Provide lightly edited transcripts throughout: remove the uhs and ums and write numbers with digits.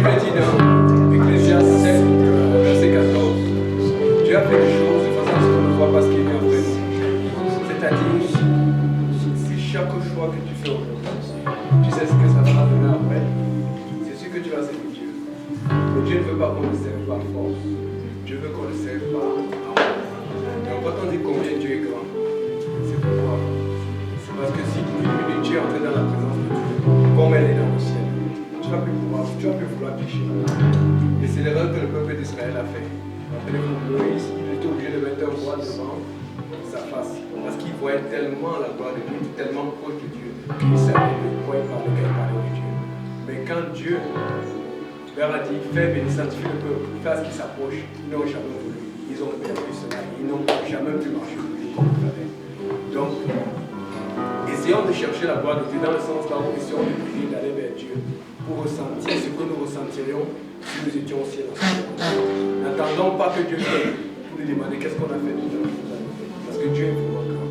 Bible dit dans Ecclésiaste 7, verset 14, Dieu a fait des choses de façon à ce qu'on ne voit pas ce qui vient après nous. C'est-à-dire, si chaque choix que tu fais aujourd'hui, tu sais ce que ça va donner après, c'est sûr que tu vas servir Dieu. Mais Dieu ne veut pas qu'on le serve par force. Dieu veut qu'on le serve par amour. Donc quand on dit combien Dieu est grand, c'est pourquoi. C'est parce que si une minute tu es entré dans la présence de Dieu, comme elle est dans le ciel, tu vas plus vouloir pécher. Et c'est l'erreur que le peuple d'Israël a fait. Rappelez-vous, Moïse, il était obligé de mettre un roi devant sa face. Parce qu'il voyait tellement la gloire de Dieu, tellement proche de Dieu, qu'il savait de quoi il parlait quand il parlait de Dieu. Mais quand Dieu leur a dit, fais bénir, sanctifie le peuple, fais ce qui s'approche, ils n'ont jamais voulu. Ils ont perdu cela, ils n'ont jamais pu marcher au pays comme il fallait. Donc, essayons de chercher la gloire de Dieu dans le sens là où essayons de prier, d'aller vers Dieu pour ressentir ce que nous ressentirions si nous étions au ciel. N'attendons pas que Dieu vienne pour lui demander qu'est-ce qu'on a fait déjà. Parce que Dieu est vraiment grand.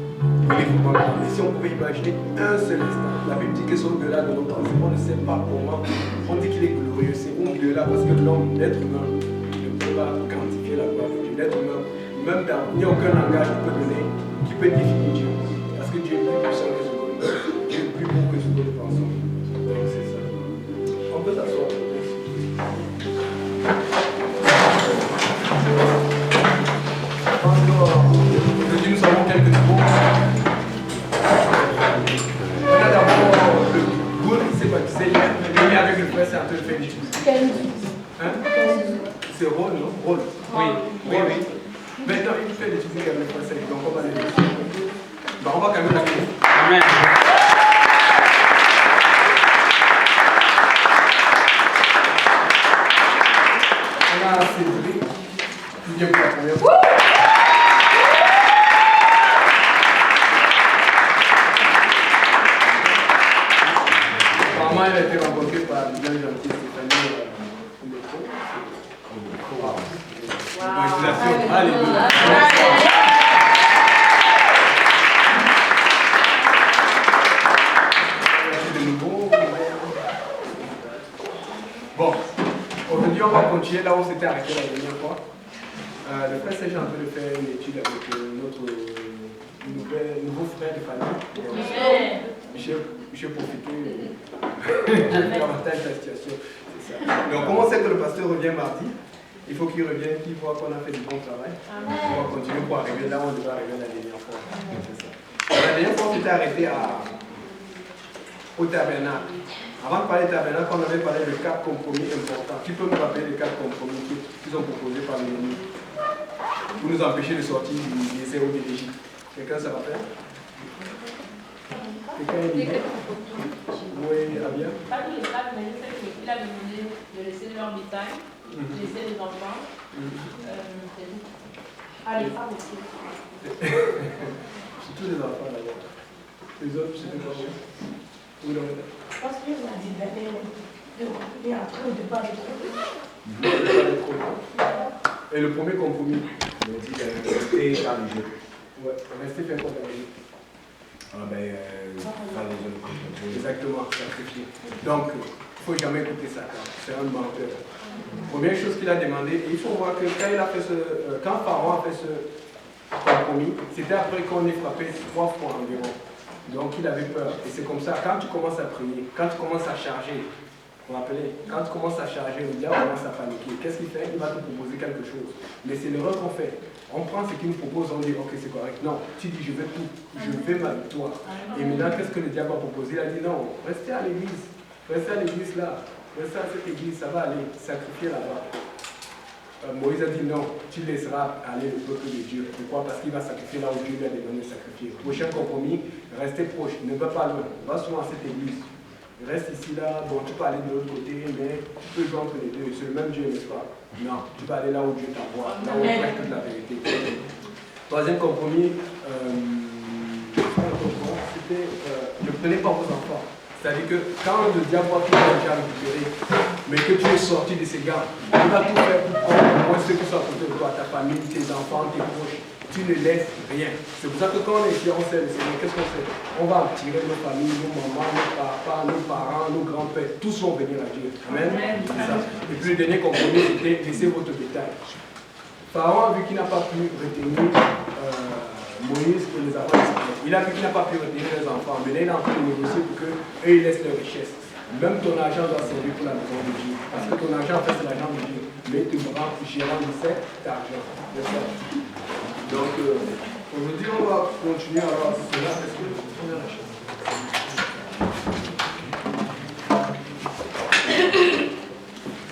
Il est vraiment grand. Et si on pouvait imaginer un seul instant, la Bible dit que c'est au-delà de nos pensées. On ne sait pas comment. On dit qu'il est glorieux. C'est au-delà parce que l'homme, l'être humain, ne peut pas quantifier la gloire de Dieu. L'être humain, même dans, il n'y a aucun langage qui peut donner, qui peut définir Dieu. Parce que Dieu est plus puissant que ce que nous pensons. Dieu est plus beau que ce que nous pensons. Donc c'est ça. On peut s'asseoir. Aujourd'hui, nous avons quelques niveaux. On a d'abord le goût, c'est quoi? Tu sais, hier avec le frère, c'est un peu le fait. Hein? C'est rôle, non? Rôle. Oui. Maintenant, il fait des choses avec le frère, donc on va les laisser. On va quand même la clé. Amen. On a Cédric qui vient pour la première fois. Apparemment, elle a été rencontrée par une bien gentille Stéphanie Wow. Congratulations. Alléluia. Bon, aujourd'hui on va continuer là où on s'était arrêté la dernière fois. Le frère Serge est en train de faire une étude avec notre nouveau frère de famille. Michel Profité. L'avantage de la situation, c'est ça. Donc, comment c'est que le pasteur revient mardi? Il faut qu'il revienne, qu'il voit qu'on a fait du bon travail. Amen. On va continuer pour arriver là où on devait arriver la dernière fois. C'est ça. La dernière fois, on s'était arrêté au tabernacle. Avant de parler du tabernacle, on avait parlé de 4 compromis importants. Qui peut me rappeler les 4 compromis qui sont proposés par l'ennemi pour nous empêcher de sortir du désert ou de l'Égypte? Quelqu'un se rappelle? Quelqu'un est libre? Oui, Abia? Pas tous les 4, mais je sais qu'il a demandé de laisser leur bétail, laisser les enfants. Les femmes aussi. C'est tous les enfants là-bas. Les autres, c'était pas bon. Oui, parce qu'il a dit d'aller et après au départ de trop. Et le premier compromis? Il dit de rester dans le jeu. Ouais, rester faire comme la vie. Ah ben, dans les jeux. Exactement, sacrifier. Donc, il ne faut jamais écouter Satan. C'est un menteur. Première chose qu'il a demandé, et il faut voir que quand Pharaon a fait ce compromis, c'était après qu'on ait frappé 3 fois environ. Donc il avait peur. Et c'est comme ça, quand tu commences à prier, quand tu commences à charger, vous vous rappelez, quand tu commences à charger, le diable commence à paniquer. Qu'est-ce qu'il fait? Il va te proposer quelque chose. Mais c'est l'erreur qu'on fait. On prend ce qu'il nous propose, on dit ok c'est correct. Non, tu dis je veux tout, je veux ma victoire. Et maintenant qu'est-ce que le diable a proposé? Il a dit non, restez à l'église. Restez à l'église là. Restez à cette église, ça va aller. Sacrifier là-bas. Moïse a dit non, tu laisseras aller le peuple de Dieu. Pourquoi? Parce qu'il va sacrifier là où Dieu lui a demandé de sacrifier. Prochain compromis, restez proche, ne va pas loin, va souvent à cette église. Reste ici là, bon tu peux aller de l'autre côté, mais tu peux jouer entre les deux, c'est le même Dieu, n'est-ce pas? Non, tu vas aller là où Dieu t'envoie, là où il prête toute la vérité. Troisième compromis, c'était ne prenez pas vos enfants. C'est-à-dire que quand le diable voit que tu as déjà récupéré, mais que tu es sorti de ces gars, il va tout faire pour prendre au moins ceux qui sont à côté de toi, ta famille, tes enfants, tes proches. Tu ne laisses rien. C'est pour ça que quand on est ici, on sait le Seigneur, qu'est-ce qu'on fait? On va tirer nos familles, nos mamans, nos papas, nos parents, nos grands-pères, tous vont venir à Dieu. Amen. C'est ça. puis le dernier compromis, c'était laisser votre bétail. Pharaon a vu qu'il n'a pas pu retenir Moïse et les enfants d'Israël. Il a vu qu'il n'a pas pu retenir les enfants, mais là il est en train de négocier pour qu'eux ils laissent leur richesse. Même ton argent doit servir pour la maison de Dieu. Parce que ton argent, en fait, c'est l'argent de Dieu. Mais tu me rends gérant de cet argent. Donc, aujourd'hui, on va continuer à voir cela. Est-ce que on a la chose?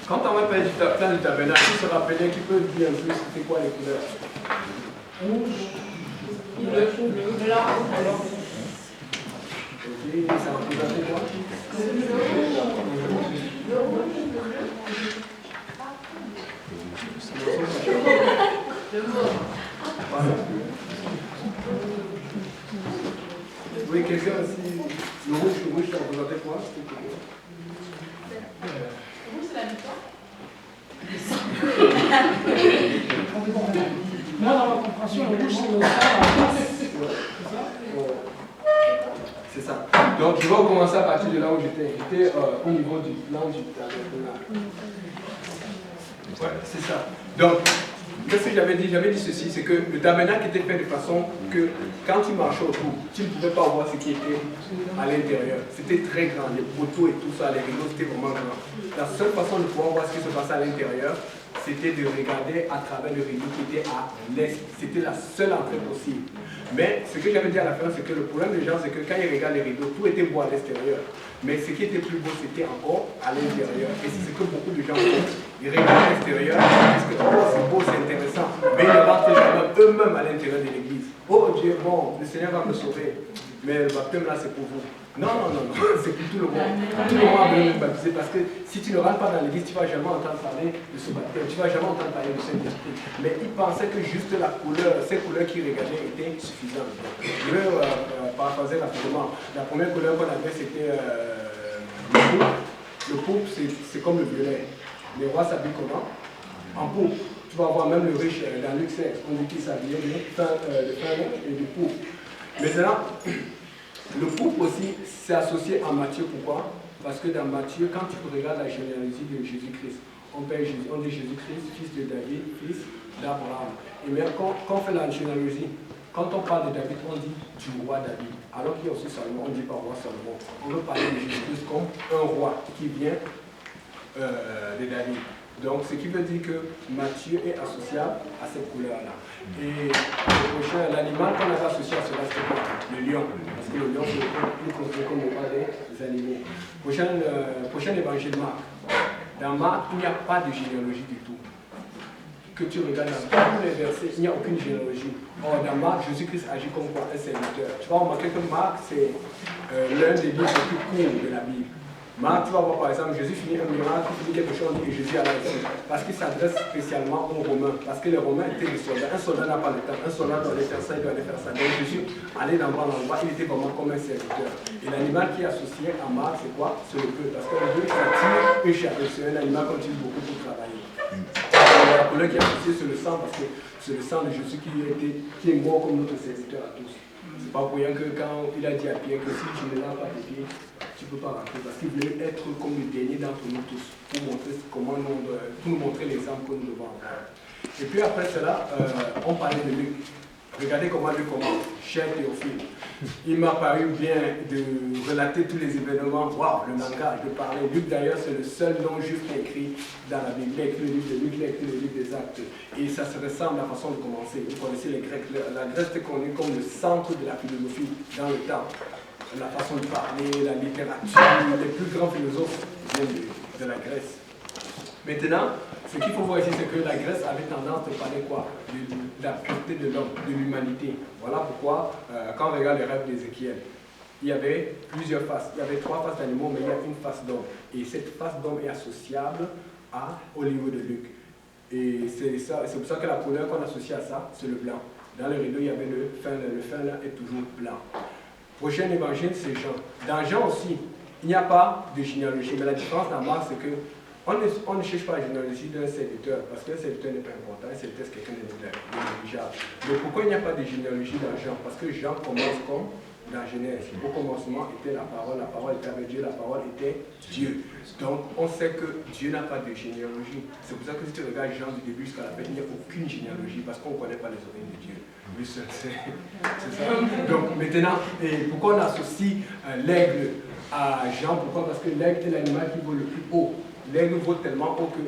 Quand on va parler du plan du tabernacle, qui se rappelait, qui peut dire un peu c'était quoi les couleurs? Rouge, bleu, blanc, alors. Ok, ça représentait quoi? Le mauve. Voilà. Oui, quelqu'un aussi. Le rouge, ça représentait quoi? C'était quoi? Le rouge, c'est la victoire. Moi, dans ma compréhension, le rouge, c'est le sang. C'est ça. Donc, je vais recommencer à partir de là où j'étais. J'étais au niveau du plan du tabernacle. Ouais, c'est ça. Donc, qu'est-ce que j'avais dit? J'avais dit ceci, c'est que le tabernacle était fait de façon que quand tu marchais autour, tu ne pouvais pas voir ce qui était à l'intérieur. C'était très grand, les poteaux et tout ça, les rideaux, c'était vraiment grand. La seule façon de pouvoir voir ce qui se passait à l'intérieur, c'était de regarder à travers le rideau qui était à l'est. C'était la seule entrée possible. Mais ce que j'avais dit à la fin, c'est que le problème des gens, c'est que quand ils regardent les rideaux, tout était beau à l'extérieur. Mais ce qui était plus beau, c'était encore à l'intérieur. Et c'est ce que beaucoup de gens font. Ils regardent à l'extérieur, ils disent que oh, c'est beau, c'est intéressant. Mais ils ne rentrent jamais eux-mêmes à l'intérieur de l'église. Oh Dieu, bon, le Seigneur va me sauver. Mais le baptême là, c'est pour vous. Non, c'est pour tout le monde. Tout le monde a besoin de baptiser parce que si tu ne rentres pas dans l'église, tu ne vas jamais entendre parler de ce baptême. Tu ne vas jamais entendre parler du Saint-Esprit. Mais ils pensaient que juste la couleur, ces couleurs qu'ils regardaient étaient suffisantes. Je vais paraphraser rapidement. La première couleur qu'on avait, c'était le pourpre. Le pourpre, c'est comme le violet. Les rois s'habillent comment? En pourpre. Tu vas voir même le riche dans Luc 16, on dit qu'il s'habillait de fin et de pourpre. Maintenant, le pourpre aussi, c'est associé à Matthieu. Pourquoi? Parce que dans Matthieu, quand tu regardes la généalogie de Jésus-Christ, on dit Jésus-Christ, fils de David, fils d'Abraham. Et même quand on fait la généalogie, quand on parle de David, on dit du roi David. Alors qu'il y a aussi Salomon, on ne dit pas roi Salomon. On veut parler de Jésus-Christ comme un roi qui vient de David. Donc, ce qui veut dire que Matthieu est associable à cette couleur-là. Et l'animal qu'on avait associé à cela, c'était quoi? Le lion. Parce que le lion, c'est plus considéré comme le roi des animaux. Prochain évangile Marc. Dans Marc, il n'y a pas de généalogie du tout. Que tu regardes dans tous les versets, il n'y a aucune généalogie. Or, dans Marc, Jésus-Christ agit comme quoi? Un serviteur. Tu vas remarquer que Marc, c'est l'un des livres les plus courts de la Bible. Marc, tu vas voir par exemple, Jésus finit un miracle, il finit quelque chose et Jésus a ici. Parce qu'il s'adresse spécialement aux Romains. Parce que les Romains étaient des soldats. Un soldat n'a pas le temps. Un soldat doit aller faire ça, il doit aller faire ça. Donc Jésus allait d'endroit en endroit, il était vraiment comme un serviteur. Et l'animal qui est associé à Marc, c'est quoi? C'est le bœuf. Parce que le bœuf, ça tire une charrue. C'est un animal qu'on utilise beaucoup pour travailler. La couleur qui est associée, c'est le sang, parce que c'est le sang de Jésus qui est mort comme notre serviteur à tous. C'est pas pour rien que quand il a dit à Pierre que si tu ne laves pas tes pieds, tu ne peux pas rentrer, parce qu'il voulait être comme le dernier d'entre nous tous, pour nous montrer l'exemple que nous devons avoir. Et puis après cela, on parlait de Luc. Regardez comment Luc commence, cher Théophile. Il m'a paru bien de relater tous les événements, waouh, le langage, de parler. Luc d'ailleurs, c'est le seul non-juif qui a écrit dans la Bible. Il a écrit le livre de Luc, il a écrit le livre des Actes. Et ça se ressemble à la façon de commencer. Vous connaissez les Grecs, la Grèce était connue comme le centre de la philosophie dans le temps. La façon de parler, la littérature, les plus grands philosophes viennent de la Grèce. Maintenant, ce qu'il faut voir ici, c'est que la Grèce avait tendance à parler quoi? De la pureté de l'homme, de l'humanité. Voilà pourquoi, quand on regarde les rêves d'Ézéchiel, il y avait plusieurs faces. Il y avait 3 faces d'animaux, mais il y a une face d'homme. Et cette face d'homme est associable au livre de Luc. Et c'est pour ça que la couleur qu'on associe à ça, c'est le blanc. Dans le rideau, il y avait le fin. Le fin là est toujours blanc. Prochain évangile, c'est Jean. Dans Jean aussi, il n'y a pas de généalogie, mais la différence dans Marc, c'est que on ne cherche pas la généalogie d'un serviteur, parce qu'un serviteur n'est pas important, un serviteur c'est quelqu'un de négligeable. Mais pourquoi il n'y a pas de généalogie dans Jean? Parce que Jean commence comme dans Genèse. Au commencement était la parole était avec Dieu, la parole était Dieu. Donc on sait que Dieu n'a pas de généalogie. C'est pour ça que si tu regardes Jean du début jusqu'à la fin, il n'y a aucune généalogie parce qu'on ne connaît pas les origines de Dieu. Oui, c'est ça. Donc maintenant, et pourquoi on associe l'aigle à Jean? Pourquoi? Parce que l'aigle est l'animal qui vole le plus haut. L'aigle vole tellement haut que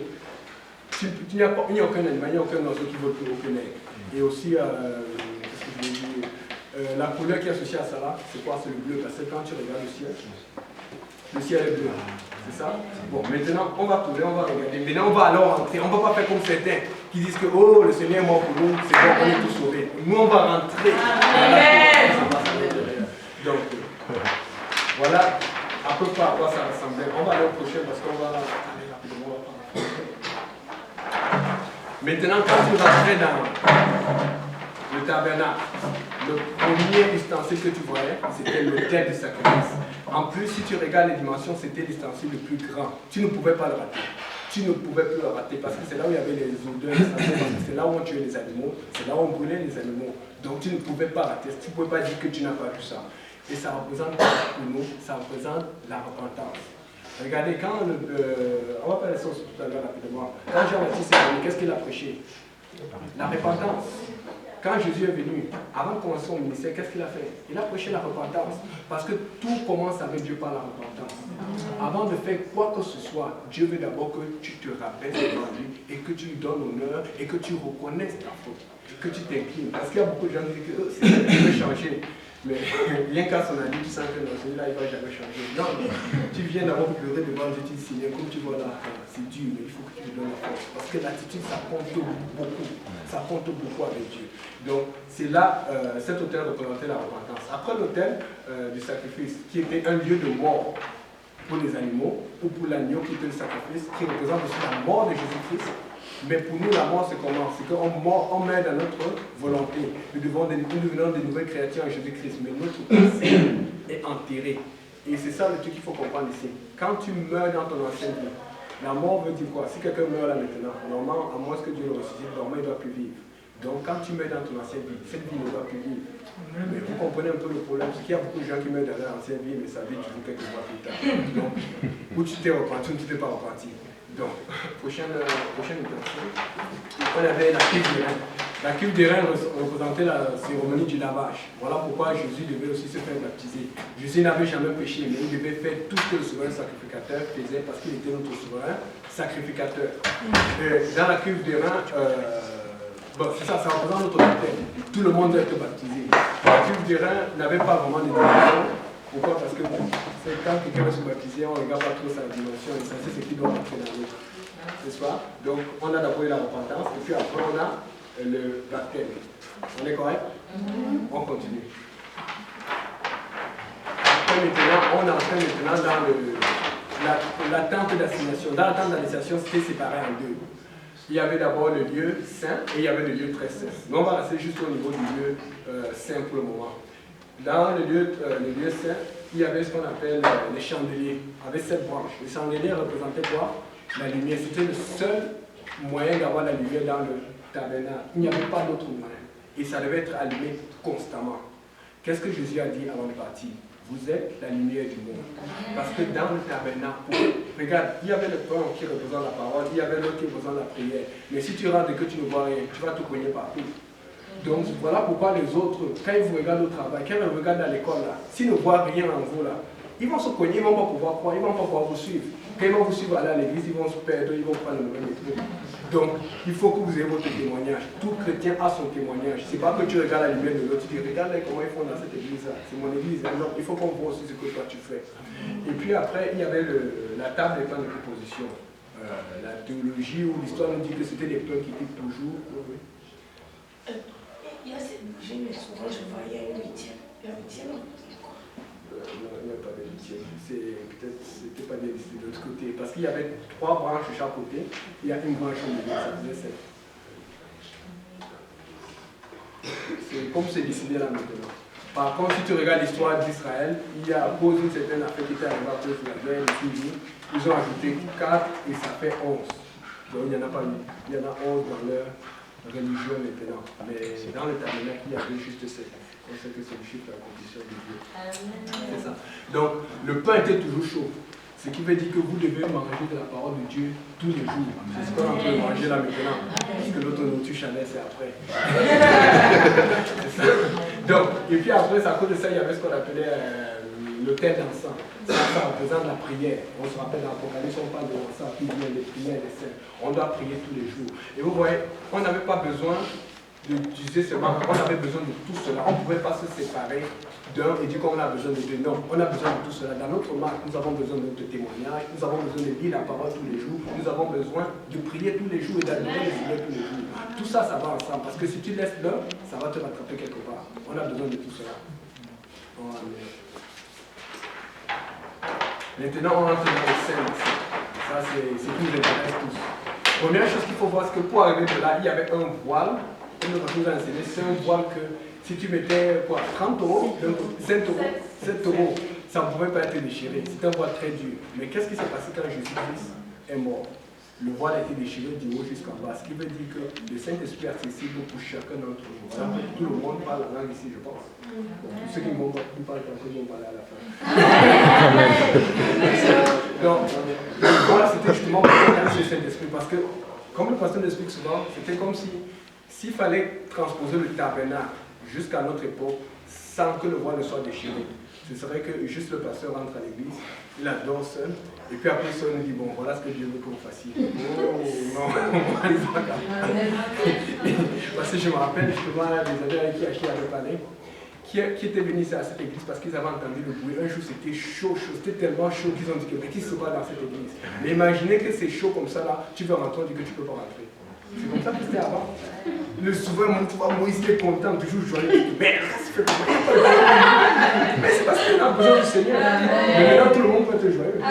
il n'y a aucun animal, il n'y a aucun oiseau qui vole plus haut que l'aigle. Et aussi, qu'est-ce que je veux dire, la couleur qui est associée à ça là, c'est quoi? C'est le bleu. Parce que quand tu regardes le ciel est bleu. C'est ça? Bon, maintenant, on va tourner, on va regarder. Maintenant, on va alors rentrer. On ne va pas faire comme certains qui disent que oh, le Seigneur est mort pour nous, c'est bon, on est tous sauvés. Nous, on va rentrer. Donc, voilà à peu près à quoi ça ressemblait. On va aller au prochain parce qu'on va aller rapidement. Maintenant, quand tu rentrais dans le tabernacle, le premier ustensile que tu voyais, c'était l'autel du sacrifice. En plus, si tu regardes les dimensions, c'était l'ustensile le plus grand. Tu ne pouvais pas le rater. Tu ne pouvais plus le rater parce que c'est là où il y avait les odeurs, c'est là où on tuait les animaux, c'est là où on brûlait les animaux. Donc tu ne pouvais pas rater. Tu ne pouvais pas dire que tu n'as pas vu ça. Et ça représente pour nous, ça représente la repentance. Regardez, quand on va parler de ça aussi tout à l'heure rapidement. Quand Jean-Baptiste est venu, qu'est-ce qu'il a prêché? La repentance. Quand Jésus est venu, avant de commencer son ministère, qu'est-ce qu'il a fait? Il a prêché la repentance. Parce que tout commence avec Dieu par la repentance. Avant de faire quoi que ce soit, Dieu veut d'abord que tu te rappelles devant lui et que tu lui donnes honneur et que tu reconnaisses ta faute. Que tu t'inclines. Parce qu'il y a beaucoup de gens qui disent que c'est veut changer. Mais rien qu'à son avis, tu sens que dans celui-là, il ne va jamais changer. Non, tu viens d'abord pleurer devant Dieu, tu dis Seigneur, comme tu vois là, c'est dur, mais il faut que tu lui donnes la force. Parce que l'attitude, ça compte beaucoup. Ça compte beaucoup avec Dieu. Donc, c'est là, cet autel représentait la repentance. Après l'autel du sacrifice, qui était un lieu de mort pour les animaux, ou pour l'agneau qui était le sacrifice, qui représente aussi la mort de Jésus-Christ. Mais pour nous, la mort, c'est comment? C'est qu'on meurt dans notre volonté. Nous devenons des nouvelles créatures en Jésus-Christ. Mais notre passé est enterré. Et c'est ça le truc qu'il faut comprendre ici. Quand tu meurs dans ton ancienne vie, la mort veut dire quoi? Si quelqu'un meurt là maintenant, normalement, à moins que Dieu le ressuscite, normalement, il ne doit plus vivre. Donc, quand tu meurs dans ton ancienne vie, cette vie ne doit plus vivre. Mais vous comprenez un peu le problème, c'est qu'il y a beaucoup de gens qui meurent dans leur ancienne vie, mais ça vit toujours quelques mois plus tard. Donc, où tu t'es repenti ou tu ne t'es pas repenti. Donc, prochaine étape. On avait la cuve des reins. La cuve des reins représentait la cérémonie du lavage. Voilà pourquoi Jésus devait aussi se faire baptiser. Jésus n'avait jamais péché, mais il devait faire tout ce que le souverain sacrificateur faisait parce qu'il était notre souverain sacrificateur. Dans la cuve des reins, bon, c'est ça représente notre baptême. Tout le monde doit être baptisé. La cuve des reins n'avait pas vraiment de dimension. Pourquoi? Parce que quand quelqu'un veut se baptiser, on ne regarde pas trop sa dimension, l'essentiel c'est qu'il doit rentrer dans l'eau. N'est-ce pas? Donc on a d'abord eu la repentance et puis après on a le baptême. On est correct? On continue. Après maintenant, on entre maintenant dans la tente d'assignation. Dans la tente d'assignation, c'était séparé en deux. Il y avait d'abord le lieu saint et il y avait le lieu très saint. Mais on va rester juste au niveau du lieu saint pour le moment. Dans le lieu saint, il y avait ce qu'on appelle les chandeliers, avec 7 branches. Les chandeliers représentaient quoi? La lumière. C'était le seul moyen d'avoir la lumière dans le tabernacle. Il n'y avait pas d'autre moyen. Et ça devait être allumé constamment. Qu'est-ce que Jésus a dit avant de partir? Vous êtes la lumière du monde. Parce que dans le tabernacle, regarde, il y avait le pain qui représente la parole, il y avait l'autre qui représente la prière. Mais si tu rentres et que tu ne vois rien, tu vas te cogner partout. Donc voilà pourquoi les autres, quand ils vous regardent au travail, quand ils vous regardent à l'école, s'ils ne voient rien en vous, là, ils vont se cogner, ils ne vont pas pouvoir croire, ils ne vont pas pouvoir vous suivre. Quand ils vont vous suivre aller à l'église, ils vont se perdre, ils vont prendre le même métro. Donc il faut que vous ayez votre témoignage. Tout chrétien a son témoignage. Ce n'est pas que tu regardes la lumière de l'autre, tu dis regarde comment ils font dans cette église-là, c'est mon église. Non, il faut qu'on voit aussi ce que toi tu fais. Et puis après, il y avait la table des pains de proposition. La théologie ou l'histoire nous dit que c'était des pains qui étaient toujours. Il y a cette bougie, mais souvent je vois, il y a une huitième. La huitième, non, il n'y a pas de huitième. Peut-être c'était pas bien de l'autre côté. Parce qu'il y avait 3 branches de chaque côté. Il y a une branche au milieu, ça faisait 7. C'est comme c'est décidé là maintenant. Par contre, si tu regardes l'histoire d'Israël, il y a à cause d'une certaine affaire qui était arrivée à cause de la guerre, ils ont ajouté 4 et ça fait 11. Donc il n'y en a pas 8. Il y en a 11 dans leur religion maintenant. Mais dans le tabernacle, il y avait juste 7. On sait que c'est le chiffre de la condition de Dieu. C'est ça. Donc, le pain était toujours chaud. Ce qui veut dire que vous devez manger de la parole de Dieu tous les jours. C'est ce qu'on est en train de manger là maintenant. Parce que l'autre nourriture Chanel, c'est après. C'est ça. Donc, et puis après, à cause de ça, il y avait ce qu'on appelait l'autel d'encens. Ça représente la prière. On se rappelle dans l'Apocalypse, on parle de l'encens qui vient des prières, des saints. On doit prier tous les jours. Et vous voyez, on n'avait pas besoin d'utiliser seulement, on avait besoin de tout cela. On ne pouvait pas se séparer d'un et dire qu'on a besoin de deux. Non, on a besoin de tout cela. Dans notre marque, nous avons besoin de notre témoignage, nous avons besoin de lire la parole tous les jours, nous avons besoin de prier tous les jours et d'adorer le Seigneur tous les jours. Tout ça, ça va ensemble. Parce que si tu laisses l'un, ça va te rattraper quelque part. On a besoin de tout cela. Maintenant, on rentre dans les scènes. Ça, c'est ce qui nous intéresse tous. Première chose qu'il faut voir, c'est que pour arriver de là, il y avait un voile. Une autre chose à enseigner, c'est un voile que si tu mettais quoi, 30 euros, 7 euros, ça ne pouvait pas être déchiré. C'était un voile très dur. Mais qu'est-ce qui s'est passé quand Jésus-Christ est mort? Le voile a été déchiré du haut jusqu'en bas. Ce qui veut dire que le Saint-Esprit est accessible pour chacun d'entre nous. Tout le monde parle la langue ici, je pense. Donc, tous ceux qui vont parler comme ça, ils vont parler à la fin. Donc, voilà, c'était justement pour le Saint-Esprit. Parce que, comme le pasteur l'explique souvent, c'était comme si s'il fallait transposer le tabernacle jusqu'à notre époque sans que le voile ne soit déchiré, ce serait que juste le pasteur rentre à l'église, il adore seul, et puis après ça, nous dit bon, voilà ce que Dieu veut que vous fassiez. Oh non, parce que je me rappelle justement des amis avec qui avait parlé, qui étaient venus ici à cette église parce qu'ils avaient entendu le bruit. Un jour c'était chaud, c'était tellement chaud qu'ils ont dit que mais qui se passe dans cette église? Mais imaginez que c'est chaud comme ça là, tu veux rentrer, on dit que tu ne peux pas rentrer. C'est comme ça que c'était avant. Le souverain Moïse était content, toujours joyeux. Mais c'est parce qu'il a besoin du Seigneur. Mais maintenant tout le monde peut être joyeux.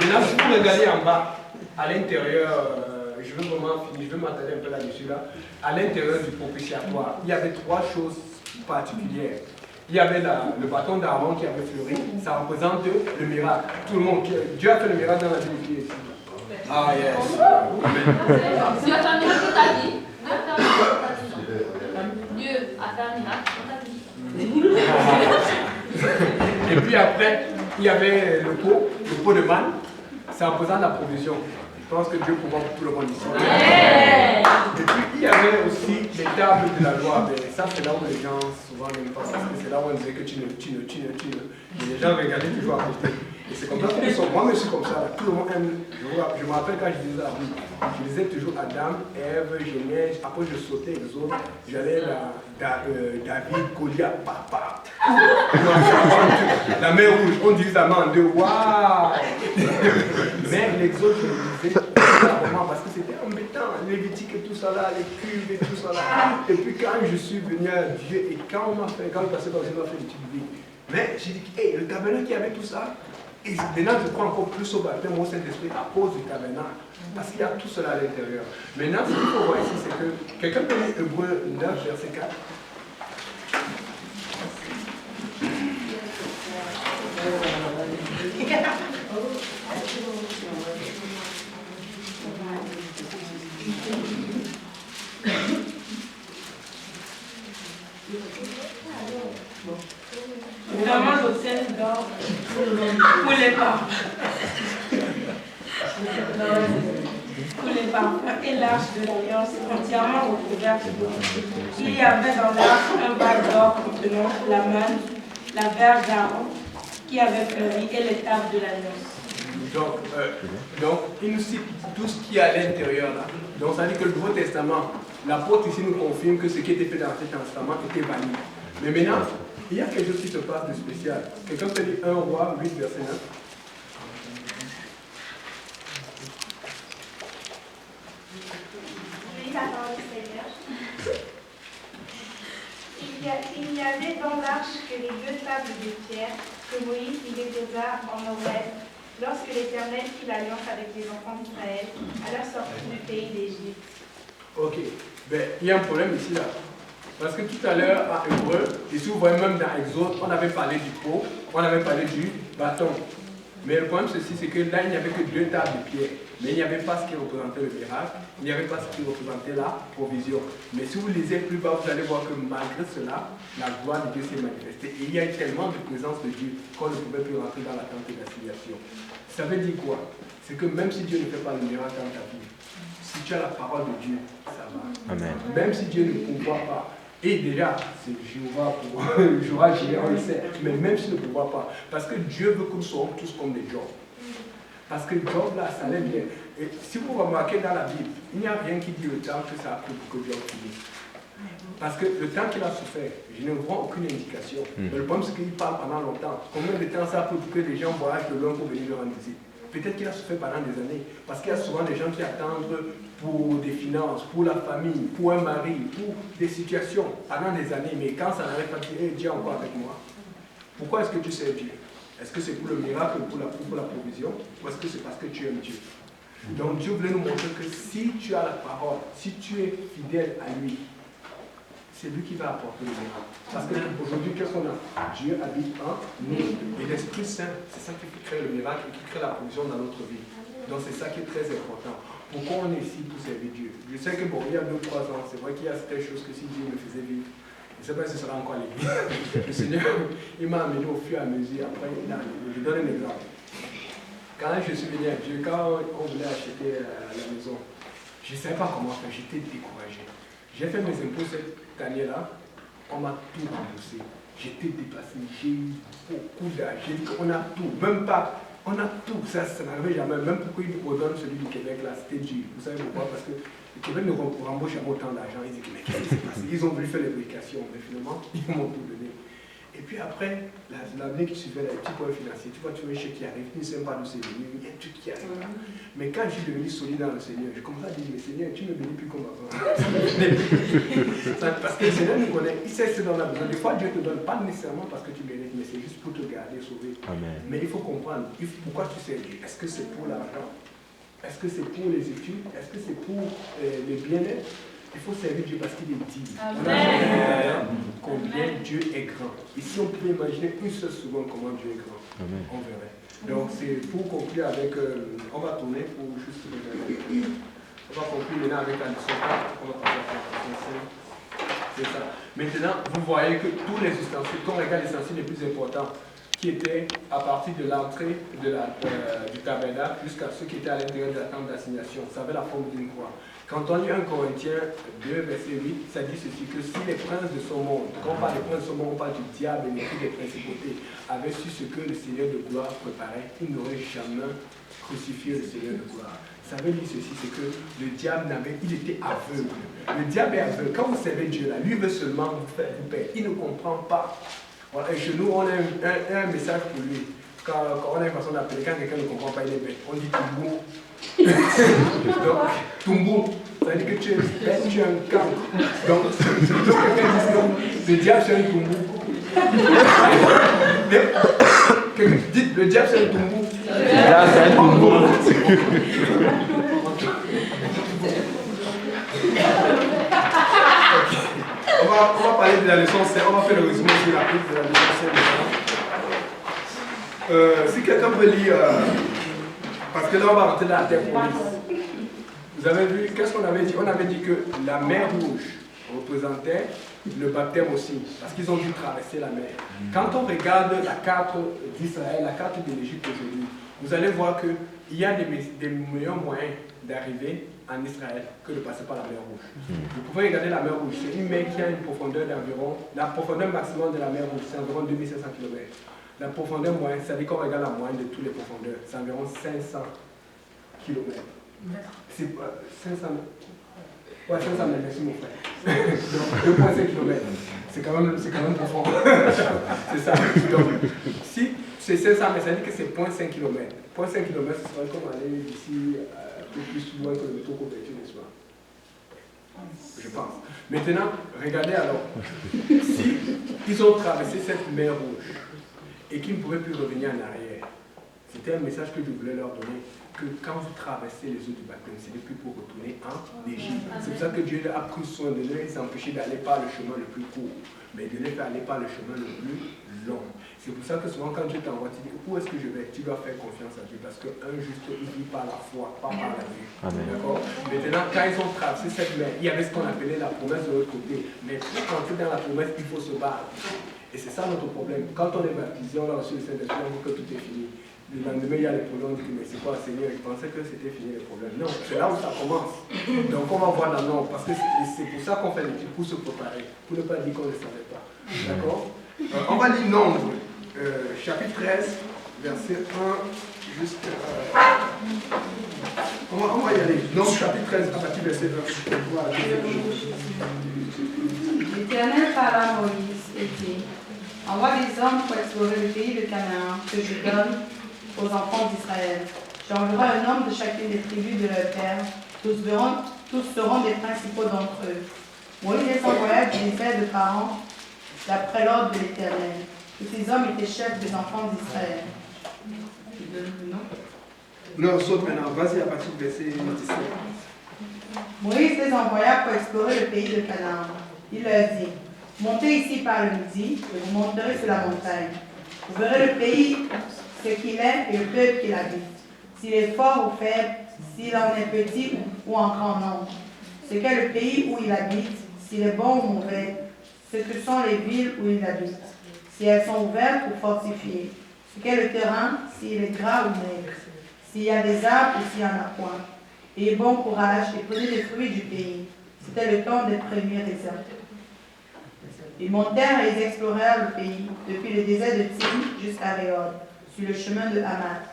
Maintenant, si vous regardez en bas, à l'intérieur, je veux vraiment finir, je veux m'attarder un peu là-dessus là. À l'intérieur du propitiatoire, il y avait trois choses particulières. Il y avait le bâton d'Aaron qui avait fleuri, ça représente le miracle. Tout le monde, Dieu a fait le miracle dans la vie de qui ici? Ah yes. Dieu a fait un miracle dans ta vie. Dieu a fait un miracle dans ta vie. Et puis après, il y avait le pot de manne, ça représente la provision. Je pense que Dieu pourra pour tout le monde ici. Et puis il y avait aussi les tables de la loi. Mais ça, c'est là où les gens souvent n'aiment pas. Parce que c'est là où on disait que tu ne. Et les gens regardaient toujours à côté. Et c'est comme ça que nous sommes. Moi, je suis comme ça. Là. Tout le monde aime. Je me rappelle quand je disais à vous, je disais toujours Adam, Ève, Genèse. Après, je sautais les autres. J'allais David, Goliath, papa. La mer rouge, on disait la main en deux. Waouh! Mais l'exode, je le disais parce que c'était embêtant. Lévitique et tout ça là, les cuves et tout ça là. Et puis quand je suis venu à Dieu et quand le pasteur dans une m'a fait l'étude biblique, mais j'ai dit, hey, le tabernacle qui avait tout ça, et maintenant je crois encore plus au baptême au Saint-Esprit à cause du tabernacle. Parce qu'il y a tout cela à l'intérieur. Maintenant, ce qu'il faut voir ici, c'est que quelqu'un peut lire Hébreux 9, verset 4. Vraiment l'autel d'or pour les parfums. Pour les parfums et l'arche de l'alliance entièrement recouverte d'eau. Il y avait dans l'arche un bac d'or contenant la manne, la verge d'Aaron qui avait fleuri et les tables de l'alliance. Donc, il nous cite tout ce qui est à l'intérieur là. Donc, ça dit que le Nouveau Testament, l'apôtre ici nous confirme que ce qui était fait dans l'Ancien Testament était banni. Mais maintenant, il y a quelque chose qui se passe de spécial. Quelqu'un peut dire 1 Roi 8, verset 9. Oui, la parole du Seigneur. Il y avait dans l'arche que les 2 tables de pierre que Moïse y déposa en Horeb lorsque l'Éternel fit l'alliance avec les enfants d'Israël à leur sortie du pays d'Égypte. Ok, ben, il y a un problème ici là. Parce que tout à l'heure, à Hébreu, et si vous voyez même dans Exode, on avait parlé du pot, on avait parlé du bâton. Mais le problème, c'est que là, il n'y avait que 2 tables de pierre. Mais il n'y avait pas ce qui représentait le miracle, il n'y avait pas ce qui représentait la provision. Mais si vous lisez plus bas, vous allez voir que malgré cela, la gloire de Dieu s'est manifestée. Et il y a eu tellement de présence de Dieu qu'on ne pouvait plus rentrer dans la tente d'assignation. Ça veut dire quoi? C'est que même si Dieu ne fait pas le miracle dans ta vie, si tu as la parole de Dieu, ça va. Amen. Même si Dieu ne pourvoit pas, et déjà, c'est Jéhovah pour Jéhovah, on le sait, mais même s'il ne pourvoit pas, parce que Dieu veut que nous soyons tous comme des Job. Parce que Job, là, ça allait bien. Et si vous remarquez dans la Bible, il n'y a rien qui dit le temps que ça a pris pour que Job finisse. Parce que le temps qu'il a souffert, je ne vois aucune indication. Mais le problème, c'est qu'il parle pendant longtemps. Combien de temps ça a pris pour que les gens voyagent de loin pour venir le rendre visite? Peut-être qu'il a souffert pendant des années. Parce qu'il y a souvent des gens qui attendent pour des finances, pour la famille, pour un mari, pour des situations pendant des années. Mais quand ça n'arrête pas de dire, Dieu est encore avec moi. Pourquoi est-ce que tu sais Dieu? Est-ce que c'est pour le miracle, pour la provision? Ou est-ce que c'est parce que tu aimes Dieu? Donc Dieu voulait nous montrer que si tu as la parole, si tu es fidèle à lui, c'est lui qui va apporter le miracle. Parce qu'aujourd'hui, qu'est-ce qu'on a? Dieu habite en nous. Et l'Esprit Saint, c'est ça qui crée le miracle et qui crée la provision dans notre vie. Donc c'est ça qui est très important. Pourquoi on est ici pour servir Dieu? Je sais que bon, il y a 2-3 ans, c'est vrai qu'il y a certaines choses que si Dieu me faisait vivre, je ne sais pas si ce sera encore l'église. Le Seigneur, il m'a amené au fur et à mesure. Après, je donne un exemple. Quand je suis venu à Dieu, quand on voulait acheter la maison, je ne savais pas comment faire, j'étais découragé. J'ai fait mes impôts cette année-là, on m'a tout remboursé. J'étais dépassé, j'ai eu beaucoup d'argent, on a tout, même pas, on a tout, ça n'arrivait jamais, même pourquoi ils nous redonnent celui du Québec là, c'était dur. Vous savez pourquoi? Parce que le Québec nous rembauche jamais autant d'argent, ils disent mais qu'est-ce qui s'est passé? Ils ont voulu faire l'éducation, mais finalement, ils m'ont tout donné. Et puis après, l'année qui suivait, les petits points financiers, tu vois, tu vois un chèque qui arrive, tu ne sais pas d'où c'est venu, il y a un truc qui arrive. Mais quand je suis devenu solide dans le Seigneur, je commence à dire, mais Seigneur, tu ne me bénis plus comme avant. Parce que le Seigneur nous connaît, il sait ce dont on a besoin. Des fois, Dieu te donne pas nécessairement parce que tu mérites, mais c'est juste pour te garder sauvé. Amen. Mais il faut comprendre, pourquoi tu sers Dieu. Est-ce que c'est pour l'argent? Est-ce que c'est pour les études? Est-ce que c'est pour le bien-être? Il faut servir Dieu parce qu'il est digne. Combien Dieu est grand. Et si on pouvait imaginer une seule seconde comment Dieu est grand, Amen. on verrait. Donc c'est pour conclure avec, on va tourner pour juste regarder. On va conclure maintenant avec la leçon 4. On va passer à la leçon 5. C'est ça. Maintenant, vous voyez que tous les ustensiles, quand on regarde les ustensiles les plus importants, qui étaient à partir de l'entrée du tabernacle jusqu'à ceux qui étaient à l'intérieur de la tente d'assignation, ça avait la forme d'une croix. Quand on lit 1 Corinthiens 2, verset 8, ça dit ceci, que si les princes de ce monde, quand on parle des princes de ce monde, on parle du diable et des principautés, avaient su ce que le Seigneur de gloire préparait, ils n'auraient jamais crucifié le Seigneur de gloire. Ça veut dire ceci, c'est que le diable il était aveugle. Le diable est aveugle. Quand vous servez Dieu là, lui veut seulement vous faire vous payer. Il ne comprend pas. Voilà, et chez nous, on a un message pour lui. Quand on a une façon d'appeler, quand quelqu'un ne comprend pas, il est bête. On dit Tumbou. Donc, Tumbou, ça veut dire que tu es un cancre. Donc, quelqu'un dit le diable c'est un Tumbou. Dites, le diable c'est un Tumbou. Le diable c'est un Tumbou. On va parler de la leçon 7, on va faire le résumé sur la piste de la leçon 7. Si quelqu'un veut lire, parce que là on va rentrer dans la terre promise. Vous avez vu, qu'est-ce qu'on avait dit? On avait dit que la mer Rouge représentait le baptême aussi, parce qu'ils ont dû traverser la mer. Quand on regarde la carte d'Israël, la carte de l'Égypte aujourd'hui, vous allez voir qu'il y a des meilleurs moyens d'arriver en Israël que de passer par la mer Rouge. Vous pouvez regarder la mer Rouge, c'est une mer qui a une profondeur d'environ, la profondeur maximum de la mer Rouge, c'est environ 2500 km. La profondeur moyenne, c'est-à-dire qu'on regarde la moyenne de toutes les profondeurs, c'est environ 500 km. C'est 500 mètres. Ouais, 500 mètres, merci mon frère. Donc 2,5 km. C'est quand même profond. C'est ça. Donc, si c'est 500 mètres, ça veut dire que c'est 0,5 km. 0,5 km, ce serait comme aller d'ici un peu plus loin que le métro couverture, n'est-ce pas? Je pense. Maintenant, regardez alors. Si ils ont traversé cette mer Rouge et qu'ils ne pouvaient plus revenir en arrière, c'était un message que je voulais leur donner, que quand vous traversez les eaux du baptême, ce n'est plus pour retourner en Égypte. C'est pour ça que Dieu a pris soin de les empêcher d'aller par le chemin le plus court, mais de les faire aller par le chemin le plus long. C'est pour ça que souvent quand Dieu t'envoie, tu dis où est-ce que je vais? Tu dois faire confiance à Dieu parce qu'un juste, il vit par la foi, pas par la vue. D'accord? Maintenant, quand ils ont traversé cette mer, il y avait ce qu'on appelait la promesse de l'autre côté. Mais pour entrer dans la promesse, il faut se battre. Et c'est ça notre problème. Quand on est baptisé, on a reçu le Saint-Esprit, on dit que tout est fini. Le lendemain, il y a les problèmes, on dit mais c'est quoi, Seigneur? Je pensais que c'était fini les problèmes. Non, c'est là où ça commence. Donc on va voir dans l'ordre, parce que c'est pour ça qu'on fait l'étude, pour se préparer, pour ne pas dire qu'on ne savait pas. D'accord? On va lire Nombre, chapitre 13, verset 1 jusqu'à... on va y aller. Nombre, chapitre 13, à partir du verset 1. Voilà. L'Éternel parla à Moïse et dit, envoie des hommes pour explorer le pays de Canaan que je donne aux enfants d'Israël. J'enverrai un homme de chacune des tribus de leur père. Tous seront des principaux d'entre eux. Moïse les envoya du désert de Paran d'après l'ordre de l'Éternel. Tous ces hommes étaient chefs des enfants d'Israël. Non, saute maintenant. Vas-y à partir du verset 17. Moïse les envoya pour explorer le pays de Canaan. Il leur dit, montez ici par le midi et vous monterez sur la montagne. Vous verrez le pays, ce qu'il est et le peuple qu'il habite. S'il est fort ou faible, s'il en est petit ou en grand nombre. Ce qu'est le pays où il habite, s'il est bon ou mauvais. Ce que sont les villes où il habite. Si elles sont ouvertes ou fortifiées. Ce qu'est le terrain, s'il est gras ou maigre. S'il y a des arbres ou s'il n'y en a point. Ayez bon courage et prenez les fruits du pays. C'était le temps des premiers raisins. Ils montèrent et ils explorèrent le pays, depuis le désert de Tin jusqu'à Réhod, sur le chemin de Hamath.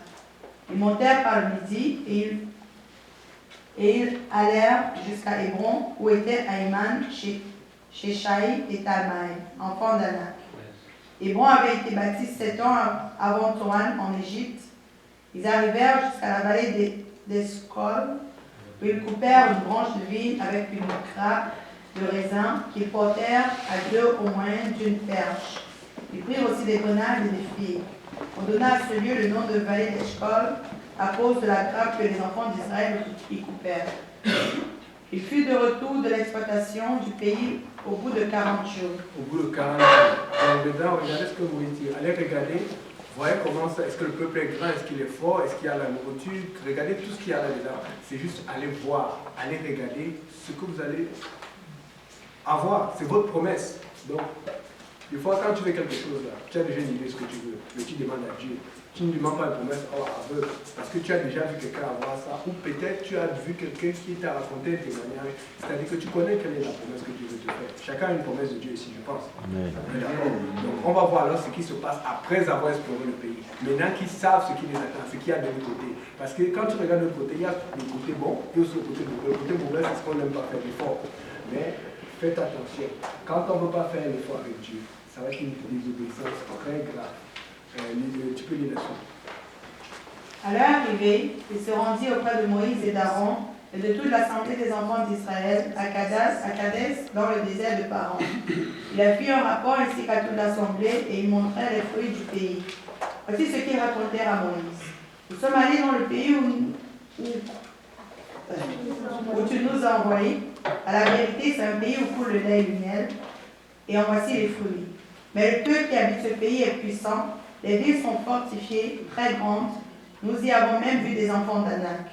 Ils montèrent par le midi et ils allèrent jusqu'à Hébron, où étaient Aïman, Sheshai et Talmaï, enfants d'Anak. Hébron avait été bâti 7 ans avant Toan en Égypte. Ils arrivèrent jusqu'à la vallée d'Escol, où ils coupèrent une branche de vigne avec une grappe de raisin qu'ils portèrent à 2 au moins d'une perche. Ils prirent aussi des grenades et des filles. On donna à ce lieu le nom de vallée d'Eshcol à cause de la grappe que les enfants d'Israël y coupèrent. Il fut de retour de l'exploitation du pays au bout de 40 jours. Au bout de 40 jours. Donc dedans, regardez ce que vous voulez dire. Allez regarder, voyez comment ça, est-ce que le peuple est grand, est-ce qu'il est fort, est-ce qu'il y a la nourriture. Regardez tout ce qu'il y a là-dedans. C'est juste aller voir, aller regarder ce que vous allez avoir. C'est votre promesse. Donc, des fois, quand tu fais quelque chose là, tu as déjà une idée de ce que tu veux, mais tu demandes à Dieu. Tu ne demandes pas une promesse aveugle, parce que tu as déjà vu quelqu'un avoir ça, ou peut-être tu as vu quelqu'un qui t'a raconté un témoignage, c'est-à-dire que tu connais quelle est la promesse que Dieu veut te faire. Chacun a une promesse de Dieu ici, je pense. D'accord. Donc on va voir là ce qui se passe après avoir exploré le pays. Maintenant qu'ils savent ce qui les attend, ce qu'il y a de l'autre côté. Parce que quand tu regardes de l'autre côté, il y a le côté bon et aussi le côté mauvais. Le côté mauvais, c'est ce qu'on n'aime pas faire l'effort. Mais faites attention, quand on ne veut pas faire l'effort avec Dieu, ça va être une désobéissance très grave. Tu peux lire la suite. À leur arrivée, il se rendit auprès de Moïse et d'Aaron et de toute l'assemblée des enfants d'Israël à Kadès, dans le désert de Paran. Il a fait un rapport ainsi qu'à toute l'assemblée et il montrait les fruits du pays. Voici ce qu'ils racontèrent à Moïse. Nous sommes allés dans le pays où tu nous as envoyés. À la vérité, c'est un pays où coule le lait et le miel, et en voici les fruits. Mais le peuple qui habite ce pays est puissant. Les villes sont fortifiées, très grandes. Nous y avons même vu des enfants d'Anak.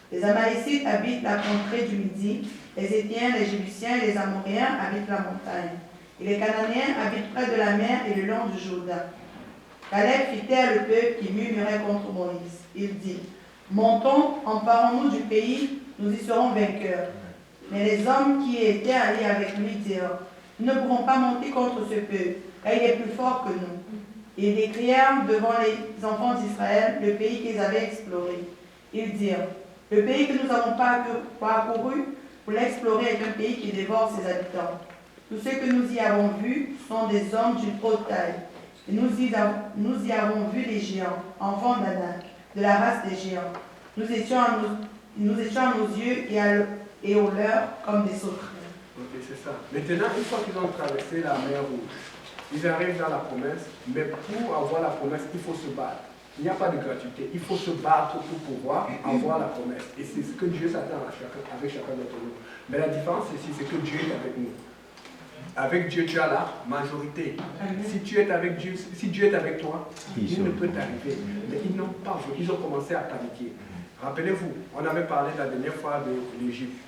Les Amalécites habitent la contrée du Midi. Les Étiens, les Jébusiens et les Amoréens habitent la montagne. Et les Cananéens habitent près de la mer et le long du Jourdain. Caleb fit taire le peuple qui murmurait contre Moïse. Il dit, montons, emparons-nous du pays, nous y serons vainqueurs. Mais les hommes qui étaient allés avec lui dirent, nous ne pouvons pas monter contre ce peuple, car il est plus fort que nous. Ils décrièrent devant les enfants d'Israël le pays qu'ils avaient exploré. Ils dirent, le pays que nous avons parcouru pour l'explorer est un pays qui dévore ses habitants. Tous ceux que nous y avons vus sont des hommes d'une haute taille. Et nous y avons vu des géants, enfants d'Anak, de la race des géants. Nous étions à nos yeux et aux leurs comme des sauterelles. Ok, c'est ça. Maintenant, une fois qu'ils ont traversé la mer Rouge, ils arrivent dans la promesse, mais pour avoir la promesse, il faut se battre. Il n'y a pas de gratuité. Il faut se battre pour pouvoir avoir la promesse. Et c'est ce que Dieu s'attend avec chacun d'entre nous. Mais la différence ici, c'est que Dieu est avec nous. Avec Dieu, tu as la majorité. Si tu es avec Dieu, si Dieu est avec toi, il ne peut t'arriver. Mais ils n'ont pas joué, ils ont commencé à paniquer. Rappelez-vous, on avait parlé la dernière fois de l'Égypte.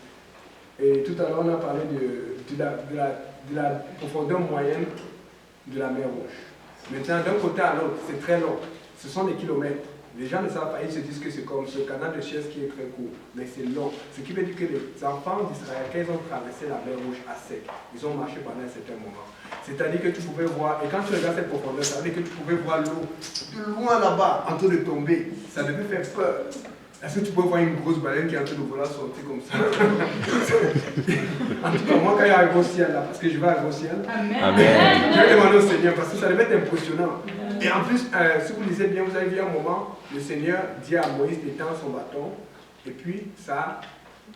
Et tout à l'heure, on a parlé de la profondeur moyenne de la mer Rouge. Maintenant, d'un côté à l'autre, c'est très long. Ce sont des kilomètres. Les gens ne savent pas, ils se disent que c'est comme ce canal de Suez qui est très court, mais c'est long. Ce qui veut dire que les enfants d'Israël, quand ils ont traversé la mer Rouge à sec, ils ont marché pendant un certain moment. C'est-à-dire que tu pouvais voir, et quand tu regardes cette profondeur, ça veut dire que tu pouvais voir l'eau de loin là-bas, en train de tomber. Ça devait faire peur. Est-ce que tu peux voir une grosse baleine qui est en train de vouloir sortir comme ça? En tout cas, moi, quand il y a un gros ciel là, parce que je vais à un gros ciel, je vais demander au Seigneur, parce que ça devait être impressionnant. Et en plus, si vous lisez bien, vous avez vu un moment, le Seigneur dit à Moïs d'étendre son bâton, et puis ça,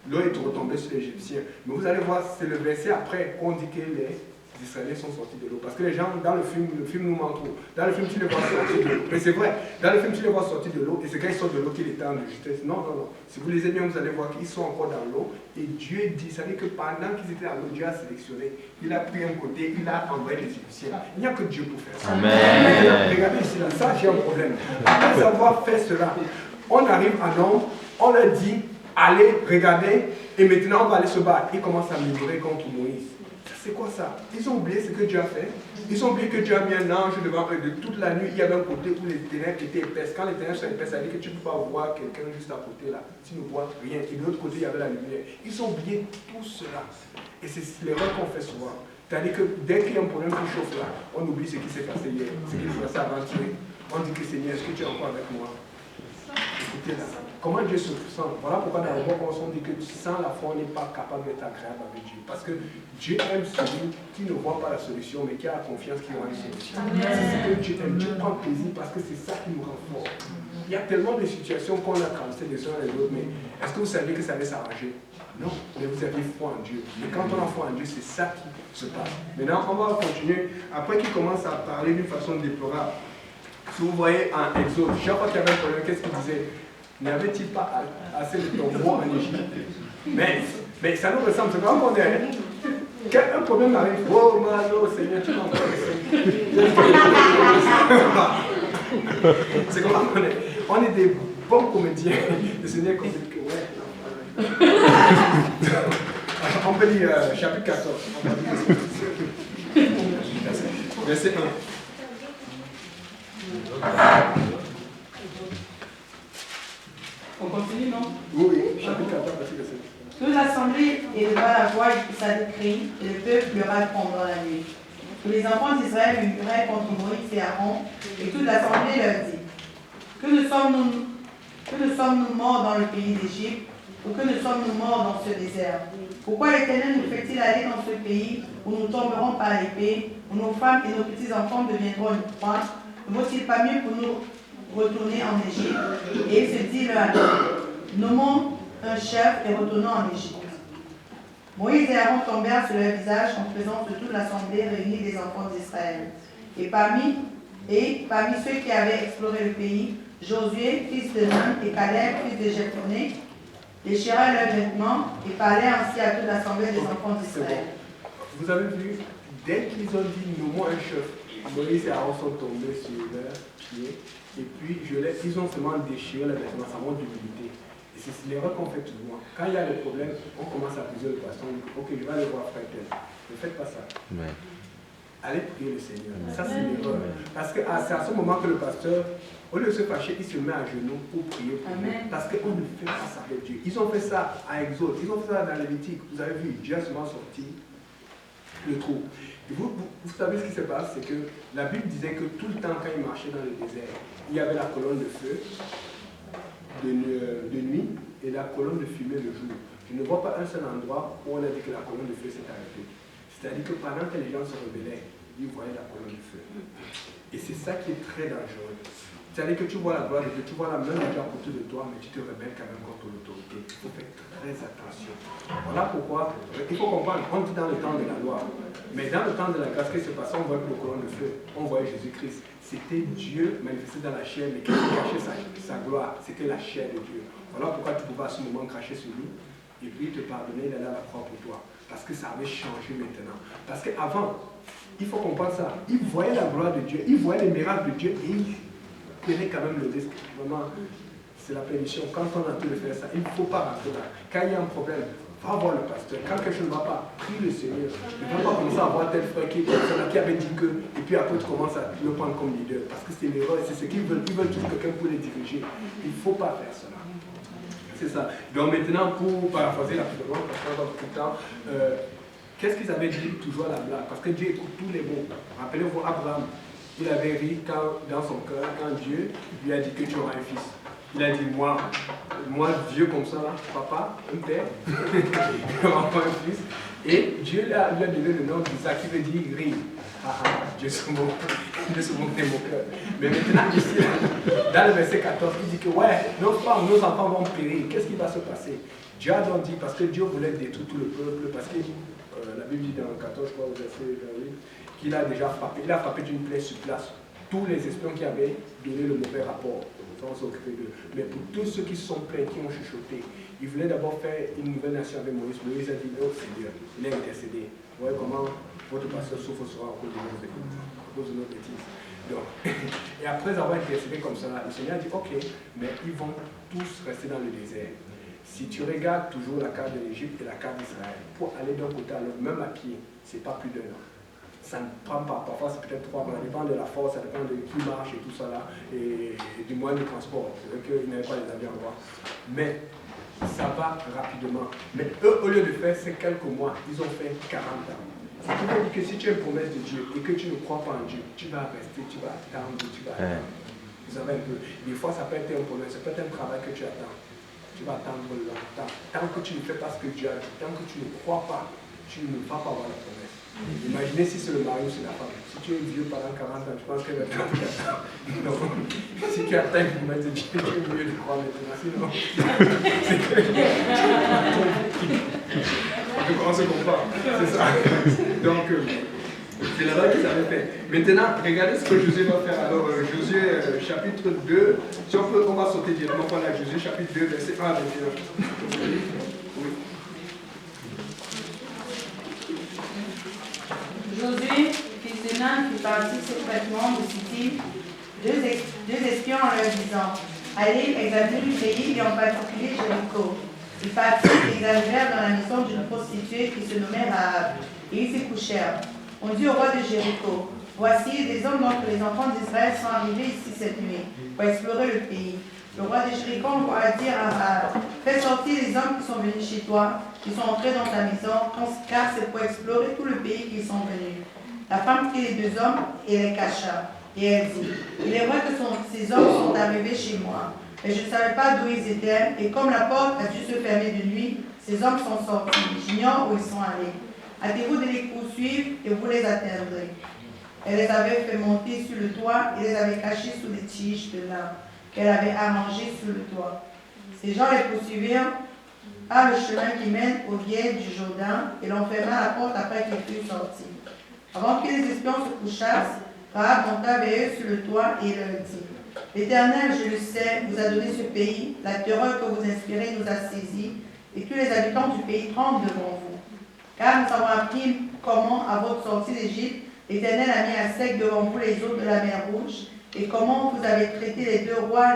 l'eau est retombée sur les Égyptiens. Mais vous allez voir, c'est le verset après qu'on dit que les Israéliens sont sortis de l'eau. Parce que les gens, dans le film nous ment trop. Dans le film, tu les vois sortir de l'eau. Mais c'est vrai, dans le film, tu les vois sortir de l'eau, et c'est quand ils sortent de l'eau qu'ils étaient en justesse. Non, non, non. Si vous lisez bien, vous allez voir qu'ils sont encore dans l'eau, et Dieu dit, ça veut dire que pendant qu'ils étaient dans l'eau, Dieu a sélectionné. Il a pris un côté, il a envoyé les Égyptiens. Il n'y a que Dieu pour faire ça. Amen. Regardez ici, là, ça j'ai un problème. Après avoir fait cela, on arrive à Nom, on leur dit, allez, regardez, et maintenant on va aller se battre. Ils commencent à murmurer contre Moïse. C'est quoi ça? Ils ont oublié ce que Dieu a fait. Ils ont oublié que Dieu a mis un ange devant eux. De toute la nuit, il y avait un côté où les ténèbres étaient épaisses. Quand les ténèbres sont épaisses, ça veut dire que tu ne peux pas voir quelqu'un juste à côté là. Tu ne vois rien. Et de l'autre côté, il y avait la lumière. Ils ont oublié tout cela. Et c'est l'erreur qu'on fait souvent. C'est-à-dire que dès qu'il y a un problème qui chauffe là, on oublie ce qui s'est passé hier, ce qui s'est passé avant-hier. On dit que Seigneur, est-ce que tu es encore avec moi? Écoutez là. Comment Dieu se sent? Voilà pourquoi dans le bon conseil on dit que sans la foi on n'est pas capable d'être agréable avec Dieu. Parce que Dieu aime celui qui ne voit pas la solution mais qui a la confiance qu'il y aura une solution. C'est ce que Dieu aime. Dieu prend plaisir parce que c'est ça qui nous rend fort. Il y a tellement de situations qu'on a traversées les uns et les autres, mais est-ce que vous saviez que ça allait s'arranger? Non, mais vous avez foi en Dieu. Mais quand on a foi en Dieu, c'est ça qui se passe. Maintenant, on va continuer. Après qu'il commence à parler d'une façon déplorable. Si vous voyez en Exode, chaque fois qu'il y avait un problème, qu'est-ce qu'il disait? N'y avait-il pas assez de tombeaux en Égypte? Mais ça nous ressemble, c'est quand on est. Quand un problème arrive, oh Malo, Seigneur, tu m'en c'est comme on est. On est des bons comédiens. Le Seigneur comme que, ouais. On peut lire chapitre 14. Verset 1. On continue, non? Oui, chapitre 14, verset 7. Toute l'assemblée éleva la voix et poussa des cris, et le peuple pleura pendant la nuit. Tous les enfants d'Israël murmuraient contre Moïse et Aaron, et toute l'assemblée leur dit, que ne sommes-nous morts dans le pays d'Égypte, ou que ne sommes-nous morts dans ce désert? Pourquoi l'Éternel nous fait-il aller dans ce pays où nous tomberons par l'épée, où nos femmes et nos petits-enfants deviendront une proie? Ne vaut-il pas mieux pour nous retourner en Égypte? Et il se dit l'un à l'autre, nommons un chef et retournons en Égypte. Moïse et Aaron tombèrent sur leur visage en présence de toute l'assemblée réunie des enfants d'Israël. Et parmi ceux qui avaient exploré le pays, Josué, fils de Nun, et Caleb, fils de Jephonné, déchirèrent leurs vêtements et parlaient ainsi à toute l'assemblée des enfants d'Israël. Vous avez vu, dès qu'ils ont dit nommons un chef, Moïse et Aaron sont tombés sur leurs pieds, et puis ils ont seulement déchiré les vêtements, ça montre d'humilité. Et c'est l'erreur qu'on fait souvent. Quand il y a des problèmes, on commence à accuser le pasteur, on dit, ok, je vais aller voir frère tel. Ne faites pas ça. Ouais. Allez prier le Seigneur. Ça, c'est l'erreur. Parce que c'est à ce moment que le pasteur, au lieu de se fâcher, il se met à genoux pour prier pour lui. Parce qu'on ne fait pas ça avec Dieu. Ils ont fait ça à Exode, ils ont fait ça dans Lévitique. Vous avez vu, Dieu a souvent sorti le trou. Et vous savez ce qui se passe, c'est que la Bible disait que tout le temps, quand il marchait dans le désert, il y avait la colonne de feu de nuit et la colonne de fumée le jour. Je ne vois pas un seul endroit où on a dit que la colonne de feu s'est arrêtée. C'est-à-dire que pendant que les gens se rebellaient, ils voyaient la colonne de feu. Et c'est ça qui est très dangereux. C'est-à-dire que tu vois la gloire de Dieu, tu vois la main de Dieu à côté de toi, mais tu te rebelles quand même contre l'autorité. Il faut faire très attention. Voilà pourquoi il faut comprendre, on dit dans le temps de la loi. Mais dans le temps de la grâce, qu'est-ce qui se passait? On voyait le colonne de feu, on voyait Jésus-Christ. C'était Dieu manifesté dans la chair, mais qui cachait sa gloire. C'était la chair de Dieu. Voilà pourquoi tu pouvais à ce moment cracher sur lui, et puis te pardonner, il allait à la croix pour toi. Parce que ça avait changé maintenant. Parce qu'avant, il faut comprendre ça. Ils voyaient la gloire de Dieu, ils voyaient les miracles de Dieu et ils prenaient quand même le risque. Vraiment, c'est la permission. Quand on a pu le faire ça, il ne faut pas rentrer là. Quand il y a un problème, va voir le pasteur. Quand quelque chose ne va pas, prie le Seigneur. Ne va pas commencer à voir tel frère qui avait dit que, et puis après tu commences à le prendre comme leader. Parce que c'est l'erreur, c'est ce qu'ils veulent. Ils veulent toujours quelqu'un pour les diriger. Il ne faut pas faire cela. C'est ça. Donc maintenant, pour paraphraser rapidement, parce qu'on a beaucoup de temps, qu'est-ce qu'ils avaient dit toujours à la blague? Parce que Dieu écoute tous les mots. Rappelez-vous, Abraham, il avait ri dans son cœur quand Dieu lui a dit que tu auras un fils. Il a dit, moi vieux comme ça, là, papa, un père, il aura pas un fils. Et Dieu lui a donné le nom d'Isaac qui veut dire rire. Dieu se moque de mon cœur. Mais maintenant, ici, dans le verset 14, il dit que ouais, nos femmes, nos enfants vont périr. Qu'est-ce qui va se passer? Dieu a donc dit, parce que Dieu voulait détruire tout le peuple, parce que la Bible dit dans 14, je crois, au verset 28, qu'il a déjà frappé. Il a frappé d'une plaie sur place. Tous les espions qui avaient donné le mauvais rapport, on s'est occupé d'eux. Mais pour tous ceux qui se sont plaints, qui ont chuchoté, il voulait d'abord faire une nouvelle nation avec Moïse. Moïse a dit, oh Seigneur, il a intercédé. Vous voyez comment votre pasteur souffre sera à cause de nos bêtises. Donc, et après avoir intercédé comme ça, le Seigneur a dit, ok, mais ils vont tous rester dans le désert. Si tu regardes toujours la carte de l'Égypte et la carte d'Israël, pour aller d'un côté à l'autre, même à pied, ce n'est pas plus d'1 an. Ça ne prend pas, parfois c'est peut-être 3 mois, ça dépend de la force, ça dépend de qui marche et tout ça là, et du moyen de transport, c'est vrai qu'ils n'avaient pas les avions à voir. Mais ça va rapidement. Mais eux, au lieu de faire ces quelques mois, ils ont fait 40 ans. Ce qui veut dire que si tu as une promesse de Dieu et que tu ne crois pas en Dieu, tu vas rester, tu vas attendre, tu vas attendre. Vous savez un peu, des fois ça peut être un problème, ça peut être un travail que tu attends. Tu vas attendre longtemps. Tant que tu ne fais pas ce que Dieu a dit, tant que tu ne crois pas, tu ne vas pas avoir la promesse. Imaginez si c'est le mari ou c'est la femme. Si tu es vieux pendant 40 ans, je pense qu'elle va attendre 4 ans. Non. Si tu attends une promesse de Dieu, tu es mieux de croire maintenant. Sinon, c'est que... On se comprend. C'est ça. Donc, c'est l'erreur qu'ils avaient fait. Maintenant, regardez ce que Josué va faire. Alors, Josué chapitre 2, si on peut, on va sauter directement pour la Josué chapitre 2, verset 1 à 21. Josué, fils de Nun, fit partir secrètement de Sittim deux espions en leur disant, allez examiner le pays et en particulier Jéricho. Ils partirent et ils arrivèrent dans la maison d'une prostituée qui se nommait Rahab, et ils s'y couchèrent. On dit au roi de Jéricho, voici des hommes d'entre les enfants d'Israël sont arrivés ici cette nuit pour explorer le pays. Le roi de Jéricho envoya dire à Rahab, fais sortir les hommes qui sont venus chez toi, qui sont entrés dans ta maison, car c'est pour explorer tout le pays qu'ils sont venus. La femme prit les deux hommes et les cacha. Et elle dit, il est vrai que ces hommes sont arrivés chez moi, mais je ne savais pas d'où ils étaient, et comme la porte a dû se fermer de nuit, ces hommes sont sortis. J'ignore où ils sont allés. Hâtez-vous de les poursuivre et vous les atteindrez. Elle les avait fait monter sur le toit et les avait cachés sous des tiges de lin qu'elle avait arrangées sur le toit. Ces gens les poursuivirent par le chemin qui mène au guet du Jourdain et l'enferma à la porte après qu'ils furent sortis. Avant que les espions se couchassent, Rahab monta vers eux sur le toit et leur dit, l'Éternel, je le sais, vous a donné ce pays, la terreur que vous inspirez nous a saisis, et tous les habitants du pays tremblent devant vous. Car nous avons appris comment, à votre sortie d'Égypte, l'Éternel a mis à sec devant vous les eaux de la mer Rouge, et comment vous avez traité les deux rois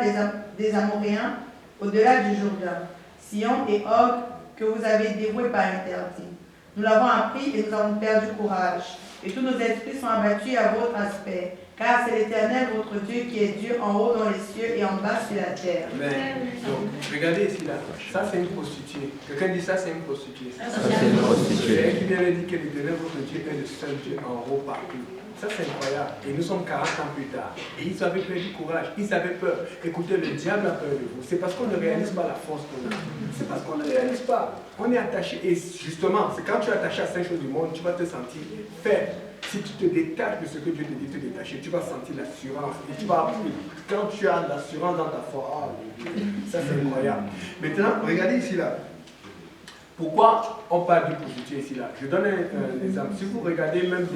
des Amoréens au-delà du Jourdain, Sion et Og, que vous avez dévoués par interdit. Nous l'avons appris et nous avons perdu courage, et tous nos esprits sont abattus à votre aspect, car c'est l'Éternel, votre Dieu, qui est Dieu en haut dans les cieux et en bas sur la terre. Amen. Donc, regardez ici, là. Ça, c'est une prostituée. Quelqu'un dit ça, c'est une prostituée. Ça, c'est une prostituée. C'est elle qui vient de dire que l'Éternel, votre Dieu, est le seul Dieu en haut partout. Ça, c'est incroyable. Et nous sommes 40 ans plus tard. Et ils avaient perdu courage. Ils avaient peur. Écoutez, le diable a peur de vous. C'est parce qu'on ne réalise pas la force qu'on a. C'est parce qu'on ne réalise pas. On est attaché. Et justement, c'est quand tu es attaché à 5 choses du monde, tu vas te sentir faible. Si tu te détaches de ce que Dieu te dit de te détacher, tu vas sentir l'assurance. Et tu vas appuyer. Quand tu as l'assurance dans ta foi, ça c'est incroyable. Maintenant, regardez ici là. Pourquoi on parle du prostitué ici là? Je donne un exemple. Si vous regardez même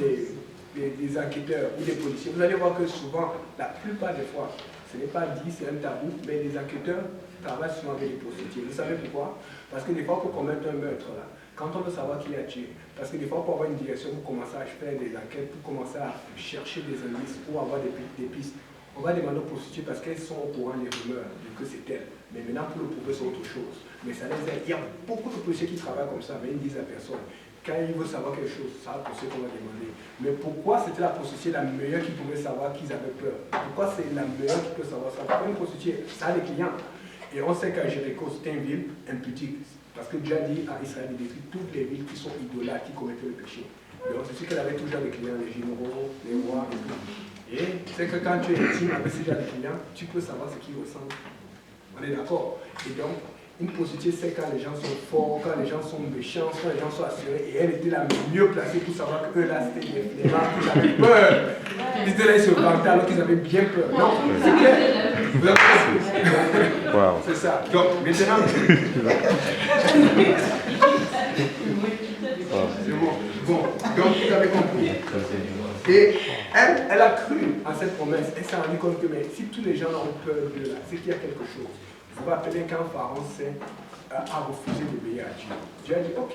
des enquêteurs ou des policiers, vous allez voir que souvent, la plupart des fois, ce n'est pas dit, c'est un tabou, mais les enquêteurs travaillent souvent avec les prostituées. Vous savez pourquoi? Parce que des fois, pour commettre un meurtre là, Quand on veut savoir qui a tué, parce que des fois, pour avoir une direction, pour commencer à faire des enquêtes, pour commencer à chercher des indices, pour avoir des pistes, on va demander aux prostituées parce qu'elles sont au courant des rumeurs de que c'est elle. Mais maintenant, pour le prouver, c'est autre chose. Mais ça les aide. Il y a beaucoup de policiers qui travaillent comme ça, mais ils disent à personne. Quand ils veulent savoir quelque chose, ça va pour ceux qu'on va demander. Mais pourquoi c'était la prostituée la meilleure qui pouvait savoir qu'ils avaient peur? Pourquoi c'est la meilleure qui peut savoir ça? Pourquoi une prostituée, ça a des clients. Et on sait qu'à Jéricho, c'était une ville impudique. Parce que Dieu a dit à Israël de détruire toutes les villes qui sont idolâtres, qui commettaient le péché. Donc c'est sûr qu'elle avait toujours des clients, les généraux, les rois et tout. Et c'est que quand tu es intime avec ces gens de clients, tu peux savoir ce qu'ils ressentent. On est d'accord? Et donc, une prostituée sait quand les gens sont forts, quand les gens sont méchants, quand les gens sont assurés. Et elle était la mieux placée pour savoir que eux là, c'était des flemmards qui avaient peur. Ils étaient là, ils se vantaient alors qu'ils avaient bien peur. Non, c'est clair. Vous avez compris? Wow. C'est ça. Donc, maintenant. C'est bon. Bon, donc vous avez compris. Et elle a cru à cette promesse. Elle s'est rendue compte que mais, si tous les gens ont peur de là, c'est qu'il y a quelque chose. Vous vous rappelez quand Pharaon a refusé d'obéir à Dieu. Dieu a dit, ok,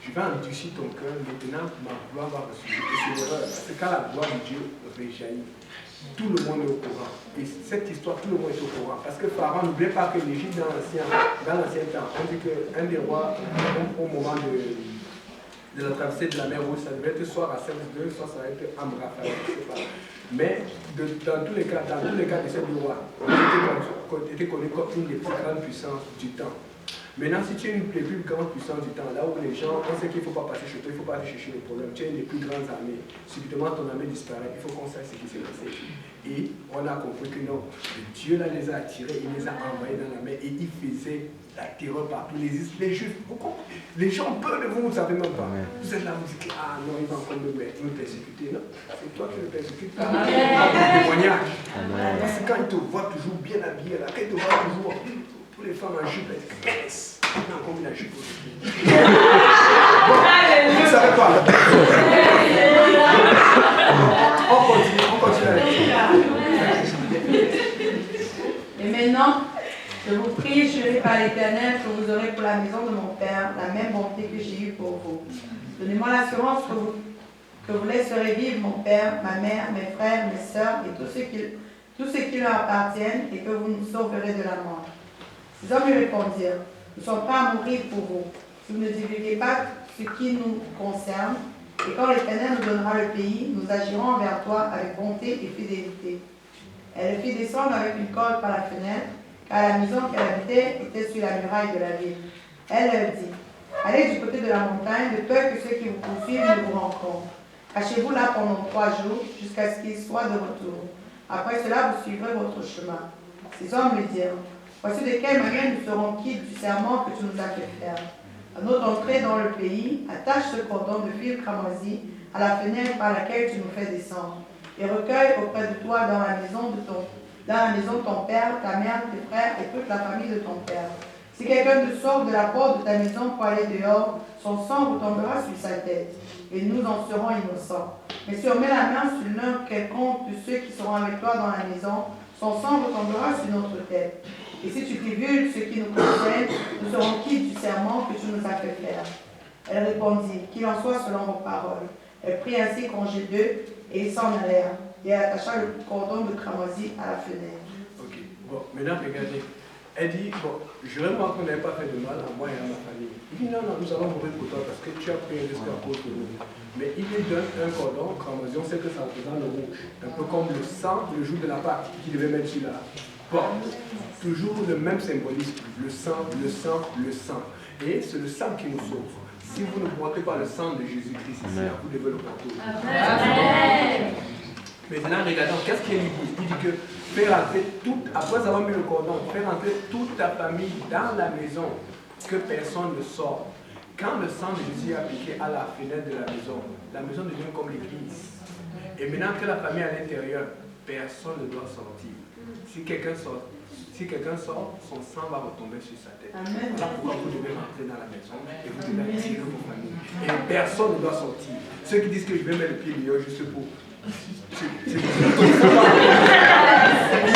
je vais endurcir ton cœur, maintenant ma gloire va ressurgir. Et c'est l'erreur, parce que quand la gloire de Dieu réjaillit, tout le monde est au courant. Et cette histoire, tout le monde est au courant. Parce que Pharaon, n'oubliez pas que l'Égypte, dans l'ancien temps, on dit qu'un des rois, au moment de la traversée de la mer Rouge, ça devait être soit Ramsès II, soit ça va être Amraphel, je ne sais pas. Mais dans tous les cas de ces deux rois, était connu comme une des plus grandes puissances du temps. Maintenant, si tu es une des plus grandes puissances du temps, là où les gens, on sait qu'il ne faut pas passer chez toi, il ne faut pas aller chercher les problèmes, tu es une des plus grandes armées, subitement ton armée disparaît, il faut qu'on sache ce qui s'est passé. Et on a compris que non, Dieu là les a attirés, il les a envoyés dans la mer et il faisait la terreur partout. Les Juifs, les gens ont peur de vous, vous ne savez même pas. Vous êtes là, vous dites, ah non, il va encore me persécuter. Non, c'est toi qui le persécutes par le témoignage. Parce que quand ils te voient toujours bien habillé, là, quand ils te voient toujours, tous les femmes en jupe, elles disent, yes, on a encore mis la jupe aujourd'hui. Bon, vous ne savez pas. On continue avec ça. Et maintenant, je vous prie, jurez par l'Éternel, que vous aurez pour la maison de mon Père la même bonté que j'ai eue pour vous. Donnez-moi l'assurance que vous laisserez vivre mon Père, ma mère, mes frères, mes sœurs et tous ceux qui leur appartiennent et que vous nous sauverez de la mort. Ces hommes lui répondirent, nous sommes prêts à mourir pour vous. Si vous ne divulguez pas ce qui nous concerne, et quand l'Éternel nous donnera le pays, nous agirons envers toi avec bonté et fidélité. Elle le fit descendre avec une corde par la fenêtre, car la maison qu'elle habitait était sur la muraille de la ville. Elle leur dit, allez du côté de la montagne, de peur que ceux qui vous poursuivent ne vous rencontrent. Cachez-vous là pendant 3 jours, jusqu'à ce qu'ils soient de retour. Après cela, vous suivrez votre chemin. Ces hommes lui dirent, voici de quelle manière nous serons quittes du serment que tu nous as fait faire. À notre entrée dans le pays, attache ce cordon de fil cramoisi à la fenêtre par laquelle tu nous fais descendre, et recueille auprès de toi dans la maison de ton père, ta mère, tes frères et toute la famille de ton père. Si quelqu'un te sort de la porte de ta maison pour aller dehors, son sang retombera sur sa tête, et nous en serons innocents. Mais si on met la main sur l'un quelconque de ceux qui seront avec toi dans la maison, son sang retombera sur notre tête. Et si tu divulgues ce qui nous concerne, nous serons quittes du serment que tu nous as fait faire. Elle répondit, qu'il en soit selon vos paroles. Elle prit ainsi congé d'eux, et ils s'en allèrent, et attacha le cordon de cramoisi à la fenêtre. Ok, bon, maintenant regardez. Elle dit, bon, jurez-moi qu'on n'avait pas fait de mal à moi et à ma famille. Il dit, non, non, nous allons mourir pour toi parce que tu as pris un risque à cause de nous. Mais il lui donne un cordon, cramoisi, on sait que ça représente le rouge. Un peu comme le sang, le jour de la Pâque, qu'il devait mettre sur la porte. Toujours le même symbolisme, le sang, le sang, le sang. Et c'est le sang qui nous sauve. Si vous ne portez pas le sang de Jésus-Christ ici, vous devez le porter. Amen. Maintenant, regardons, qu'est-ce qu'il dit? Il dit que faire entrer après avoir mis le cordon, faire entrer toute ta famille dans la maison, que personne ne sorte. Quand le sang de Jésus est appliqué à la fenêtre de la maison devient comme l'église. Et maintenant que la famille est à l'intérieur, personne ne doit sortir. Si quelqu'un sort, son sang va retomber sur sa tête. Amen. Voilà pourquoi vous devez rentrer dans la maison et vous devez attirer vos familles. Et personne ne doit sortir. Ceux qui disent que je vais mettre le pied dehors juste pour... Il n'y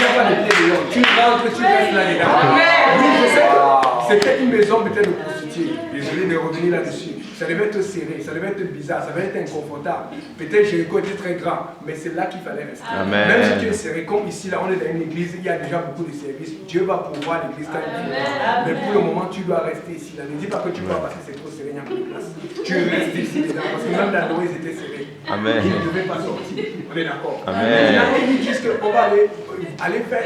a pas de pied dehors. Tu rentres, tu restes là-dedans. Oui, je sais que c'était une maison peut-être de prostituée. Désolé de revenir là-dessus. Ça devait être serré, ça devait être bizarre, ça devait être inconfortable. Peut-être Jéricho était très grand, mais c'est là qu'il fallait rester. Amen. Même si tu es serré, comme ici, là, on est dans une église, il y a déjà beaucoup de services. Dieu va pourvoir l'église quand il voudra. Mais pour le moment, tu dois rester ici. Là. Ne dis pas que tu pars parce que c'est trop serré, il n'y a plus de place. Tu restes ici dedans, parce que même dans l'eau, ils étaient serrés. Amen. Ils ne devaient pas sortir. On est d'accord. Amen. Maintenant, ils disent qu'on va aller faire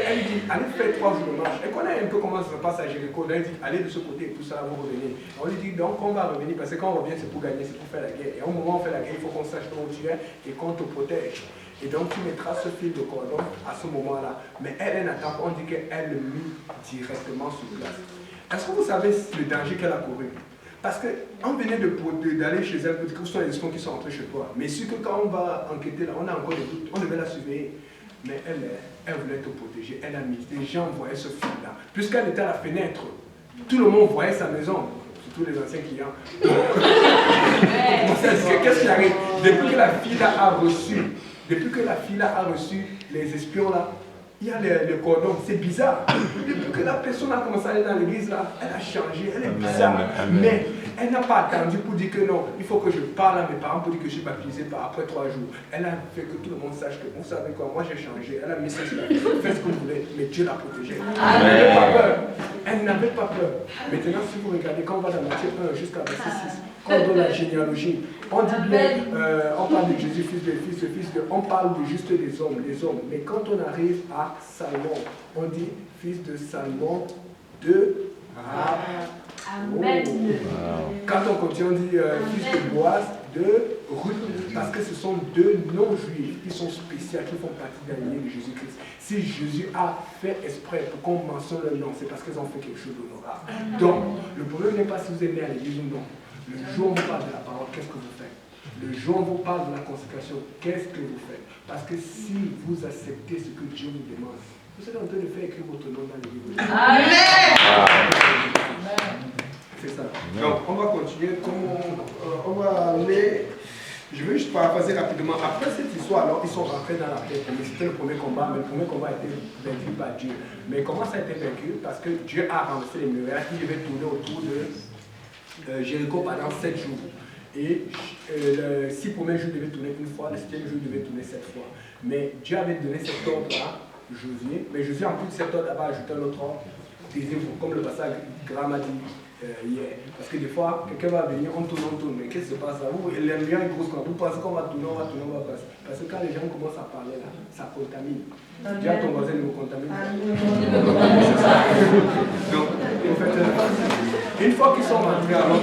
3 jours de marche. Elle connaît un peu comment ça se passe à Jéricho. Elle dit, allez de ce côté et tout ça, vous revenez. On lui dit, donc on va revenir parce que quand on revient, c'est pour gagner, c'est pour faire la guerre. Et au moment où on fait la guerre, il faut qu'on sache où tu es et qu'on te protège. Et donc tu mettras ce fil de cordon à ce moment-là. Mais elle n'attend pas, on dit qu'elle le mit directement sur place. Est-ce que vous savez le danger qu'elle a couru? Parce qu'on venait d'aller chez elle, que ce soit les espions qui sont entrés chez toi. Mais sûr que quand on va enquêter là, on a encore des doutes, on devait la surveiller. Mais elle voulait te protéger, elle a mis. Les gens voyaient ce fil-là. Puisqu'elle était à la fenêtre, tout le monde voyait sa maison. Surtout les anciens clients. Qu'est-ce qui arrive? Depuis que la fille a reçu les espions là, il y a les cordons, c'est bizarre. Depuis que la personne a commencé à aller dans l'église là, elle a changé, elle est bizarre. Mais elle n'a pas attendu pour dire que non, il faut que je parle à mes parents pour dire que je suis baptisé après 3 jours. Elle a fait que tout le monde sache que vous savez quoi, moi j'ai changé. Elle a mis ça sur la tête, faites ce que vous voulez, mais Dieu l'a protégée. Elle n'avait pas peur. Elle n'avait pas peur. Maintenant, si vous regardez, quand on va dans Matthieu 1 jusqu'à verset 6, quand on donne la généalogie, on dit bien, on parle de Jésus, fils de, on parle de juste des hommes. Mais quand on arrive à Salmon, on dit fils de Salmon, de Amen. Quand on continue, on dit fils de Boaz, de Ruth, parce que ce sont 2 non-juifs qui sont spéciaux, qui font partie de la lignée de Jésus-Christ. Si Jésus a fait exprès pour qu'on mentionne le nom, c'est parce qu'ils ont fait quelque chose d'honorable. Donc, le problème n'est pas si vous êtes né à l'église ou non. Le jour où on vous parle de la parole, qu'est-ce que vous faites? Le jour où on vous parle de la consécration, qu'est-ce que vous faites? Parce que si vous acceptez ce que Dieu vous demande, vous êtes en train de faire écrire votre nom dans le livre. Amen. C'est ça. Donc, on va continuer. On va aller. Je vais juste paraphraser rapidement. Après cette histoire, alors, ils sont rentrés dans la terre promise. C'était le premier combat, mais le premier combat a été vaincu par Dieu. Mais comment ça a été vaincu? Parce que Dieu a renversé les murailles qui devaient tourner autour de Jéricho pendant 7 jours. Et les 6 premiers jours devaient tourner une fois, le 7e jour devait tourner 7 fois. Mais Dieu avait donné cet ordre à Josué. Mais Josué, en plus de cet ordre, avait ajouté un autre ordre, comme le passage Graham a dit hier. Parce que des fois, quelqu'un va venir, on tourne. Mais qu'est-ce qui se passe là? Vous, l'ambiance est grosse quand vous pensez qu'on va tourner, on va passer. Parce que quand les gens commencent à parler là, ça contamine. Dis à ton voisin de vous contaminer. Donc, en fait, une fois qu'ils sont rentrés alors,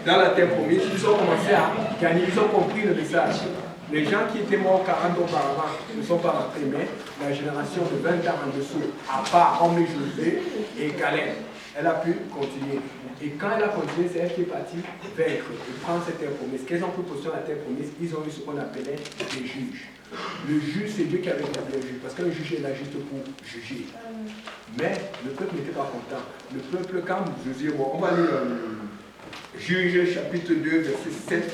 dans la terre promise, ils ont commencé à gagner, ils ont compris le message. Les gens qui étaient morts 40 ans auparavant ne sont pas rentrés, mais la génération de 20 ans en dessous, à part Homme Josué et Caleb, elle a pu continuer. Et quand elle a continué, c'est elle qui est partie vaincre et prendre cette terre promise. Qu'elles ont pris position à la terre promise, ils ont eu ce qu'on appelait des juges. Le juge, c'est Dieu qui avait établi le juge, parce qu'un juge est là juste pour juger. Mais le peuple n'était pas content. Le peuple, quand Josué, on va lire Juge chapitre 2, versets 7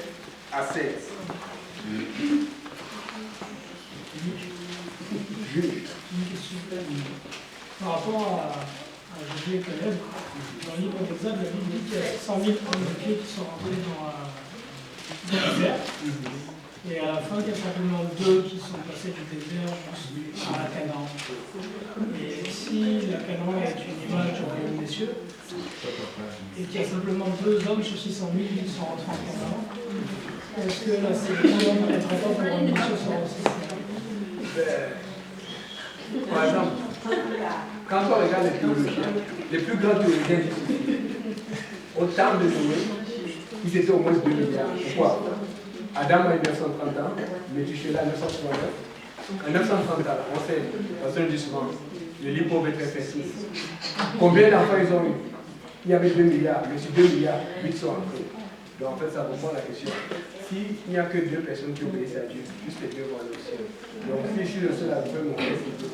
à 16. Juge. Par rapport à Josué et Caleb, dans le livre d'Exode, la Bible dit qu'il y a 100 000 hommes de pied qui sont rentrés dans le désert. Et à la fin, il y a simplement 2 qui sont passés du désert à la Canaan. Et si la Canaan est une image du royaume des cieux, et qu'il y a simplement 2 hommes sur 600 000 qui sont rentrés en Canaan, est-ce que la sélection ne permettrait pas pour le royaume des cieux soit aussi? Par exemple, quand on regarde les théologiens, les plus grands théologiens disent au temps de Noé, ils étaient au moins 2 milliards. Pourquoi? Adam a eu 930 ans, Métuchéla a 939. En 930 ans, on sait, parce qu'on dit souvent, le lit pauvre est très facile. Combien d'enfants ils ont eu? Il y avait 2 milliards, mais sur 2 milliards, 8 sont entrés. Donc en fait, ça répond à la question. S'il n'y a que 2 personnes qui obéissent à Dieu, juste les 2 vont aller au ciel. Donc si je suis le seul à vous faire mon frère, c'est tout.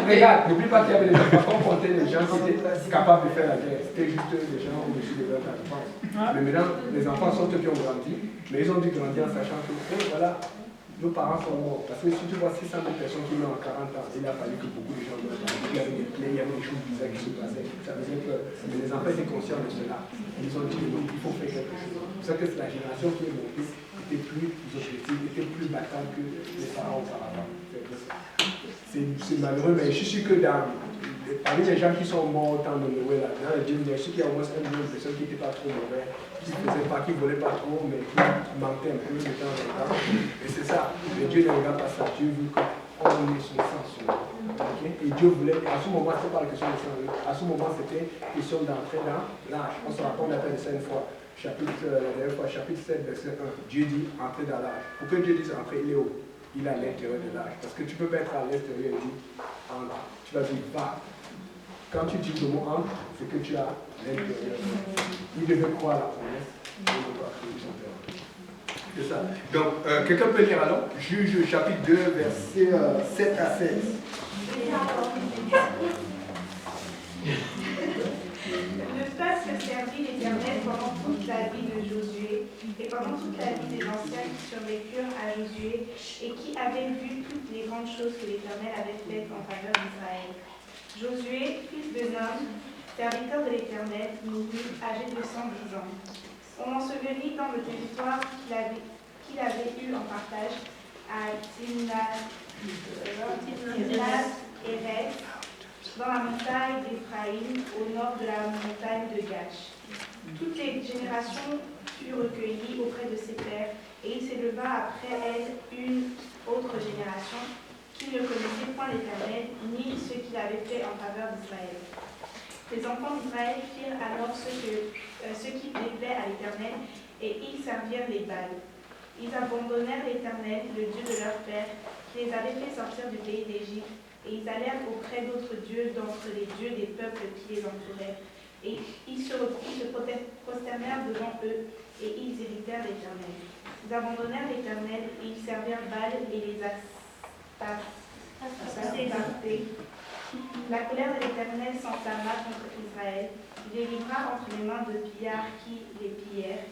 Regarde, n'oublie pas qu'il y avait des gens, quand on comptait les gens qui étaient capables de faire la guerre, c'était juste des gens au-dessus de leur défense. Mais maintenant, les enfants sont ceux qui ont grandi, mais ils ont dû grandir en sachant que, voilà, nos parents sont morts. Parce que si tu vois 600 000 personnes qui meurent en 40 ans, il a fallu que beaucoup de gens meurent. Il y avait des plaies, il y avait des choses bizarres qui se passaient. Ça faisait peur. Mais les enfants étaient conscients de cela. Ils ont dit, non, il faut faire quelque chose. C'est pour ça que la génération qui est montée était plus objective, était plus battante que les parents auparavant. C'est malheureux, mais je suis sûr que parmi les gens qui sont morts au temps de Noël, dans le Dieu, je suis qu'il y a au moins 1 million de personnes qui n'étaient pas trop mauvais, qui ne faisaient pas, qui ne volaient pas trop, mais qui mentaient un peu de temps en temps. Et c'est ça, mais Dieu ne regarde pas ça, Dieu veut qu'on ait son sang sur nous. Okay? Et Dieu voulait, à ce moment, ce n'était pas la question de sang, à ce moment, c'était question d'entrer dans l'âge. On se rappelle, on a fait ça une fois, la dernière fois, chapitre 7, verset 1. Dieu dit entrer dans l'âge. Pour que Dieu dise entrer, il est où? Il est à l'intérieur de l'âge. Parce que tu ne peux pas être à l'extérieur et dire entre. Tu vas dire va. Quand tu dis le mot entre, c'est que tu as l'intérieur. Il devait croire la promesse. C'est ça. Donc, quelqu'un peut lire alors Juge chapitre 2, versets 7 à 16. Le peuple servit l'Éternel pendant toute la vie de Josué et pendant toute la vie des anciens qui survécurent à Josué et qui avaient vu toutes les grandes choses que l'Éternel avait faites en faveur d'Israël. Josué, fils de Nun, serviteur de l'Éternel, mourut âgé de 110 ans. On l'ensevelit dans le territoire qu'il avait eu en partage à Timnath Hérès, dans la montagne d'Éphraïm, au nord de la montagne de Gash. Toutes les générations furent recueillies auprès de ses pères, et il s'éleva après elle une autre génération qui ne connaissait point l'Éternel, ni ce qu'il avait fait en faveur d'Israël. Les enfants d'Israël firent alors ce qui déplaît à l'Éternel, et ils servirent les Baals. Ils abandonnèrent l'Éternel, le Dieu de leur père, qui les avait fait sortir du pays d'Égypte, et ils allèrent auprès d'autres dieux d'entre les dieux des peuples qui les entouraient. Et ils se prosternèrent devant eux, et ils irritèrent l'Éternel. Ils abandonnèrent l'Éternel, et ils servirent Baal et les assassins. La colère de l'Éternel s'enflamma contre Israël. Il les livra entre les mains de pillards qui les pillèrent.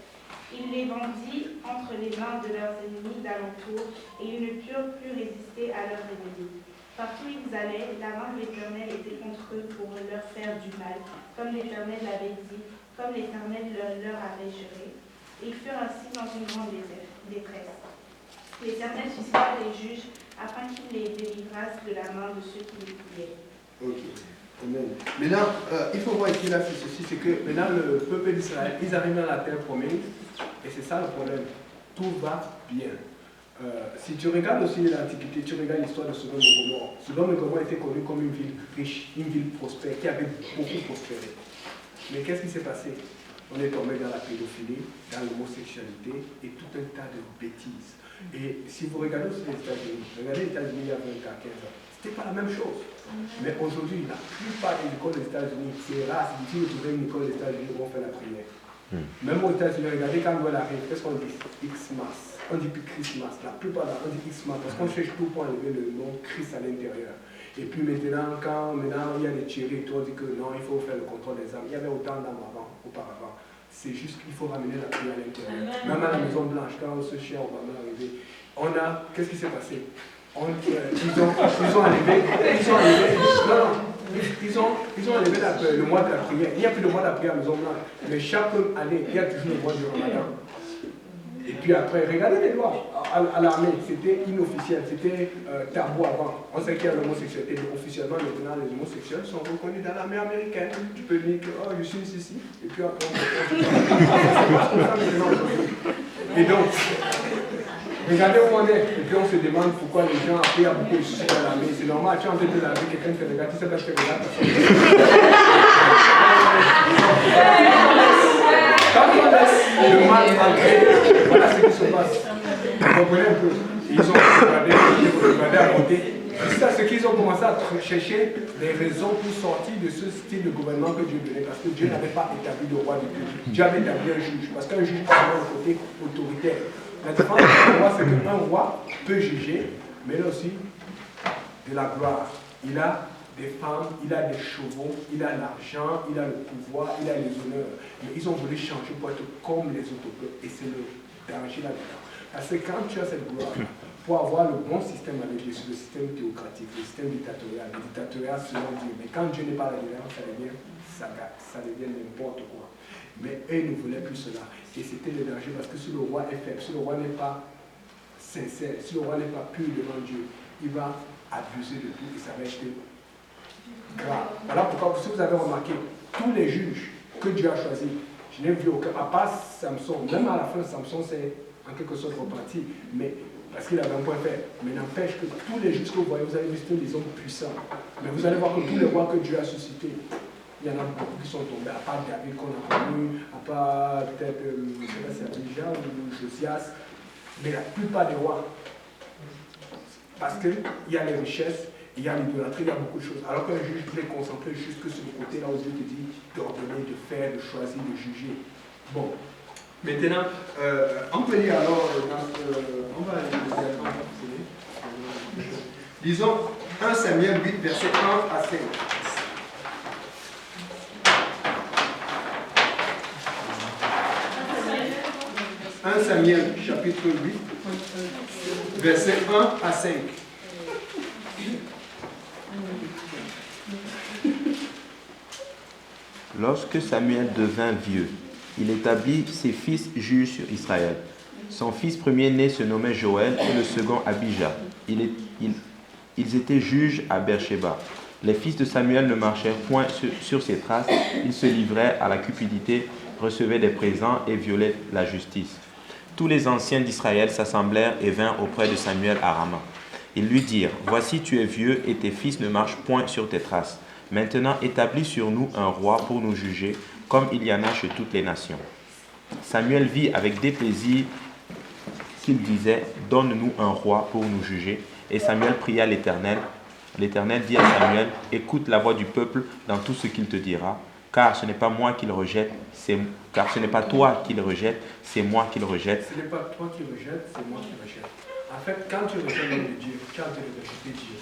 Il les vendit entre les mains de leurs ennemis d'alentour, et ils ne purent plus résister à leurs ennemis. Partout où ils allaient, la main de l'Éternel était contre eux pour leur faire du mal, comme l'Éternel l'avait dit, comme l'Éternel leur avait juré. Et ils furent ainsi dans une grande détresse. L'Éternel suscita les juges afin qu'ils les délivrassent de la main de ceux qui les pillaient. Ok. Amen. Maintenant, il faut voir ici, là, c'est ceci, c'est que maintenant le peuple d'Israël, ils arrivent dans la terre promise, et c'est ça le problème. Tout va bien. Si tu regardes aussi l'Antiquité, tu regardes l'histoire de Sodome et Gomorrhe. Sodome et Gomorrhe était connu comme une ville riche, une ville prospère, qui avait beaucoup prospéré. Mais qu'est-ce qui s'est passé? On est tombé dans la pédophilie, dans l'homosexualité et tout un tas de bêtises. Et si vous regardez aussi les États-Unis, regardez les États-Unis il y a 20 ans, 15 ans, c'était pas la même chose. Mais aujourd'hui, la plupart des écoles des États-Unis, c'est rare, c'est difficile de trouver une école des États-Unis où on fait la prière. Même aux États-Unis, regardez quand Noël arrive, qu'est-ce qu'on dit? Xmas. On dit plus Christmas. La plupart on dit Xmas parce qu'on cherche tout pour enlever le nom Christ à l'intérieur. Et puis maintenant, quand il y a des tueries, on dit que non, il faut faire le contrôle des armes. Il y avait autant d'armes auparavant. C'est juste qu'il faut ramener la prière à l'intérieur. Même à la Maison Blanche, quand ce chien Obama est arrivé, qu'est-ce qui s'est passé? Ils ont enlevé le mois de la prière. Il n'y a plus de mois de la prière à la Maison Blanche. Mais chaque année, il y a toujours le mois du Ramadan. Et puis après, regardez les lois. À l'armée, c'était inofficiel, c'était tabou avant. On sait qu'il y a l'homosexualité. Officiellement, maintenant, les homosexuels sont reconnus dans l'armée américaine. Tu peux dire que je suis ici. Et puis après, Et donc, regardez où on est. Et puis on se demande pourquoi les gens, après, il y a beaucoup de suicides dans l'armée. C'est normal, tu es en train de laver quelqu'un qui te regarde, tu sais pas ce que tu regardes. Quand on laisse le mal entrer, voilà ce qui se passe. Vous comprenez un peu? Ils ont regardé à côté. C'est ça, ce qu'ils ont commencé à chercher des raisons pour sortir de ce style de gouvernement que Dieu donnait, parce que Dieu n'avait pas établi de roi du pays. Dieu avait établi un juge, parce qu'un juge a un côté autoritaire. La différence du roi, c'est qu'un roi peut juger, mais il a aussi de la gloire. Il a des femmes, il a des chevaux, il a l'argent, il a le pouvoir, il a les honneurs. Mais ils ont voulu changer pour être comme les autres peuples. Et c'est le danger là-dedans. Parce que quand tu as cette gloire, pour avoir le bon système avec Dieu, c'est le système théocratique, le système dictatorial. Le dictatorial selon Dieu. Mais quand Dieu n'est pas la délivrance, ça devient n'importe quoi. Mais eux ne voulaient plus cela. Et c'était le danger parce que si le roi est faible, si le roi n'est pas sincère, si le roi n'est pas pur devant Dieu, il va abuser de tout et ça va être grave. Voilà pourquoi, si vous avez remarqué, tous les juges que Dieu a choisis, je n'ai vu aucun, à part Samson, même à la fin, Samson s'est en quelque sorte reparti, mais parce qu'il avait un point faible. Mais n'empêche que tous les juges que vous voyez, vous avez vu, c'était des hommes puissants. Mais vous allez voir que tous les rois que Dieu a suscités, il y en a beaucoup qui sont tombés, à part David qu'on a connu, à part peut-être, je ne sais pas si c'est Abijah ou Josias, mais la plupart des rois. Parce qu'il y a les richesses, il y a l'idolâtrie, il y a beaucoup de choses. Alors qu'un juge est concentré juste que sur le côté là où Dieu te dit d'ordonner, de faire, de choisir, de juger. Bon. Maintenant, on peut lire alors, on va aller disons 1 Samuel 8, verset 1 à 5. 1 Samuel chapitre 8, verset 1 à 5. Lorsque Samuel devint vieux, il établit ses fils juges sur Israël. Son fils premier-né se nommait Joël et le second Abijah. Ils étaient juges à Beersheba. Les fils de Samuel ne marchèrent point sur ses traces, ils se livraient à la cupidité, recevaient des présents et violaient la justice. Tous les anciens d'Israël s'assemblèrent et vinrent auprès de Samuel à Rama. Ils lui dirent, « Voici tu es vieux et tes fils ne marchent point sur tes traces. Maintenant établis sur nous un roi pour nous juger, comme il y en a chez toutes les nations. » Samuel vit avec déplaisir qu'il disait, « Donne-nous un roi pour nous juger. » Et Samuel pria l'Éternel. L'Éternel dit à Samuel, « Écoute la voix du peuple dans tout ce qu'il te dira, car ce n'est pas moi qu'il rejette, car ce n'est pas toi qu'il rejette, c'est moi qu'il rejette. » Ce n'est pas toi qui rejettes, c'est moi qui rejette. En fait, quand tu rejettes l'homme de Dieu, tu as envie de rejeter Dieu.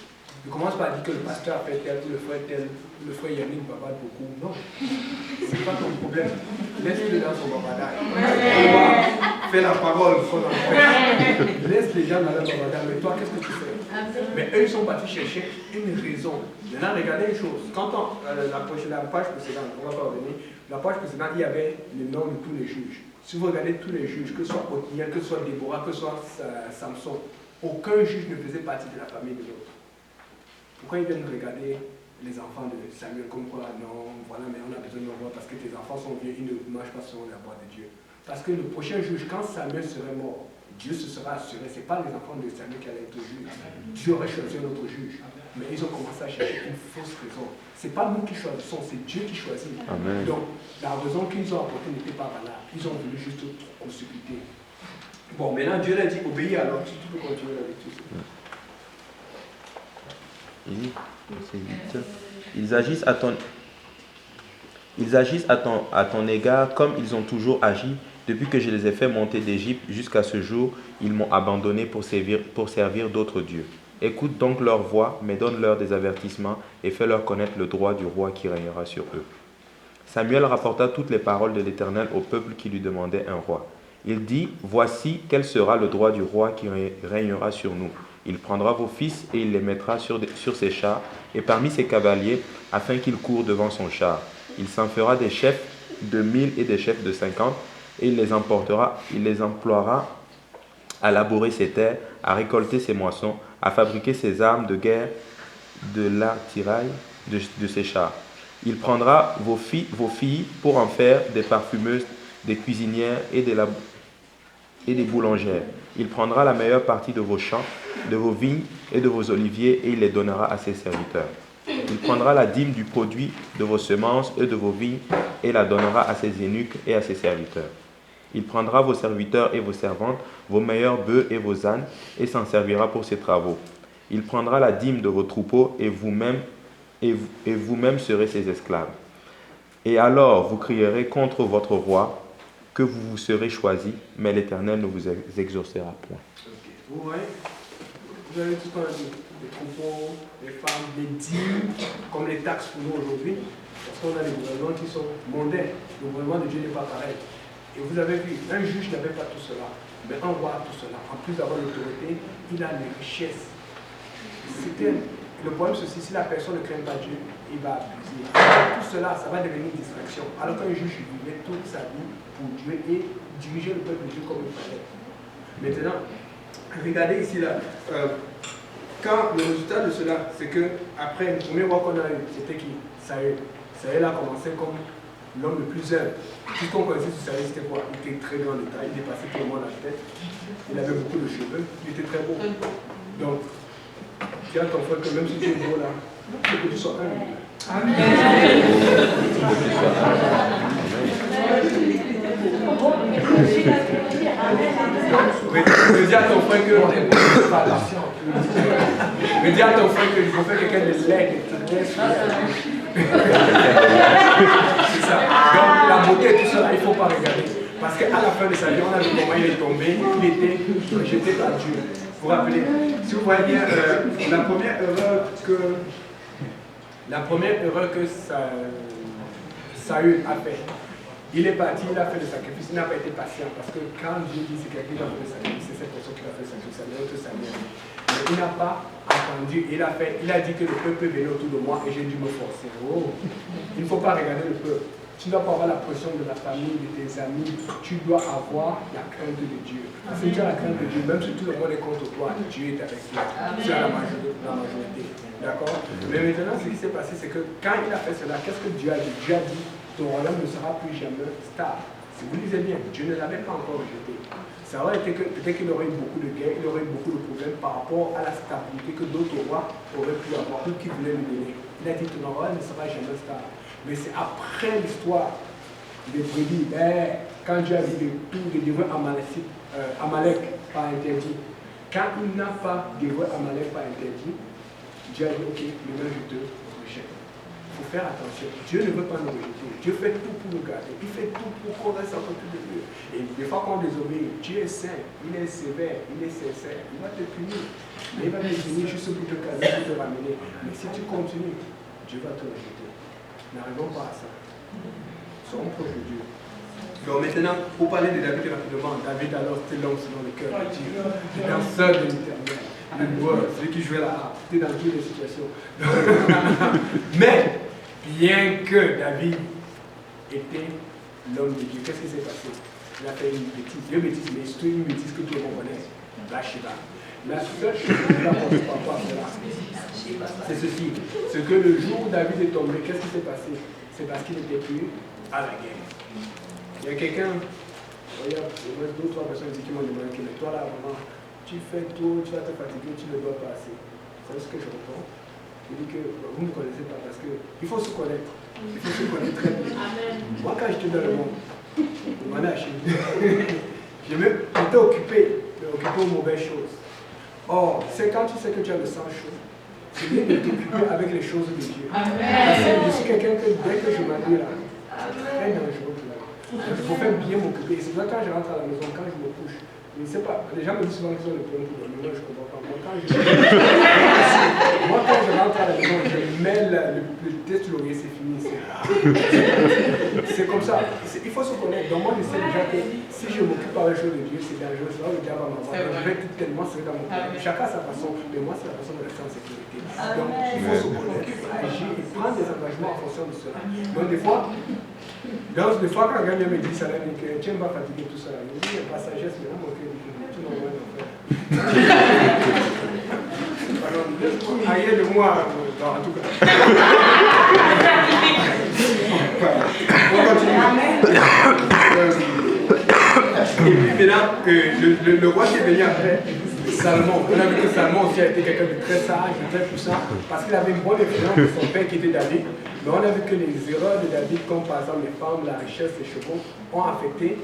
Ne commence pas à dire que le pasteur a fait tel, ou le frère Yannick bavade beaucoup. Non, ce n'est pas ton problème. Laisse-le dans son bavardage. Fais la parole qu'on en fait. Laisse les gens dans leur bavardage. Mais toi, qu'est-ce que tu fais? Mais eux, ils sont partis chercher une raison. Maintenant, regardez une chose. Quand la page précédente, on va pas revenir, la page précédente, il y avait le nom de tous les juges. Si vous regardez tous les juges, que ce soit Othniel, que ce soit Déborah, que ce soit Samson, aucun juge ne faisait partie de la famille de l'autre. Pourquoi ils viennent regarder les enfants de Samuel comme quoi, non, voilà, mais on a besoin de le voir parce que tes enfants sont vieux, ils ne marchent pas selon la voie de Dieu. Parce que le prochain juge, quand Samuel serait mort, Dieu se sera assuré, ce n'est pas les enfants de Samuel qui allaient être juges. Dieu aurait choisi un autre juge. Mais ils ont commencé à chercher une fausse raison. Ce n'est pas nous qui choisissons, c'est Dieu qui choisit. Amen. Donc, la raison qu'ils ont apportée n'était pas valable. Ils ont voulu juste consulter. Bon, maintenant Dieu leur dit, obéis alors, si tu peux continuer la lecture. Ils agissent à ton égard comme ils ont toujours agi. Depuis que je les ai fait monter d'Égypte jusqu'à ce jour, ils m'ont abandonné pour servir d'autres dieux. Écoute donc leur voix, mais donne-leur des avertissements et fais-leur connaître le droit du roi qui régnera sur eux. Samuel rapporta toutes les paroles de l'Éternel au peuple qui lui demandait un roi. Il dit, « Voici quel sera le droit du roi qui régnera sur nous. Il prendra vos fils et il les mettra sur ses chars et parmi ses cavaliers afin qu'ils courent devant son char. Il s'en fera des chefs de 1000 et des chefs de 50 et il les emploiera à labourer ses terres, à récolter ses moissons, à fabriquer ses armes de guerre, de l'artillerie de ses chars. Il prendra vos filles pour en faire des parfumeuses, des cuisinières et des boulangères. Il prendra la meilleure partie de vos champs, de vos vignes et de vos oliviers et il les donnera à ses serviteurs. Il prendra la dîme du produit de vos semences et de vos vignes et la donnera à ses eunuques et à ses serviteurs. Il prendra vos serviteurs et vos servantes, vos meilleurs bœufs et vos ânes et s'en servira pour ses travaux. Il prendra la dîme de vos troupeaux et vous-même serez ses esclaves. Et alors vous crierez contre votre roi, que vous vous serez choisi, mais l'Éternel ne vous exaucera point. Okay. Vous voyez, vous avez tout ce qu'on a dit, les troupeaux, les femmes, les dîmes, comme les taxes pour nous aujourd'hui, parce qu'on a des gouvernements qui sont mondains. Le gouvernement de Dieu n'est pas pareil. Et vous avez vu, un juge n'avait pas tout cela, mais un roi a tout cela. En plus d'avoir l'autorité, il a les richesses. Le problème, c'est si la personne ne craint pas Dieu, il va abuser. Tout cela, ça va devenir une distraction. Alors qu'un juge vivait toute sa vie pour Dieu et dirigeait le peuple de Dieu comme il fallait. Maintenant, regardez ici là. Quand le résultat de cela, c'est que après le premier roi qu'on a eu, c'était qui? Saül. Saül a commencé comme l'homme le plus humble. Tout ce qu'on connaissait sur Saül, c'était quoi? Il était très grand de taille, il dépassait tout le monde la tête. Il avait beaucoup de cheveux, il était très beau. Donc, dis à ton frère que même si tu es beau là, il faut que tu sois humble. Amen. Mais dis à ton frère que mais dis à ton frère qu'il faut faire quelqu'un de laid, c'est ça. Donc la beauté et tout ça, il ne faut pas regarder. Parce qu'à la fin de sa vie, on a vu comment il est tombé, il était rejeté par Dieu. Vous vous rappelez, si vous voyez bien, la première erreur que Saül a fait, il est parti, il a fait le sacrifice, il n'a pas été patient. Parce que quand Dieu dit c'est quelqu'un qui a fait le sacrifice, c'est cette personne qui a fait le sacrifice, c'est l'autre Samuel. Mais il n'a pas attendu, il a dit que le peuple venait autour de moi et j'ai dû me forcer. Oh. Il ne faut pas regarder le peuple. Tu ne dois pas avoir la pression de la famille, de tes amis. Tu dois avoir la crainte de Dieu. Si tu as la crainte de Dieu, même si tout le monde est contre toi, Dieu est avec toi. Tu as la majorité. D'accord? Mais maintenant, ce qui s'est passé, c'est que quand il a fait cela, qu'est-ce que Dieu a dit? Dieu a dit, ton royaume ne sera plus jamais stable. Si vous lisez bien, Dieu ne l'avait pas encore rejeté. Ça aurait été que peut-être qu'il aurait eu beaucoup de guerres, il aurait eu beaucoup de problèmes par rapport à la stabilité que d'autres rois auraient pu avoir ou qui voulaient lui donner. Il a dit ton royaume ne sera jamais stable. Mais c'est après l'histoire des brebis, quand Dieu a dit de tout de dévouer Amalek par interdit. Quand il n'a pas dévoué Amalek par interdit, Dieu a dit ok, maintenant je te rejette. Il faut faire attention. Dieu ne veut pas nous rejeter. Dieu fait tout pour nous garder. Il fait tout pour qu'on reste encore tout de Dieu. Et des fois qu'on désobéit, Dieu est saint, il est sévère, il est sincère. Il va te punir. Mais il va te punir juste pour te caser, pour te ramener. Mais si tu continues, Dieu va te rejeter. N'arrivons pas à ça. Soyons proches de Dieu. Donc maintenant, pour parler de David rapidement, David alors c'était l'homme selon le cœur de Dieu. Le danseur de l'éternel. Le joueur, celui qui jouait la harpe. C'était dans toutes les situations. Mais, bien que David était l'homme de Dieu, qu'est-ce qui s'est passé? Il a fait une bêtise, mais c'est une bêtise que tout le monde connaît. Bathsheba. La seule chose que je pense par rapport à cela, c'est ceci. C'est que le jour où David est tombé, qu'est-ce qui s'est passé? C'est parce qu'il n'était plus à la guerre. Il y a quelqu'un, regarde, il y a 2 ou 3 personnes qui m'ont demandé, mais toi là, vraiment, tu fais tout, tu vas te fatiguer, tu ne dois pas assez. C'est ce que je réponds. Je dis que vous ne me connaissez pas parce qu'il faut se connaître. Il faut se connaître très bien. Moi, quand j'étais dans le monde, je m'en ai acheté. J'étais occupé aux mauvaises choses. Or, c'est quand tu sais que tu as le sang chaud, c'est bien de t'occuper avec les choses de Dieu. Je suis quelqu'un que dès que je m'habille là, c'est très dangereux pour moi. Il faut faire bien m'occuper. C'est là quand je rentre à la maison, quand je me couche. Je ne sais pas, les gens me disent souvent qu'ils ont le problème pour dormir, moi je ne comprends pas. Moi quand je rentre à la maison, je mets le test de l'oreiller, c'est fini. C'est comme ça, il faut se connaître. Donc moi je sais déjà que si je m'occupe pas des choses de Dieu, c'est dangereux, c'est là où le diable va m'avoir. Je vais tellement serrer dans mon problème. Chacun a sa façon, mais moi c'est la façon de rester en sécurité. Donc il faut se connaître, agir et prendre des engagements en fonction de cela. Donc des fois quand quelqu'un me dit ça, tu n'es pas fatigué, tout ça, je dis, il n'y a pas sagesse, mais là, mon cœur dit, tu n'en vois pas. Arrière de moi, en tout cas. On continue. Et puis maintenant, le roi qui est venu après, Salomon, on a vu que Salomon aussi a été quelqu'un de très sage, de très puissant, parce qu'il avait une bonne influence de son père qui était David. Mais on a vu que les erreurs de David, comme par exemple les femmes, la richesse, les chevaux, ont été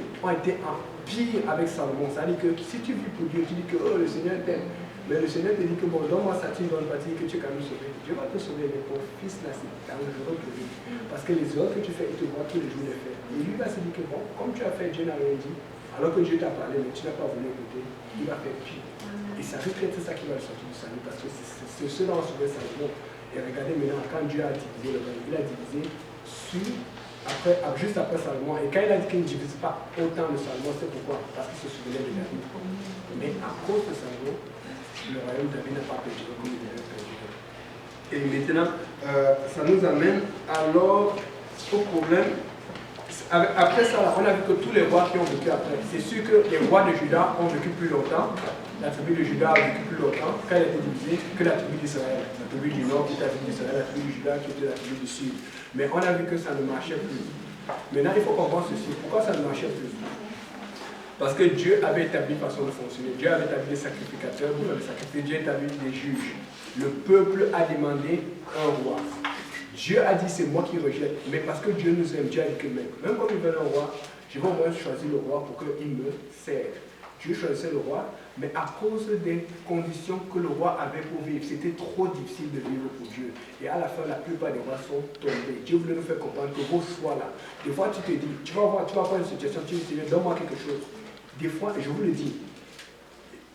en pire avec Salomon. Ça veut dire que si tu vis pour Dieu, tu dis que oh, le Seigneur t'aime. Mais le Seigneur te dit que bon, donne-moi ça, tu donnes pas, que tu es quand même sauvé. Dieu va te sauver, mais ton fils là, c'est dangereux pour lui. Parce que les erreurs que tu fais, il te voit tous les jours les faire. Et lui va se dire que bon, comme tu as fait, Dieu n'a rien dit, alors que Dieu t'a parlé, mais tu n'as pas voulu écouter, il va faire pire. Et ça risque d'être ça qui va le sortir du salut, parce que c'est ce dont on sauvé Salomon. Et regardez maintenant, quand Dieu a divisé le royaume, il a divisé sur juste après Salomon. Et quand il a dit qu'il ne divise pas autant de Salomon, c'est pourquoi? Parce qu'il se souvenait de David. Mais à cause de Salomon, le royaume de David n'a pas perduré comme il devait perdurer. Et maintenant, ça nous amène alors au problème. Après ça, on a vu que tous les rois qui ont vécu après, c'est sûr que les rois de Juda ont vécu plus longtemps. La tribu de Juda a vécu plus longtemps quand elle a été divisée que la tribu d'Israël. La tribu du nord qui était la tribu d'Israël, la tribu de Juda qui était la tribu du sud. Mais on a vu que ça ne marchait plus. Maintenant, il faut comprendre ceci. Pourquoi ça ne marchait plus? Parce que Dieu avait établi une façon de fonctionner. Dieu avait établi des sacrificateurs, vous avez sacrifié, Dieu a établi des juges. Le peuple a demandé un roi. Dieu a dit c'est moi qui rejette, mais parce que Dieu nous aime, Dieu a dit que même quand il veut un roi, je vais au moins choisir le roi pour qu'il me serve. Dieu choisissait le roi, mais à cause des conditions que le roi avait pour vivre, c'était trop difficile de vivre pour Dieu. Et à la fin, la plupart des rois sont tombés. Dieu voulait nous faire comprendre que vos choix là, des fois tu te dis, tu vas voir une situation, tu te dis, donne-moi quelque chose. Des fois, et je vous le dis,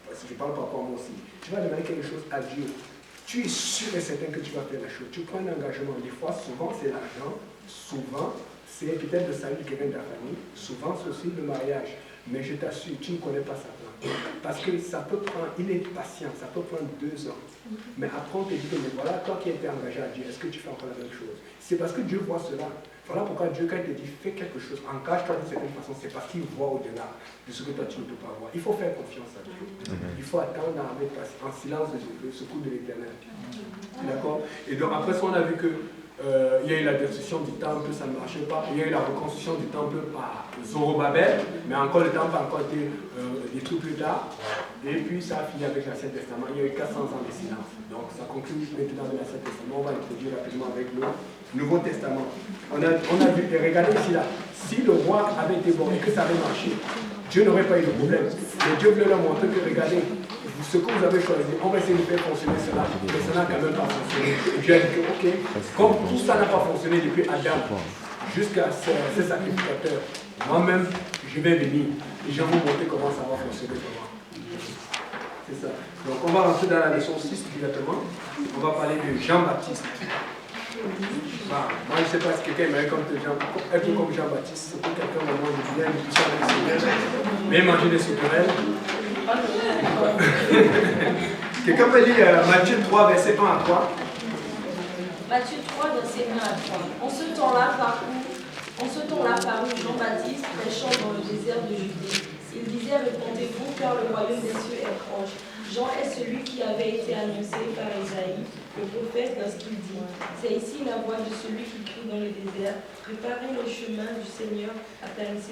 parce que je parle par rapport à moi aussi, tu vas demander quelque chose à Dieu. Tu es sûr et certain que tu vas faire la chose. Tu prends un engagement. Des fois, souvent, c'est l'argent. Souvent, c'est peut-être le salut de quelqu'un de la famille. Souvent, c'est aussi le mariage. Mais je t'assure, tu ne connais pas sa plan. Parce que ça peut prendre, il est patient, ça peut prendre 2 ans. Mais après, on te dit que mais voilà, toi qui as été engagé à Dieu, est-ce que tu fais encore la même chose? C'est parce que Dieu voit cela. Voilà pourquoi Dieu, quand il te dit fais quelque chose, engage-toi d'une certaine façon, c'est parce qu'il voit au-delà de ce que toi tu ne peux pas voir. Il faut faire confiance à Dieu. Il faut attendre avec en silence le secours de l'Éternel. D'accord? Et donc après ça, on a vu que il y a eu la destruction du temple, ça ne marchait pas. Il y a eu la reconstruction du temple par Zorobabel, mais encore le temple a encore été détruit plus tard. Et puis ça a fini avec l'Ancien Testament. Il y a eu 400 ans de silence. Donc ça conclut maintenant avec l'Ancien Testament. On va introduire rapidement avec le Nouveau Testament. On a vu, et regardez ici là, si le roi avait été bon et que ça avait marché, Dieu n'aurait pas eu de problème. Mais Dieu voulait leur montrer que regardez, ce que vous avez choisi, on va essayer de faire fonctionner cela, mais ça n'a quand même pas fonctionné. Et Dieu a dit que, ok, comme tout ça n'a pas fonctionné depuis Adam jusqu'à ces sacrificateurs, moi-même, je vais venir et je vais vous montrer comment ça va fonctionner pour moi. C'est ça. Donc on va rentrer dans la leçon 6 directement. On va parler de Jean-Baptiste. Bah, moi je ne sais pas si quelqu'un aimerait être comme Jean-Baptiste. C'est pour quelqu'un au moment où il vient de puissance des sauterelles, mais manger des sauterelles. Quelqu'un peut lire Matthieu 3, verset 1 à 3. Matthieu 3, verset 1 à 3. En ce temps-là parut Jean-Baptiste prêchant dans le désert de Judée. Il disait, répondez-vous, car le royaume des cieux est proche. Jean est celui qui avait été annoncé par Isaïe, le prophète, lorsqu'il dit, c'est ici la voix de celui qui crie dans le désert, préparez le chemin du Seigneur, aplanissez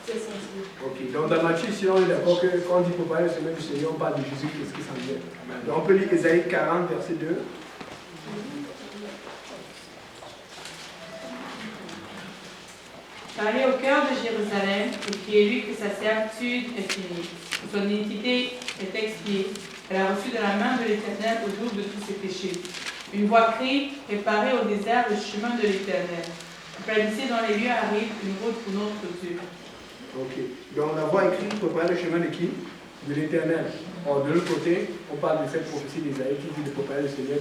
ses sentiers. Ok, donc dans Matthieu, ici, on est d'accord que quand on dit préparer le chemin du Seigneur, on parle de Jésus-Christ qui s'en vient. Donc on peut lire Isaïe 40, verset 2. Parlez au cœur de Jérusalem et criez-lui que sa servitude est finie, que son iniquité est expiée. Elle a reçu de la main de l'Éternel au jour de tous ses péchés. Une voix crie, préparez au désert le chemin de l'Éternel. Planissez dans les lieux arides une route pour notre Dieu. Ok, donc la voix écrit, préparer le chemin de qui? De l'Éternel. Or, de l'autre côté, on parle de cette prophétie d'Isaïe qui dit de préparer le Seigneur,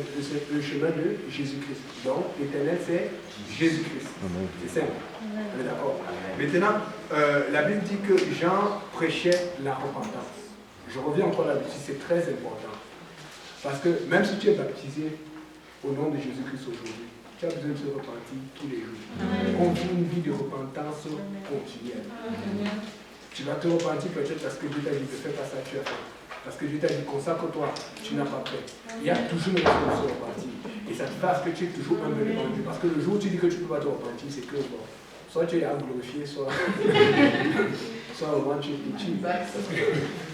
le chemin de Jésus-Christ. Donc, l'Éternel, c'est Jésus-Christ. C'est simple. On est d'accord? Maintenant, la Bible dit que Jean prêchait la repentance. Je reviens encore là-dessus, c'est très important. Parce que même si tu es baptisé au nom de Jésus-Christ aujourd'hui, tu as besoin de se repentir tous les jours. On vit une vie de repentance continuelle. Tu vas te repentir peut-être parce que Dieu t'a dit de faire pas ça, tu as fait. Parce que Dieu t'a dit consacre-toi, tu n'as pas fait. Il y a toujours une raison de se repentir. Et ça te fait parce que tu es toujours humble devant Dieu. Parce que le jour où tu dis que tu ne peux pas te repentir, c'est que bon, soit tu es à glorifier, soit au moins tu es petit.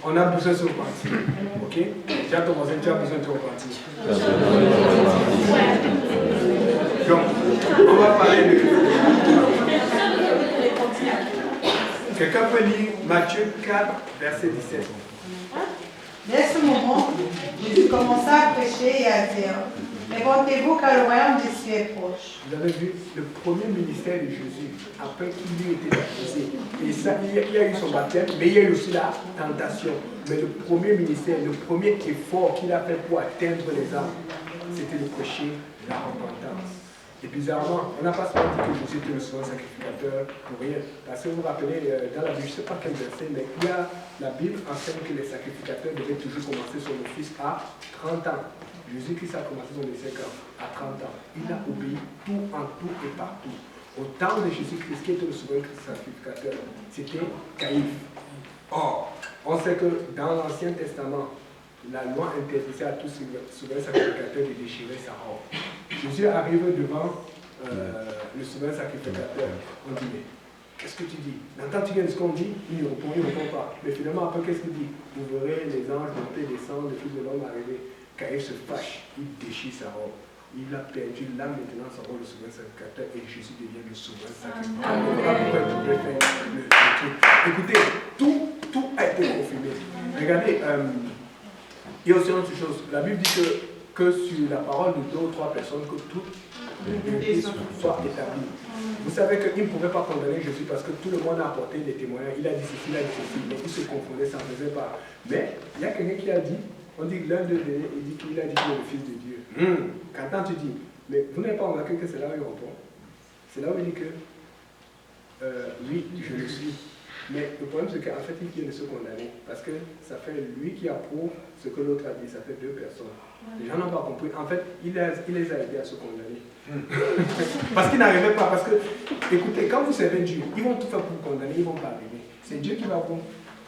On a besoin de se repentir. Ok? Tu as ton voisin, tu as besoin de te repentir. Donc, on va parler de. Quelqu'un peut lire Matthieu 4, verset 17. Dès ce moment, Jésus commença à prêcher et à dire, répondez-vous car le royaume des cieux est proche. Vous avez vu le premier ministère de Jésus, après qu'il ait été baptisé. Et ça, il y a eu son baptême, mais il y a eu aussi la tentation. Mais le premier ministère, le premier effort qu'il a fait pour atteindre les âmes, c'était de prêcher la repentance. Et bizarrement, on n'a pas seulement dit que Jésus était le souverain sacrificateur pour rien. Parce que vous vous rappelez, dans la Bible, je ne sais pas quel verset, mais la Bible enseigne que les sacrificateurs devaient toujours commencer son office à 30 ans. Jésus-Christ a commencé son office à 30 ans. Il a obéi tout en tout et partout. Au temps de Jésus-Christ, qui était le souverain sacrificateur, c'était Caïphe. Or, on sait que dans l'Ancien Testament, la loi interdisait à tout souverain sacrificateur de déchirer sa robe. Jésus arrive devant le souverain sacrificateur. On dit, mais qu'est-ce que tu dis? N'entends-tu bien de ce qu'on dit? Il ne répond pas. Mais finalement, après, qu'est-ce qu'il dit? Vous verrez les anges monter, descendre, le Fils de l'homme arriver. Caïphe se fâche, il déchire sa robe. Il a perdu là maintenant son rôle de souverain sacrificateur et Jésus devient le souverain sacrificateur. Voilà pourquoi il pouvait faire le truc. Écoutez, tout a été confirmé. Regardez, il y a aussi autre chose. La Bible dit que sur la parole de 2 ou 3 personnes, que tout soit établi. Vous savez qu'il ne pouvait pas condamner Jésus parce que tout le monde a apporté des témoignages. Il a dit ceci, il a dit ceci, mais il se confondait, ça ne faisait pas. Mais il y a quelqu'un qui a dit, on dit que l'un d'eux, il dit qu'il a dit qu'il est le Fils de Dieu. Quand tu dis, mais vous n'avez pas remarqué que c'est là où il répond. C'est là où il dit que, oui, je le suis. Mais le problème, c'est qu'en fait, il vient de se condamner. Parce que ça fait lui qui approuve ce que l'autre a dit. Ça fait 2 personnes. Les gens n'ont pas compris. En fait, il les a aidés à se condamner. Parce qu'ils n'arrivaient pas. Parce que, écoutez, quand vous servez Dieu, ils vont tout faire pour vous condamner, ils ne vont pas arriver. C'est Dieu qui va vous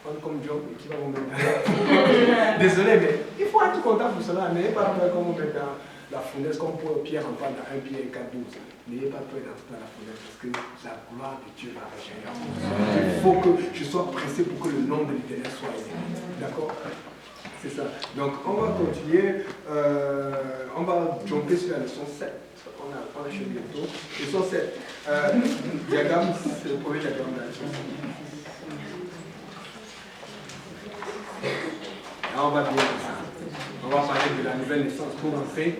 prendre comme job et qui va vous mettre dans... Désolé, mais il faut être content pour cela. N'ayez pas peur qu'on vous mette dans la fournaise, comme pour Pierre en parle dans 1 Pierre 4:12. N'ayez pas peur d'entrer dans la fournaise parce que la gloire de Dieu va rejaillir. Il faut que je sois pressé pour que le nom de l'Éternel soit élevé. D'accord? C'est ça. Donc, on va continuer. On va jumper sur la leçon 7. On a achevé bientôt. Leçon 7. Diagramme, c'est le premier diagramme de la leçon 7. Là, on va bien ça. On va parler de la nouvelle naissance pour entrer.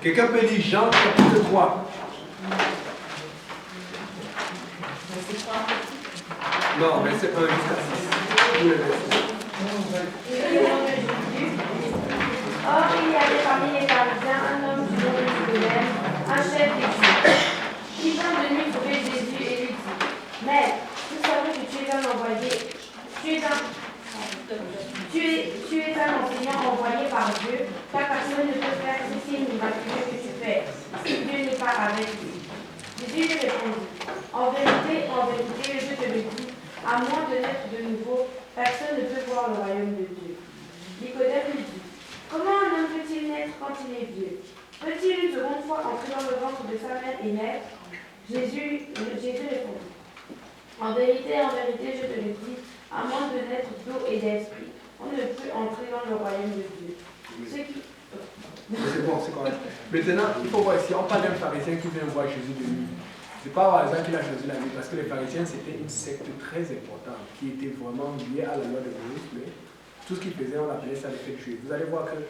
Quelqu'un peut lire Jean chapitre 3. Non, verset 1 jusqu'à 6. Or, il y avait parmi les Pharisiens un homme du nom de Nicodème, un chef des Juifs, qui vint de nuit trouver Jésus et lui dit, Maître, nous savons que tu es un envoyé, tu es un enseignant envoyé par Dieu, car personne ne peut faire ces signes miraculeux que tu fais, si Dieu n'est pas avec lui. Jésus lui répondit, en vérité, je te le dis, à moins de naître de nouveau, personne ne peut voir le royaume de Dieu. Nicodème lui dit, comment un homme peut-il naître quand il est vieux? Peut-il une seconde fois entrer dans le ventre de sa mère et naître? Jésus répondit, en vérité, je te le dis, à moins de naître d'eau et d'esprit, on ne peut entrer dans le royaume de Dieu. C'est bon, c'est correct. Maintenant, il faut voir ici, on parle d'un pharisien qui vient voir Jésus de nuit. C'est pas par hasard qu'il a choisi la nuit, parce que les pharisiens, c'était une secte très importante, qui était vraiment liée à la loi de Moïse, mais tout ce qu'ils faisaient, on appelait ça les fêtes juives. Vous allez voir que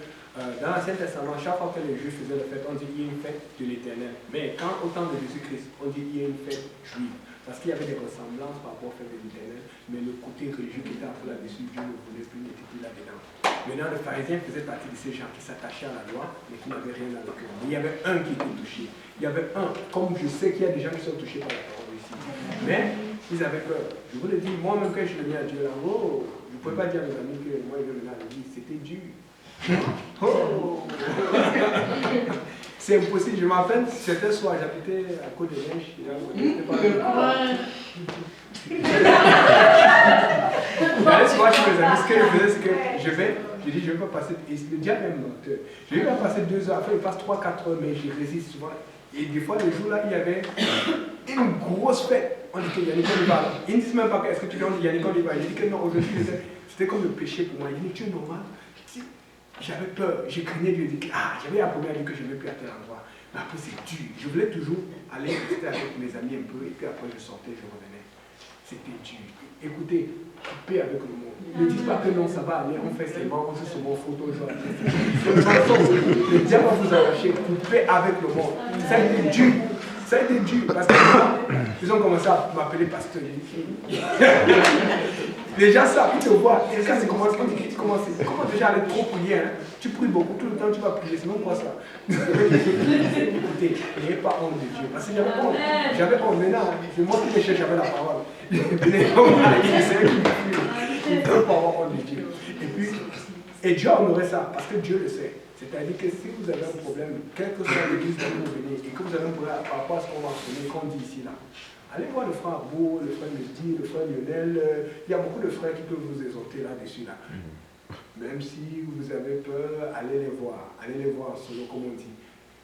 dans l'Ancien Testament, chaque fois que les Juifs faisaient la fête, on dit qu'il y a une fête de l'Éternel. Mais quand au temps de Jésus-Christ, on dit qu'il y a une fête juive. Parce qu'il y avait des ressemblances par rapport aux fêtes de l'Éternel, mais le côté religieux qui était un peu là-dessus, Dieu ne voulait plus, n'était plus là-dedans. Maintenant, les pharisiens faisaient partie de ces gens qui s'attachaient à la loi, mais qui n'avaient rien dans le cœur. Il y avait un qui était touché. Il y avait un, comme je sais qu'il y a des gens qui sont touchés par la parole ici. Mais ils avaient peur. Je vous le dis, moi-même quand je suis venu à Dieu là, oh, je ne pouvais pas dire à mes amis que moi je venais à l'église, c'était dur. Oh. C'est impossible, je m'appelle, c'était soir, j'habitais à Côte des Neiges, j'allais souvent chez mes amis, ce que je faisais, c'est que je vais pas passer, et le diable est menteur, je vais pas passer 2 heures, après il passe 3-4 heures, mais je résiste souvent. Et des fois, le jour là, il y avait une grosse fête. On dit qu'il y a Yannick Oliva. Ils ne disent même pas est-ce que tu viens de Yannick Oliva. Il dit que non, aujourd'hui, c'était comme le péché pour moi. Il dit, tu es normal. J'avais peur, j'ai craigné Dieu. J'avais appris à dire que je ne vais plus à tel endroit. Mais après, c'est dur. Je voulais toujours aller rester avec mes amis un peu. Et puis après, je sortais, je revenais. C'était dur. Écoutez, coupez avec le monde. Ne dites pas que non, ça va aller. On fait seulement, on se souvent photo. Le diable va vous arracher. Coupez avec le monde. Ça a été dur. Ça a été dur parce qu'ils ont commencé à m'appeler pasteur. Les gens savent, ils te voient. Et quand c'est commencé, comment déjà aller trop prier, hein? Tu pries beaucoup, tout le temps tu vas prier, sinon quoi ça? Écoutez, n'ayez pas honte de Dieu. Parce que j'avais honte, maintenant, c'est moi qui me cherche, j'avais la parole. C'est eux qui me fuient. Il ne faut pas avoir honte de Dieu. Et Dieu honorait ça, parce que Dieu le sait. C'est-à-dire que si vous avez un problème, quelle que soit l'église où vous venez, et que vous avez un problème par rapport à ce qu'on va enseigner, qu'on dit ici là, allez voir le frère Beau, le frère Mehdi, le frère Lionel, il y a beaucoup de frères qui peuvent vous exhorter là-dessus là. Même si vous avez peur, allez les voir en solo comme on dit.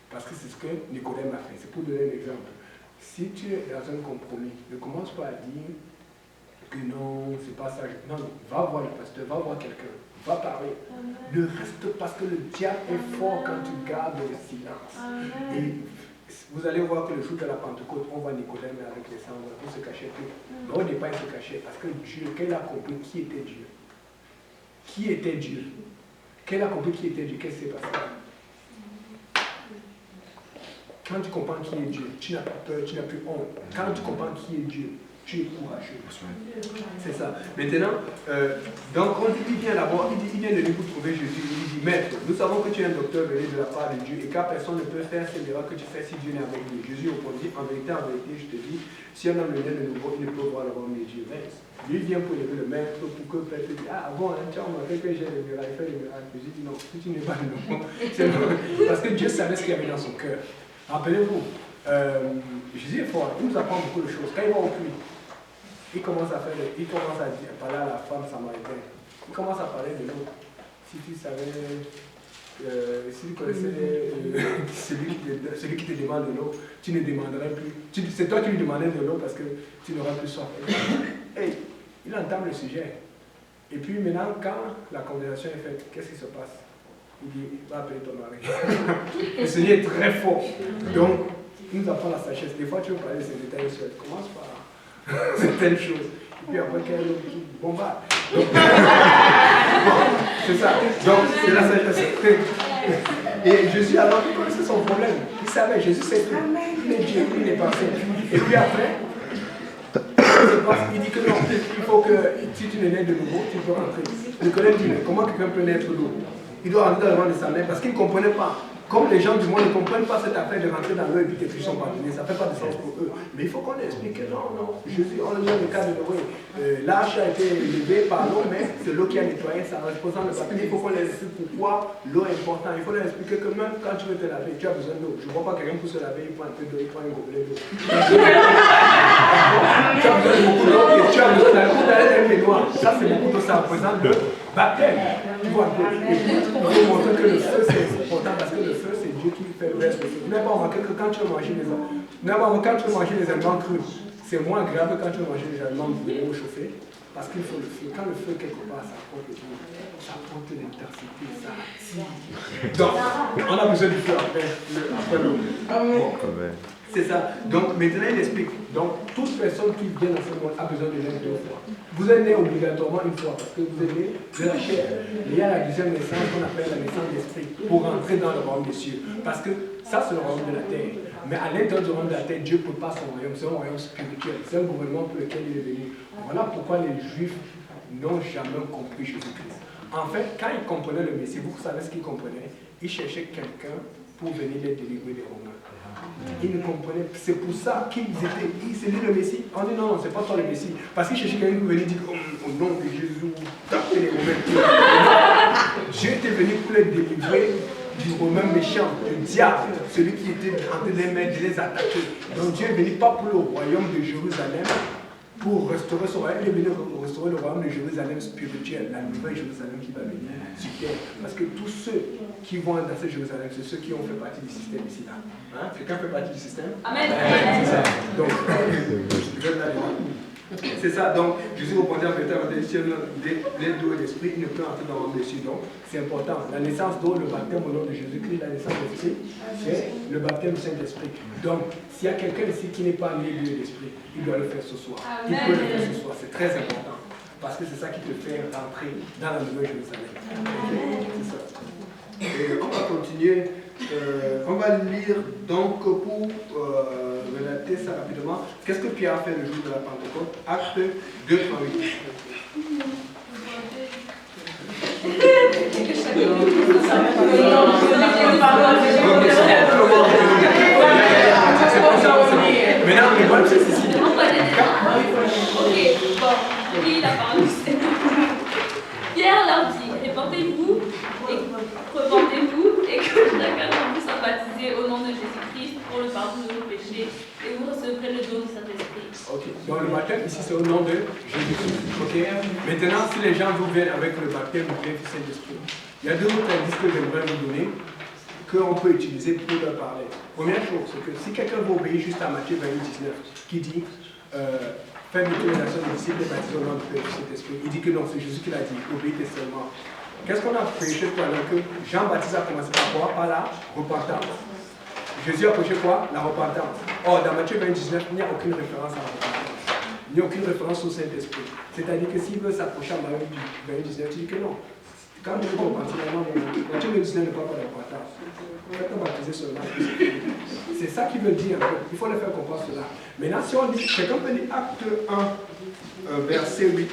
Parce que c'est ce que Nicodème a fait, c'est pour donner un exemple. Si tu es dans un compromis, ne commence pas à dire que non, c'est pas ça. Non, va voir le pasteur, va voir quelqu'un. Va parler. Ne reste pas, parce que le diable est fort quand tu gardes le silence. Et vous allez voir que le jour de la Pentecôte, on voit Nicodème avec les cendres pour se cacher tout. Mais au départ, il se cachait parce que Dieu, quand il a compris qui était Dieu, qui était Dieu, quand il a compris qui était Dieu, qu'est-ce qui s'est passé? Quand tu comprends qui est Dieu, tu n'as plus peur, tu n'as plus honte. Quand tu comprends qui est Dieu, tu es courageux. C'est ça. Maintenant, donc on dit, il vient d'abord, il vient de lui pour trouver Jésus. Il dit, Maître, nous savons que tu es un docteur venu de la part de Dieu et car personne ne peut faire ces miracles que tu fais si Dieu n'est avec lui. Jésus répondit, en vérité, je te dis, si un homme est né de nouveau, il ne peut voir le royaume de Dieu. Mais lui vient pour élever le Maître, pour que Petre dise, ah bon, hein, tu as remarqué que j'ai les miracles, il fait les miracles. Jésus dit, non, si tu n'es pas de nouveau, c'est bon. Parce que Dieu savait ce qu'il y avait dans son cœur. Rappelez-vous, Jésus est fort, il nous apprend beaucoup de choses. Quand il va au puits, il commence à parler à la femme samaritaine. Il commence à parler de l'eau. Si tu savais, si tu connaissais celui qui te demande de l'eau, tu ne demanderais plus. C'est toi qui lui demandais de l'eau parce que tu n'auras plus soif. Hey, il entame le sujet. Et puis maintenant, quand la conversation est faite, qu'est-ce qui se passe? Il dit, va appeler ton mari. Le Seigneur est très fort. Donc, il nous apprend la sagesse. Des fois, tu veux parler de ces détails, tu commence par certaines choses. Et puis après, qu'elle bombarde. C'est ça. Donc, c'est la sagesse. Et Jésus, alors, il connaissait son problème. Il savait, Jésus sait tout. Il est Dieu, il est parfait. Et puis après, il dit que non, il faut que si tu n'es né de nouveau, tu peux rentrer. Nicolas dit, mais comment quelqu'un peut naître de l'eau? Il doit rentrer dans le ventre de sa mère parce qu'il ne comprenait pas. Comme les gens du monde ne comprennent pas cette affaire de rentrer dans l'eau et puis tes filles sont pardonnées, ça ne fait pas de sens pour eux. Mais il faut qu'on explique que non, Jésus, on a le cas de Noé. L'arche a été élevée par l'eau, mais c'est l'eau qui a nettoyé ça en reposant le papier. Il faut qu'on leur explique pourquoi l'eau est importante. Il faut leur expliquer que même quand tu veux te laver, tu as besoin d'eau. Je ne vois pas quelqu'un pour se laver, il prend un peu d'eau, il prend un gobelet d'eau. Tu as besoin de beaucoup d'eau et tu as besoin d'aller dans les baignoires. Ça, c'est beaucoup d'eau, ça représente le baptême. Tu vois un peu. Et puis, il faut montrer que le feu, c'est important parce que le feu, c'est Dieu qui fait le reste. Vous n'avez pas remarqué que quand tu veux manger les aliments crus, c'est moins agréable que quand tu veux manger les aliments brûlés ou chauffés. Parce qu'il faut le feu. Quand le feu, quelque part, ça apporte le goût, ça apporte l'intensité, ça attire. Donc, on a besoin du feu après l'eau. C'est ça. Donc, maintenant, il explique. Donc, toute personne qui vient dans ce monde a besoin de naître 2 fois. Vous êtes né obligatoirement une fois parce que vous êtes né de la chair. Il y a la deuxième naissance qu'on appelle la naissance d'esprit pour rentrer dans le royaume des cieux. Parce que ça, c'est le royaume de la terre. Mais à l'intérieur du royaume de la terre, Dieu ne peut pas son royaume. C'est un royaume spirituel. C'est un gouvernement pour lequel il est venu. Voilà pourquoi les Juifs n'ont jamais compris Jésus-Christ. En fait, quand ils comprenaient le Messie, vous savez ce qu'ils comprenaient? Ils cherchaient quelqu'un pour venir les délivrer des Romains. Ils ne comprenaient pas. C'est pour ça qu'ils étaient. C'est lui le Messie. On dit non, c'est pas toi le Messie. Parce qu'ils cherchaient quelqu'un qui venait dire au nom de Jésus, tapez les Romains. Dieu était venu pour les délivrer du Romain méchant, du diable, celui qui était en train de les mettre, de les attaquer. Donc Dieu est venu pas pour le royaume de Jérusalem, pour restaurer son royaume, il est venu pour restaurer le royaume de Jérusalem spirituel, la nouvelle Jérusalem qui va venir sur terre. Parce que tous ceux qui vont dans cette Jérusalem, c'est ceux qui ont fait partie du système ici là. Hein? Quelqu'un fait partie du système? Amen. C'est ça. Donc, c'est ça. Donc, Jésus répondait en vérité à les d'eau et d'esprit, il ne peut entrer dans le royaume des cieux. Donc, c'est important. La naissance d'eau, le baptême au nom de Jésus-Christ, la naissance d'esprit, c'est le baptême du Saint-Esprit. Donc, s'il y a quelqu'un ici qui n'est pas né d'eau et d'esprit, il doit le faire ce soir. Il peut le faire ce soir. C'est très important. Parce que c'est ça qui te fait rentrer dans la nouvelle Jérusalem. C'est ça. Et on va continuer On va lire donc pour relater ça rapidement. Qu'est-ce que Pierre a fait le jour de la Pentecôte? Acte 2, 38. Maintenant, le problème c'est ceci. Ok, bon, je lis la parole du Seigneur. Pierre leur dit, répandez-vous et que chacun d'entre vous soit baptisé au nom de Jésus-Christ pour le pardon de vos péchés et vous recevrez le don du Saint-Esprit. Ok, donc le baptême ici c'est au nom de Jésus-Christ. Ok, maintenant si les gens vous viennent avec le baptême du Saint-Esprit, il y a deux autres indices que j'aimerais vous donner qu'on peut utiliser pour leur parler. Première chose, c'est que si quelqu'un veut obéir juste à Matthieu 28, 19, qui dit faites de toutes les nations des disciples et baptisés au nom du Père et du Saint-Esprit, il dit que non, c'est Jésus qui l'a dit, obéissez seulement. Qu'est-ce qu'on a prêché tout à l'heure? Que Jean-Baptiste a commencé par quoi? Par la repentance. Jésus a prêché quoi? La repentance. Or, dans Matthieu 29, il n'y a aucune référence à la repentance. Il n'y a aucune référence au Saint-Esprit. C'est-à-dire que s'il veut s'approcher à Matthieu 29, il dit que non. Quand tu veux repentir, Matthieu 29 ne parle pas de la repentance. Faites-le baptiser seulement. C'est ça qu'il veut dire. Il faut le faire comprendre cela. Maintenant, si on dit, quelqu'un peut dire acte 1, verset 8.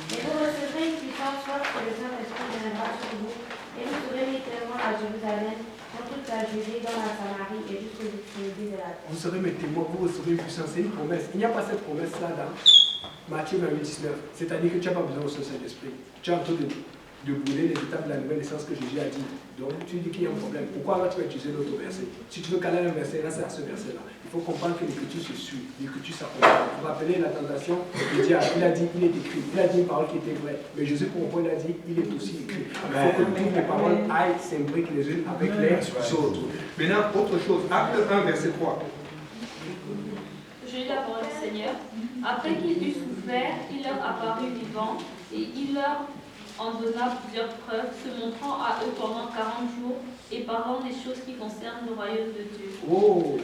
Et vous recevrez une puissance forte que le Saint-Esprit viendra sur vous, et vous serez mes témoins à Jérusalem, dans toute la Judée, dans la Samarie et jusqu'aux extrémités de la terre. Vous serez mes témoins, vous recevrez une puissance. C'est une promesse. Il n'y a pas cette promesse-là dans Matthieu 28, 19. C'est-à-dire que tu n'as pas besoin de ce Saint-Esprit. Tu es en train de brûler les étapes de la nouvelle naissance que Jésus a dit. Donc tu dis qu'il y a un problème. Pourquoi alors tu vas utiliser l'autre verset? Si tu veux caler un verset, là c'est à ce verset-là. Il faut comprendre que l'écriture se suit, l'écriture s'accompagne. Vous vous rappelez la tentation du diable? Il a dit, il est écrit. Il a dit une parole qui était vraie. Mais Jésus, pour moi, il a dit, il est aussi écrit. Il faut que toutes les paroles aillent s'imbriquent les unes avec les autres. Maintenant, autre chose. Acte 1, verset 3. Je lis la parole du Seigneur. Après qu'il eut souffert, il leur apparut vivant et il leur en donna plusieurs preuves, se montrant à eux pendant 40 jours et parlant des choses qui concernent le royaume de Dieu. Oh,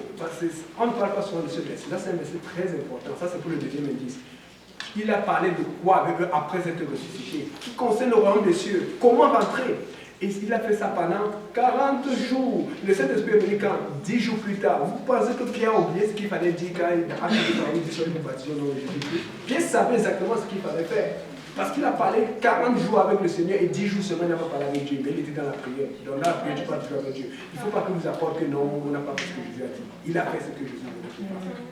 on ne parle pas souvent de ce verset. Là, c'est un verset très important. Ça, c'est pour le deuxième indice. Il a parlé de quoi avec eux après être ressuscité, qui concerne le royaume des cieux. Comment rentrer? Et il a fait ça pendant 40 jours. Le Saint-Esprit est venu quand? 10 jours plus tard. Vous pensez que Pierre a oublié ce qu'il fallait dire quand il a dit sur le baptême au nom de Jésus-Christ? Pierre savait exactement ce qu'il fallait faire. Parce qu'il a parlé 40 jours avec le Seigneur et 10 jours seulement il n'a pas parlé avec Dieu. Mais il était dans la prière. Donc dans la prière, tu parles toujours avec Dieu. Il ne faut pas que vous apporte que non, on n'a pas fait ce que Jésus a dit. Il a fait ce que Jésus a dit.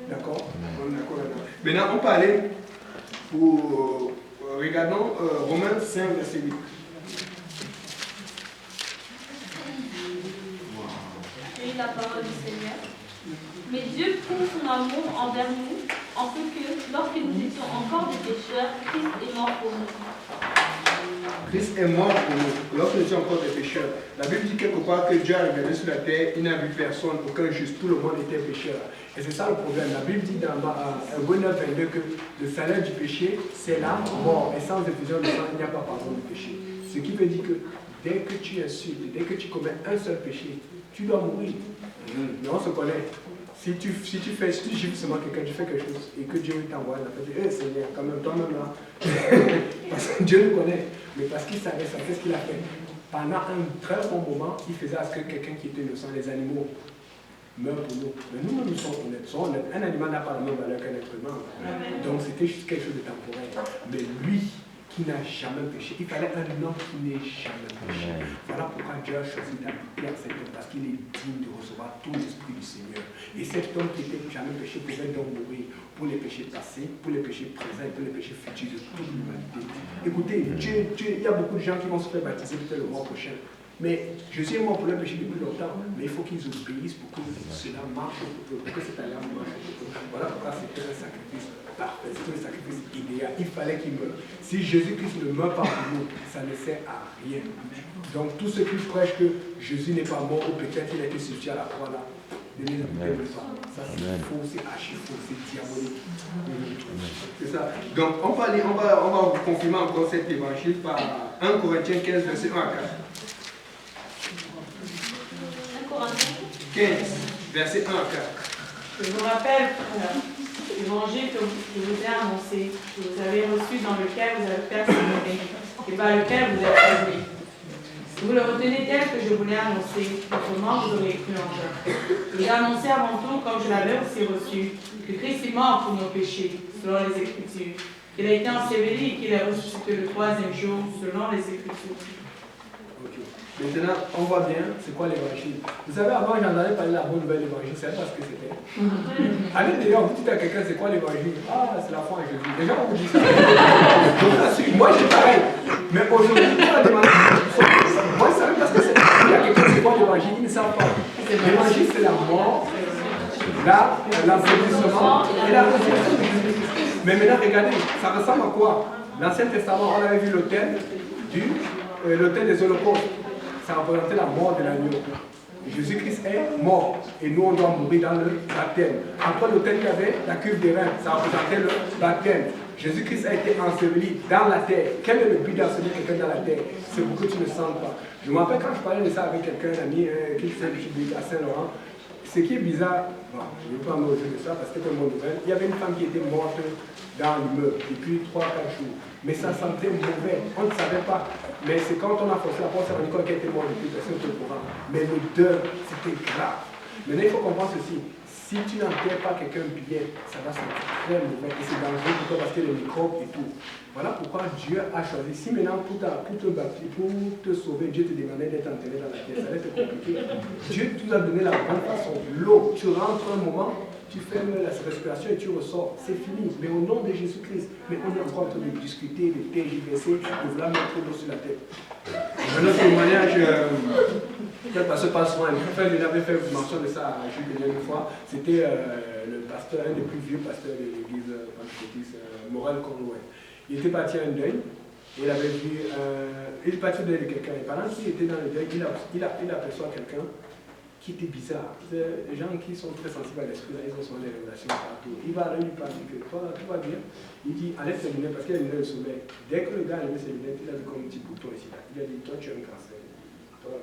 D'accord? On est d'accord là-dedans. Maintenant, on peut aller pour. Regardons Romains 5, verset 8. Et la parole du Seigneur. Mais Dieu prouve son amour envers nous, en ce que, lorsque nous étions encore des pécheurs, Christ est mort pour nous. Christ est mort pour nous, lorsque nous étions encore des pécheurs. La Bible dit quelque part que Dieu a regardé sur la terre, il n'a vu personne, aucun juste, tout le monde était pécheur. Et c'est ça le problème. La Bible dit dans Hébreux 9, 22 que le salaire du péché, c'est la mort. Et sans effusion de sang, il n'y a pas pardon du péché. Ce qui veut dire que dès que tu insultes, dès que tu commets un seul péché, tu dois mourir. Mais on se connaît. Si tu gifles seulement quelqu'un, tu fais quelque chose et que Dieu t'envoie, il a fait, Seigneur, quand même, toi-même là. Parce que Dieu nous connaît, mais parce qu'il savait ça, qu'est-ce qu'il a fait? Pendant un très bon moment, il faisait à ce que quelqu'un qui était innocent, les animaux, meurent pour nous. Mais nous, nous sommes honnêtes. Un animal n'a pas la même valeur qu'un être humain. Donc c'était juste quelque chose de temporaire. Mais lui, qui n'a jamais péché, il fallait un homme qui n'ait jamais péché. Voilà pourquoi Dieu a choisi d'habiter à cet homme, parce qu'il est digne de recevoir tout l'esprit du Seigneur. Et cet homme qui n'était jamais péché pouvait donc mourir pour les péchés passés, pour les péchés présents et pour les péchés futurs de toute l'humanité. Écoutez, il y a beaucoup de gens qui vont se faire baptiser peut-être le mois prochain. Mais Jésus est mort pour le péché depuis longtemps, mais il faut qu'ils obéissent pour que cela marche, pour que cette alliance marche. Voilà pourquoi c'était un sacrifice parfait, c'était un sacrifice idéal. Il fallait qu'il meure. Si Jésus-Christ ne meurt pas pour nous, ça ne sert à rien. Donc tous ceux qui prêchent que Jésus n'est pas mort ou peut-être il a été substitué à la croix là, ne les écoutez pas. Ça c'est faux, c'est archi faux, c'est diabolique. C'est ça. Donc on va vous confirmer encore cet évangile par 1 Corinthiens 15, verset 1 à 4. 15, verset 1 à 4. Je vous rappelle l'évangile que je vous ai annoncé, que vous avez reçu, dans lequel vous avez persévéré et par lequel vous êtes sauvés. Vous le retenez tel que je vous l'ai annoncé, autrement vous aurez cru en vain. J'ai annoncé à mon tour, comme je l'avais aussi reçu, que Christ est mort pour nos péchés, selon les Écritures, qu'il a été enseveli et qu'il est ressuscité le troisième jour, selon les Écritures. Okay. Maintenant, on voit bien c'est quoi l'évangile. Vous savez, avant, j'entendais parler de la bonne nouvelle évangile, c'est pas ce que c'était. Allez d'ailleurs, vous dites à quelqu'un c'est quoi l'évangile? Ah, c'est la foi en Jésus. Les gens vous disent ça. Moi, j'ai pareil. Mais aujourd'hui, moi, je savais parce que c'est. Il y a quelqu'un c'est quoi l'évangile, ils ne savent pas. L'évangile, c'est la mort, l'ensevelissement et la résurrection de Jésus. Mais maintenant, regardez, ça ressemble à quoi? L'Ancien Testament, on avait vu l'autel des holocaustes. Ça représentait la mort de l'agneau. Jésus-Christ est mort et nous on doit mourir dans le baptême. Après l'autel, il y avait la cuve des reins, ça représentait le baptême. Jésus-Christ a été enseveli dans la terre. Quel est le but d'ensevelir quelqu'un dans la terre? C'est pour que tu ne sentes pas. Je me rappelle quand je parlais de ça avec quelqu'un, un ami qui s'est à Saint-Laurent. Ce qui est bizarre, bon, je ne vais pas me au jeu de ça parce que c'est une bonne nouvelle. Il y avait une femme qui était morte dans l'immeuble depuis 3-4 jours. Mais ça sentait mauvais, on ne savait pas. Mais c'est quand on a forcé la porte, on s'est rendu compte qu'elle était morte depuis, personne n'était au courant. Mais l'odeur, c'était grave. Maintenant, il faut comprendre ceci. Si tu n'enterres pas quelqu'un bien, ça va sentir très mauvais. Et c'est dangereux pour toi parce que les microbes et tout. Voilà pourquoi Dieu a choisi. Si maintenant pour te sauver, Dieu te demandait d'être enterré dans la terre, ça va être compliqué. Dieu te a donné la bonne façon. L'eau, tu rentres un moment, tu fermes la respiration et tu ressors. C'est fini. Mais au nom de Jésus-Christ, mais on est encore en train de discuter, de tergiverser, de vouloir mettre l'eau sur la tête. Un autre témoignage, parce que pas souvent, il avait fait mention de ça à Jules une fois. C'était le pasteur, un des plus vieux pasteurs de l'église pentecôtiste, Morel Conway. Il était parti à un deuil, il avait vu, il est parti au deuil de quelqu'un, et pendant qu'il était dans le deuil, il aperçoit quelqu'un qui était bizarre. Les gens qui sont très sensibles à l'esprit, ils ont souvent des révélations partout. Il va lui parler que toi, tout va bien. Il dit, enlève tes lunettes parce qu'il a les lunettes au sommeil. Dès que le gars a enlevé ses lunettes, il a vu comme un petit bouton ici. Là. Il a dit, toi tu as un cancer. Toi,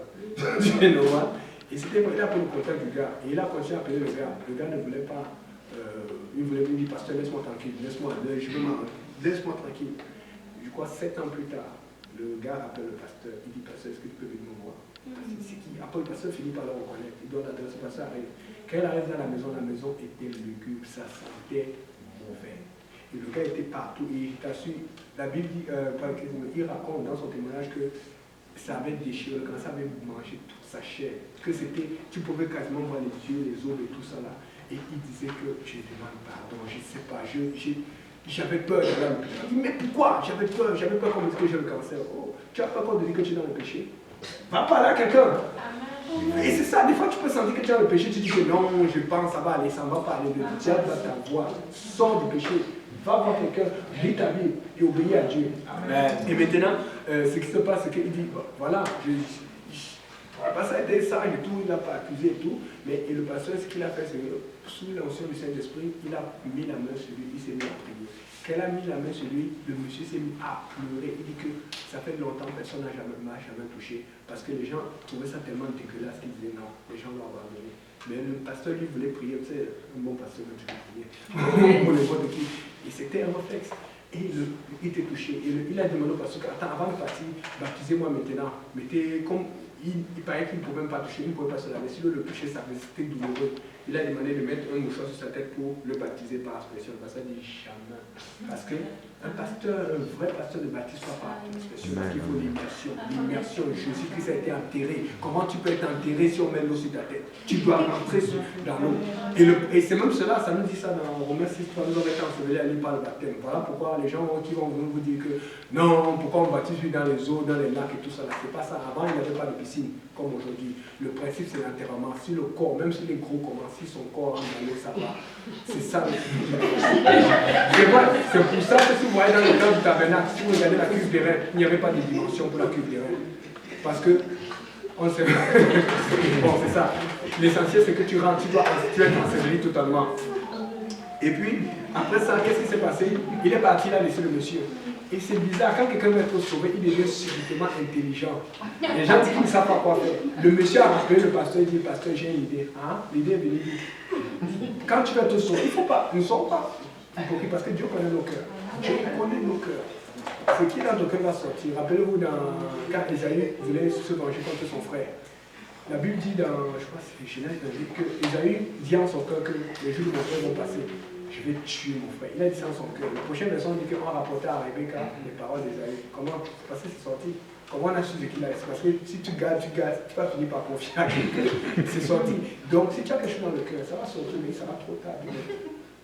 tu es normal. Et c'était il a pris le contact du gars. Et il a continué à appeler le gars. Le gars ne voulait pas. Il voulait lui dire, pasteur, laisse-moi tranquille, laisse-moi tranquille. Je crois 7 ans plus tard, le gars appelle le pasteur. Il dit, pasteur, est-ce que tu peux venir me voir? C'est qui? Après, le pasteur finit par le reconnaître. Il doit l'adresse, le pasteur arrive. Quand il arrive dans la maison était lugubre, ça sentait mauvais. Et le gars était partout. Et la Bible dit, il raconte dans son témoignage que ça avait déchiré, quand ça avait mangé toute sa chair. Que c'était, tu pouvais quasiment voir les yeux, les os et tout ça là. Et il disait que je demande pardon, je ne sais pas, j'avais peur d'aller à l'hôpital. Il dit, mais pourquoi? J'avais peur qu'on me dise que j'ai le cancer. Oh, tu n'as pas peur de dire que tu es dans le péché? Va parler à quelqu'un. Et c'est ça, des fois tu peux sentir que tu as le péché, tu dis que non, je pense, ça va aller, ça ne va pas aller. Le diable va t'avoir, sors du péché, va voir quelqu'un, lis ta Bible et obéis à Dieu. Amen. Et maintenant, ce qui se passe, c'est qu'il dit, voilà, le pasteur a été sage et tout, il n'a pas accusé et tout, mais le pasteur, ce qu'il a fait, c'est que sous l'onction du Saint-Esprit, il a mis la main sur lui, il s'est mis à prier. Quand il a mis la main sur lui, le monsieur s'est mis à pleurer. Il dit que ça fait longtemps que personne n'a jamais touché. Parce que les gens trouvaient ça tellement dégueulasse qu'ils disaient non, les gens l'ont abandonné. Mais le pasteur, lui, voulait prier. Tu sais, un bon pasteur, tu veux prier. Pour les voix de qui. Et c'était un réflexe. Et il était touché. Et il a demandé au pasteur, attends, avant de partir, baptisez-moi maintenant. Mettez comme. Il paraît qu'il ne pouvait même pas toucher, il ne pouvait pas se laver. Si le toucher, c'était douloureux. Il a demandé de mettre un mouchoir sur sa tête pour le baptiser par expression. Le pasteur dit jamais. Parce qu'un pasteur, un vrai pasteur ne baptise pas par expression. Parce qu'il faut l'immersion. L'immersion, Jésus-Christ a été enterré. Comment tu peux être enterré si on met l'eau sur ta tête? Tu dois rentrer dans l'eau. Et c'est même cela, ça nous dit ça dans Romains 6, nous avons été ensevelis à lui par le baptême. Voilà pourquoi les gens qui vont vous dire que non, pourquoi on baptise lui dans les eaux, dans les lacs et tout ça. C'est pas ça. Avant, il n'y avait pas de piscine comme aujourd'hui. Le principe, c'est l'enterrement. Si le corps, même si les gros commencent, si son corps rentre dans l'eau, ça va. C'est ça le c'est vrai. C'est pour ça que si vous voyez dans le cadre du tabernacle, si vous regardez la cuve des reins, il n'y avait pas de dimension pour la cuve des reins. Parce que, on sait bon, c'est ça. L'essentiel, c'est que tu rentres, tu es enseveli totalement. Et puis, après ça, qu'est-ce qui s'est passé? Il est parti, il a laissé le monsieur. Et c'est bizarre, quand quelqu'un veut être sauvé, il devient subitement intelligent. Les gens disent qu'ils ne savent pas quoi faire. Le monsieur a rappelé le pasteur, il dit, pasteur, j'ai une idée. Hein? L'idée est venue dire, quand tu vas te sauver, il ne faut pas, ne sommes pas hypocrites parce que Dieu connaît nos cœurs. Dieu connaît nos cœurs. Ce qui dans ton cœur va sortir. Rappelez-vous quand Esaü voulait se venger contre son frère. La Bible dit dans, je crois que c'est Genèse, que Esaü dit en son cœur que les jours de mon frère vont passer. Je vais tuer mon frère. Il a dit ça en son cœur. La prochaine version dit qu'on rapportait à Rebecca les paroles d'Esaü. Comment? Parce que c'est sorti. Comment on a su ce qu'il a? C'est parce que si tu gardes, tu vas finir par confier à quelqu'un. C'est sorti. Donc si tu as quelque chose dans le cœur, ça va sortir, mais ça va trop tard.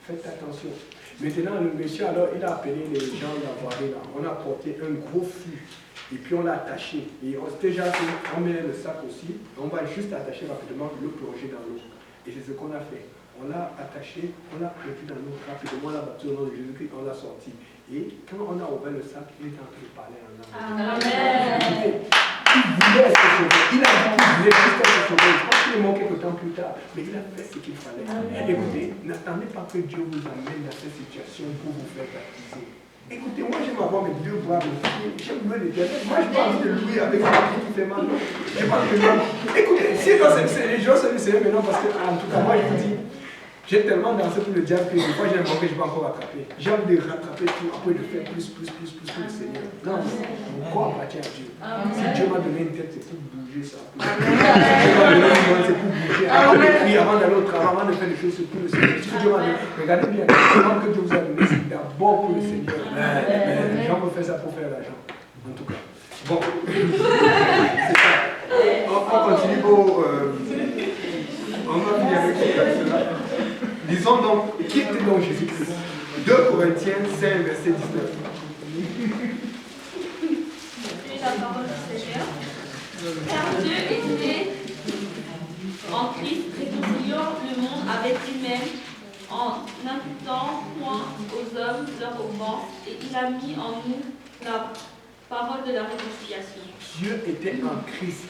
Faites attention. Maintenant, le monsieur, alors, il a appelé les gens d'Avoiré là. On a porté un gros flux. Et puis on l'a attaché. Et on s'était déjà fait, on met le sac aussi. On va juste attacher rapidement, le plonger dans l'eau. Et c'est ce qu'on a fait. On l'a attaché, on l'a plongé dans l'eau rapidement, on l'a battu au nom de Jésus-Christ, on l'a sorti. Et quand on a ouvert le sac, il était en train de parler en langue. Amen. Il voulait se sauver. Il a dit qu'il voulait jusqu'à se sauver. Je pense qu'il est mort quelque temps plus tard. Mais il a fait ce qu'il fallait. Écoutez, n'attendez pas que Dieu vous amène dans cette situation pour vous faire baptiser. Écoutez, moi j'aime avoir mes deux bras, mes pieds, j'aime louer l'Éternel. Moi je n'ai pas envie de louer avec un pied qui fait mal. Je n'ai pas envie de louer. Écoutez, si les gens se disent maintenant, parce que en tout cas, moi je vous dis, j'ai tellement dansé pour le diable que des fois j'ai l'impression que je ne vais pas encore rattraper. J'ai envie de rattraper tout, après de faire plus pour le Seigneur. Non, mon corps appartient à Dieu. Si Dieu m'a donné une tête, c'est pour bouger ça. Si Dieu m'a donné une main, c'est pour bouger. Avant de prier, avant d'aller au travail, avant de faire des choses, c'est pour le Seigneur. Si Dieu m'a donné, regardez bien, le que Dieu vous a donné, c'est d'abord pour le Seigneur. Les gens peuvent faire ça pour faire l'argent. En tout cas. Bon. C'est ça. On continue pour. On va finir avec cela. Disons donc, quitte donc Jésus-Christ. 2 Corinthiens 5, verset 19. Et la parole du Seigneur. Car Dieu était en Christ réconciliant le monde avec lui-même en n'imputant point aux hommes leurs offenses, et il a mis en nous la parole de la réconciliation. Dieu était en Christ.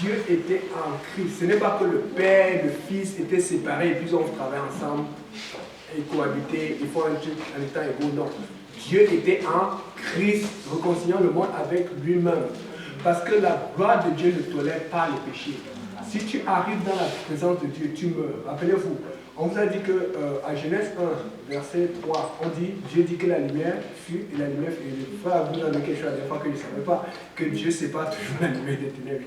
Dieu était en Christ. Ce n'est pas que le Père et le Fils étaient séparés et puis ils ont travaillé ensemble et cohabité. Ils font un truc en étant égaux. Non. Dieu était en Christ, réconciliant le monde avec lui-même. Parce que la gloire de Dieu ne tolère pas le péché. Si tu arrives dans la présence de Dieu, tu meurs. Rappelez-vous, on vous a dit qu'à Genèse 1, verset 3, on dit, Dieu dit que la lumière fut, et la lumière fut. Et le frère vous dans lequel je suis la dernière fois que je ne savais pas que Dieu sépare toujours la lumière des ténèbres.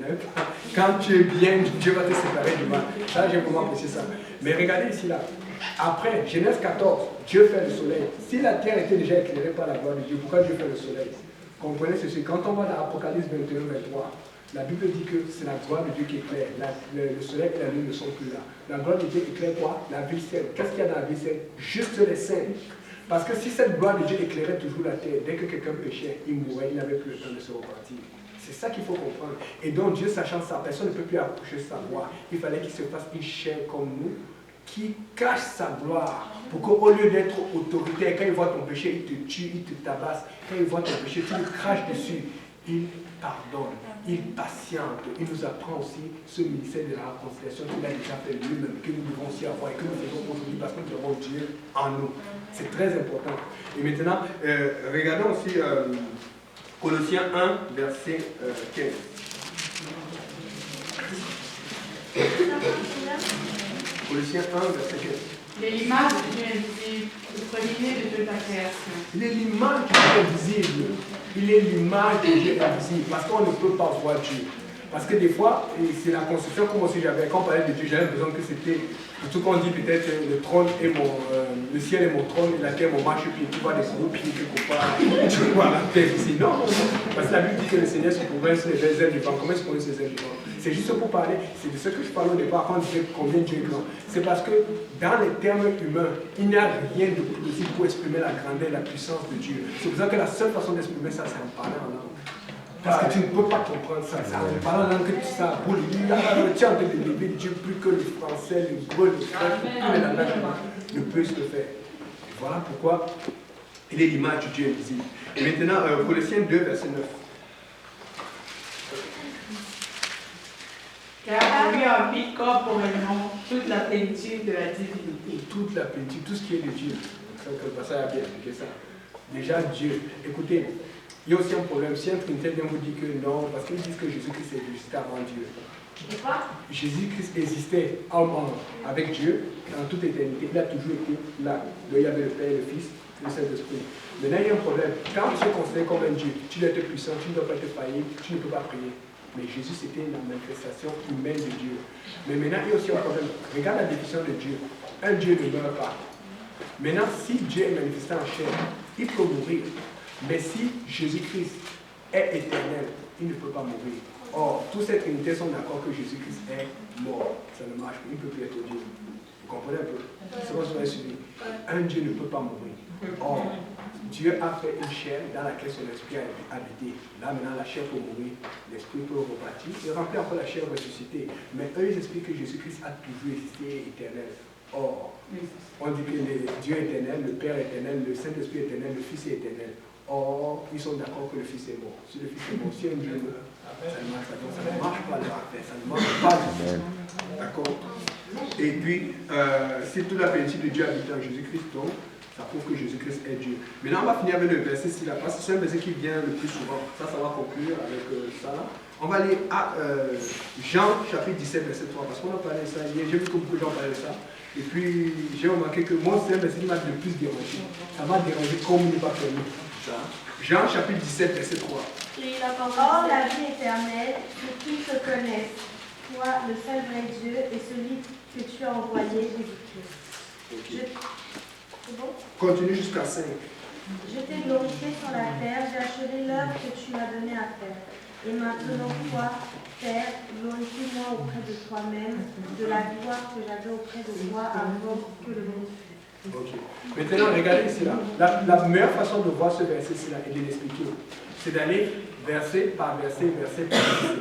Quand tu es bien, Dieu va te séparer du mal. Ça, j'ai vraiment apprécié ça. Mais regardez ici, là. Après, Genèse 14, Dieu fait le soleil. Si la terre était déjà éclairée par la gloire de Dieu, pourquoi Dieu fait le soleil? Comprenez ceci. Quand on va dans Apocalypse 21, 23, la Bible dit que c'est la gloire de Dieu qui éclaire. Le soleil et la lune ne sont plus là. La gloire de Dieu éclaire quoi? La vie sainte. Qu'est-ce qu'il y a dans la vie sainte? Juste les saints. Parce que si cette gloire de Dieu éclairait toujours la terre, dès que quelqu'un péchait, il mourait, il n'avait plus le temps de se repentir. C'est ça qu'il faut comprendre. Et donc Dieu, sachant ça, personne ne peut plus approcher sa gloire. Il fallait qu'il se fasse une chair comme nous, qui cache sa gloire, pour qu'au lieu d'être autoritaire, quand il voit ton péché, il te tue, il te tabasse. Quand il voit ton péché, tu le craches dessus. Il pardonne, il patiente. Il nous apprend aussi ce ministère de la réconciliation qu'il a déjà fait lui-même, que nous devons aussi avoir et que nous faisons aujourd'hui parce que nous avons Dieu en nous. C'est très important. Et maintenant, regardons aussi Colossiens 1, verset 15. Colossiens 1, verset 15. Il est l'image de Dieu invisible, le premier-né de toute la création. Il est l'image de Dieu invisible. Il est l'image de Dieu invisible. Parce qu'on ne peut pas voir Dieu. Parce que des fois, c'est la conception, comme aussi j'avais, quand on parlait de Dieu, j'avais l'impression que c'était, tout qu'on dit peut-être le trône et le ciel est mon trône et la terre mon marchepied. Tu vois des gros pieds quelque part, tu vois la terre ici. Non, non, non. Parce que la Bible dit que le Seigneur se trouve sur les ailes du vent. Comment est-ce qu'on est sur les ailes du vent? C'est juste pour parler, c'est de ce que je parlais au départ quand on disait combien Dieu est grand. C'est parce que dans les termes humains, il n'y a rien de possible pour exprimer la grandeur et la puissance de Dieu. C'est pour ça que la seule façon d'exprimer ça, c'est en parler en langue. Parce que tu ne peux pas comprendre ça. En parlant en langue que tu sais, pour lui, tu es en train de lever Dieu plus que le français, le grec, le grec, tous les langages ne peuvent se faire. Et voilà pourquoi il est l'image de Dieu invisible. Et maintenant, Colossiens 2, verset 9. Car on lui a mis corporellement toute la plénitude de la divinité. Toute la plénitude, tout ce qui est de Dieu. Ça a bien expliqué ça. Déjà Dieu. Écoutez, il y a aussi un problème. Si un Trinitaire vient vous dire que non, parce qu'ils disent que Jésus-Christ existait avant Dieu. Jésus-Christ existait avec Dieu dans toute éternité. Il a toujours été là. Il y avait le Père et le Fils. le Saint-Esprit. Maintenant, il y a un problème. Quand tu es considéré comme un Dieu, tu dois être puissant, tu ne dois pas être failli, tu ne peux pas prier. Mais Jésus, c'était la manifestation humaine de Dieu. Mais maintenant, il y a aussi un problème. Regarde la définition de Dieu. Un Dieu ne meurt pas. Maintenant, si Dieu est manifesté en chair, il peut mourir. Mais si Jésus-Christ est éternel, il ne peut pas mourir. Or, tous ces trinités sont d'accord que Jésus-Christ est mort. Ça ne marche pas, il ne peut plus être Dieu. Vous comprenez un peu? C'est ce que vous avez suivi. Un Dieu ne peut pas mourir. Or, Dieu a fait une chair dans laquelle son esprit a habité. Là, maintenant, la chair peut mourir, l'esprit peut repartir, et remplir encore la chair ressuscitée. Mais eux, ils expliquent que Jésus-Christ a toujours existé éternel. Or, on dit que Dieu est éternel, le Père est éternel, le Saint-Esprit est éternel, le Fils est éternel. Or, ils sont d'accord que le Fils est mort. Si le Fils est mort, si un Dieu meurt, ça ne marche pas. Donc, ça ne marche pas leur affaire, ça ne marche pas du tout. D'accord? Et puis, c'est toute la plénitude de Dieu habite en Jésus-Christ, donc ça prouve que Jésus-Christ est Dieu. Maintenant, on va finir avec le verset 6 là, parce que c'est un verset qui vient le plus souvent. Ça va conclure avec ça là. On va aller à Jean chapitre 17, verset 3, parce qu'on a parlé de ça hier. J'ai vu que beaucoup de gens parlaient de ça. Et puis, j'ai remarqué que moi, c'est un verset qui m'a le plus dérangé. Ça m'a dérangé comme il n'est pas permis. Jean chapitre 17, verset 3. Or, la vie éternelle, c'est qu'ils te connaissent, toi, le seul vrai Dieu, et celui que tu as envoyé, Jésus-Christ. Okay. C'est bon? Continue jusqu'à 5. Je t'ai glorifié sur la terre, j'ai achevé l'œuvre que tu m'as donnée à faire. Et maintenant, toi, Père, glorifie-moi auprès de toi-même, de la gloire que j'avais auprès de toi avant que le monde fût. Ok. Maintenant, regardez ici là. La meilleure façon de voir ce verset-ci là et de l'expliquer, c'est d'aller verset par verset, verset par verset.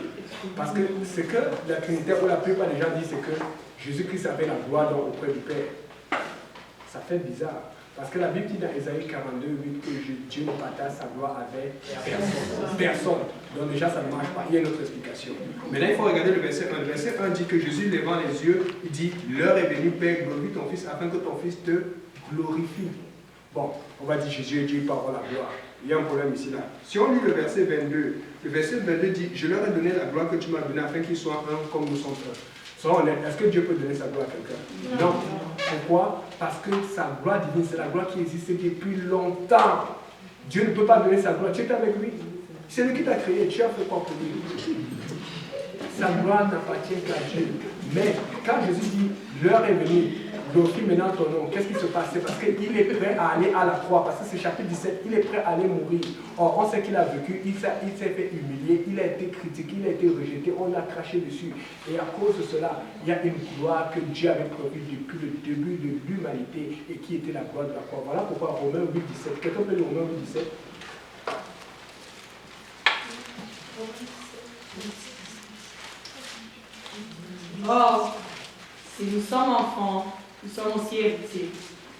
Parce que ce que la Trinité, ou la plupart des gens disent, c'est que Jésus-Christ avait la gloire auprès du Père. Ça fait bizarre. Parce que la Bible dit dans Ésaïe 42, 8 que Dieu ne partage sa gloire avec personne. Donc déjà, ça ne marche pas. Il y a une autre explication. Maintenant, il faut regarder le verset 1. Le verset 1 dit que Jésus, levant les yeux, il dit, l'heure est venue, Père, glorifie ton Fils, afin que ton Fils te glorifie. Bon, on va dire Jésus est Dieu par la gloire. Il y a un problème ici là. Si on lit le verset 22, le verset 22 dit, je leur ai donné la gloire que tu m'as donnée, afin qu'ils soient un comme nous sommes un. Soyons honnêtes, est-ce que Dieu peut donner sa gloire à quelqu'un? Non. Pourquoi? Parce que sa gloire divine, c'est la gloire qui existe depuis longtemps. Dieu ne peut pas donner sa gloire. Tu es avec lui. C'est lui qui t'a créé. Tu as fait quoi pour lui? Sa gloire n'appartient qu'à Dieu. Mais quand Jésus dit, l'heure est venue, glorifie maintenant ton nom, qu'est-ce qui se passe? C'est parce qu'il est prêt à aller à la croix. Parce que c'est chapitre 17, il est prêt à aller mourir. Or, on sait qu'il a vécu, il s'est fait humilier, il a été critiqué, il a été rejeté, on l'a craché dessus. Et à cause de cela, il y a une gloire que Dieu avait prévue depuis le début de l'humanité et qui était la gloire de la croix. Voilà pourquoi Romains 8, 17. Quelqu'un peut lire Romains 8, 17? Or, si nous sommes enfants, nous sommes aussi héritiers,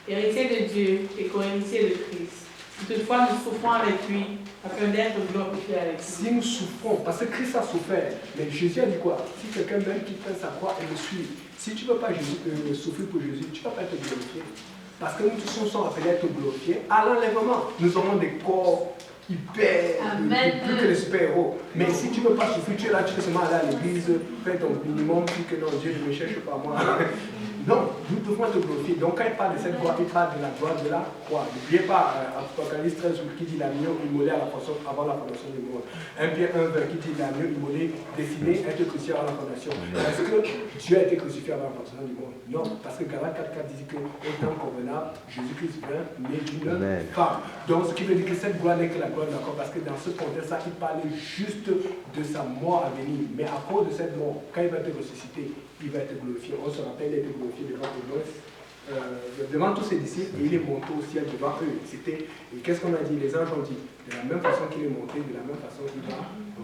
héritiers de Dieu et co-héritiers de Christ. Si toutefois nous souffrons avec lui, afin d'être glorifiés avec lui. Si nous souffrons, parce que Christ a souffert, mais Jésus a dit quoi? Si quelqu'un même qui prend sa croix et le suit, si tu ne veux pas souffrir pour Jésus, tu ne vas pas être glorifié. Parce que nous tous sommes appelés à être glorifiés à l'enlèvement. Nous aurons des corps hyper, plus que les super-héros. Mais si tu ne veux pas souffrir, tu es là, tu es seulement aller à l'église, faire ton minimum, puis que non, Dieu ne me cherche pas moi. Non, nous devons te glorifier. Donc quand il parle de cette gloire, il parle de la gloire de la croix. N'oubliez pas, Apocalypse 13 qui dit l'agneau immolé à la façon avant la fondation du monde. 1 Pierre 1 qui dit l'agneau immolé destiné à être crucifié avant la fondation. Est-ce que Dieu a été crucifié avant la fondation du monde? Non, parce que Galates 4 dit que au temps convenable, Jésus-Christ vient né d'une femme. Donc ce qui veut dire que cette gloire n'est que la gloire de la croix, parce que dans ce contexte-là, il parlait juste de sa mort à venir. Mais à cause de cette mort, quand il va être ressuscité, il va être glorifié. On se rappelle, il a été glorifié devant tous ses disciples et il est monté au ciel devant eux. Et qu'est-ce qu'on a dit? Les anges ont dit, de la même façon qu'il est monté, de la même façon qu'il va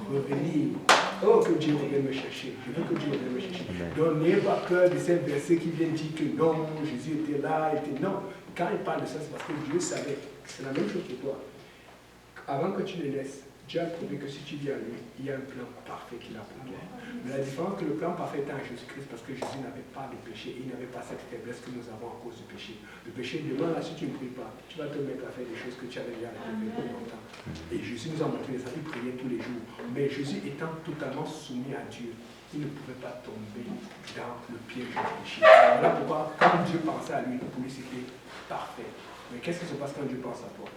revenir. Oh, que Dieu revienne me chercher. Je veux que Dieu revienne me chercher. Donc n'ayez pas peur de ces versets qui viennent dire que non, Jésus était là, non. Quand il parle de ça, c'est parce que Dieu savait. C'est la même chose pour toi. Avant que tu le laisses, Dieu a prouvé que si tu viens à lui, il y a un plan parfait qu'il a pour toi. Mais la différence que le plan parfait est en Jésus-Christ, parce que Jésus n'avait pas de péché, il n'avait pas cette faiblesse que nous avons à cause du péché. Le péché, demain, là, si tu ne pries pas, tu vas te mettre à faire des choses que tu avais déjà arrêtées depuis longtemps. Et Jésus nous a montré ça, il priait tous les jours. Mais Jésus étant totalement soumis à Dieu, il ne pouvait pas tomber dans le piège du péché. Voilà pourquoi, quand Dieu pensait à lui, pour lui c'était parfait. Mais qu'est-ce qui se passe quand Dieu pense à toi?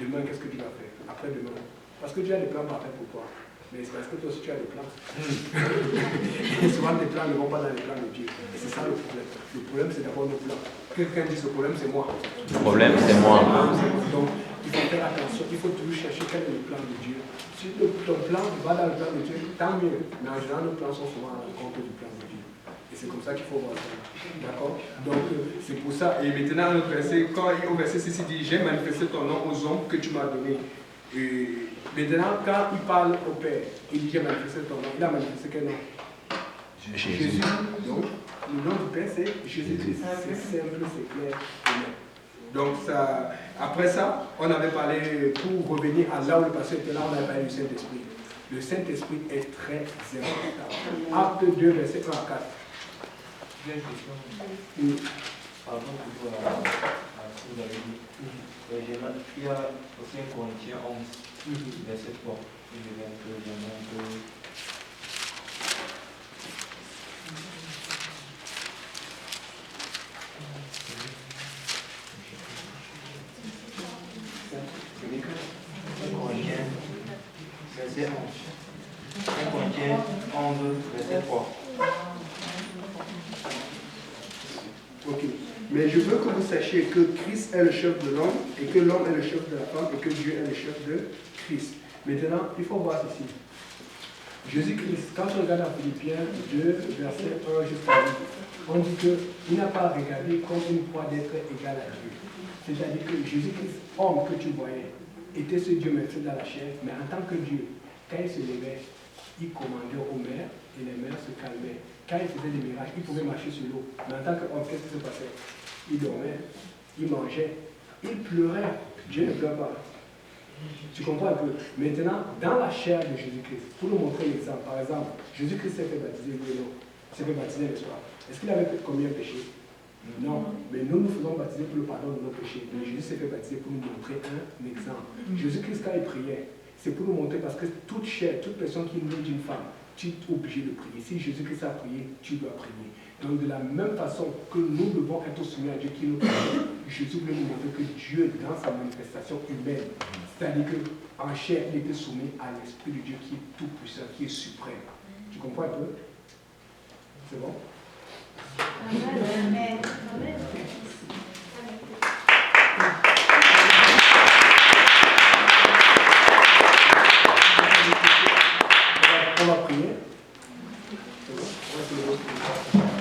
Demain, qu'est-ce que tu vas faire? Après-demain. Parce que Dieu a des plans parfaits pour toi. Mais c'est parce que toi aussi tu as des plans. Et souvent tes plans ne vont pas dans les plans de Dieu. Et c'est ça le problème. Le problème c'est d'abord nos plans. Quelqu'un dit ce problème c'est moi. Le problème, c'est moi. Donc il faut faire attention, il faut toujours chercher quel est le plan de Dieu. Si ton plan va dans le plan de Dieu, tant mieux. Mais en général, nos plans sont souvent à l'encontre du plan de Dieu. Et c'est comme ça qu'il faut voir ça. D'accord? Donc c'est pour ça. Et maintenant, le verset, quand au verset 6, il dit, j'ai manifesté ton nom aux hommes que tu m'as donné. Et maintenant, quand il parle au Père, il dit, j'ai manifesté ton nom. Il a manifesté quel nom? Jésus. Donc, le nom du Père, c'est Jésus-Christ. C'est simple, c'est clair. Donc, ça, après ça, on avait parlé, pour revenir à là où le pasteur était là, on avait parlé du Saint-Esprit. Le Saint-Esprit est très important. Acte 2, verset 1 à 4. J'ai une question. Pardon pour ce que vous avez dit. Il y a aussi un Corinthiens 11, verset 3. Verset 11. 1 Corinthiens 11, verset 3. Ok. Mais je veux que vous sachiez que Christ est le chef de l'homme, et que l'homme est le chef de la femme, et que Dieu est le chef de Christ. Maintenant, il faut voir ceci. Jésus-Christ, quand on regarde en Philippiens 2, verset 1 jusqu'à 8, on dit qu'il n'a pas regardé comme une proie d'être égal à Dieu. C'est-à-dire que Jésus-Christ, homme que tu voyais, était ce Dieu maître dans la chair, mais en tant que Dieu, quand il se levait, il commandait aux mers et les mers se calmaient. Quand il faisait des miracles, il pouvait marcher sur l'eau. Mais en tant qu'homme, qu'est-ce qui se passait? Il dormait, il mangeait, il pleurait. Dieu ne pleure pas. Tu comprends un peu? Maintenant, dans la chair de Jésus-Christ, pour nous montrer l'exemple, par exemple, Jésus-Christ s'est fait baptiser, oui ou non? Il s'est fait baptiser, n'est-ce pas? Est-ce qu'il avait commis un péché? Non, mais nous nous faisons baptiser pour le pardon de nos péchés. Mais Jésus s'est fait baptiser pour nous montrer un exemple. Jésus-Christ, quand il priait, c'est pour nous montrer parce que toute chair, toute personne qui est née d'une femme, tu es obligé de prier. Si Jésus-Christ a prié, tu dois prier. Donc de la même façon que nous devons être soumis à Dieu qui nous prie, Jésus voulait nous montrer que Dieu, dans sa manifestation humaine, c'est-à-dire qu'en chair, il était soumis à l'Esprit de Dieu qui est tout puissant, qui est suprême. Tu comprends un peu? C'est bon? Amen. On va prier. C'est bon? On va prier.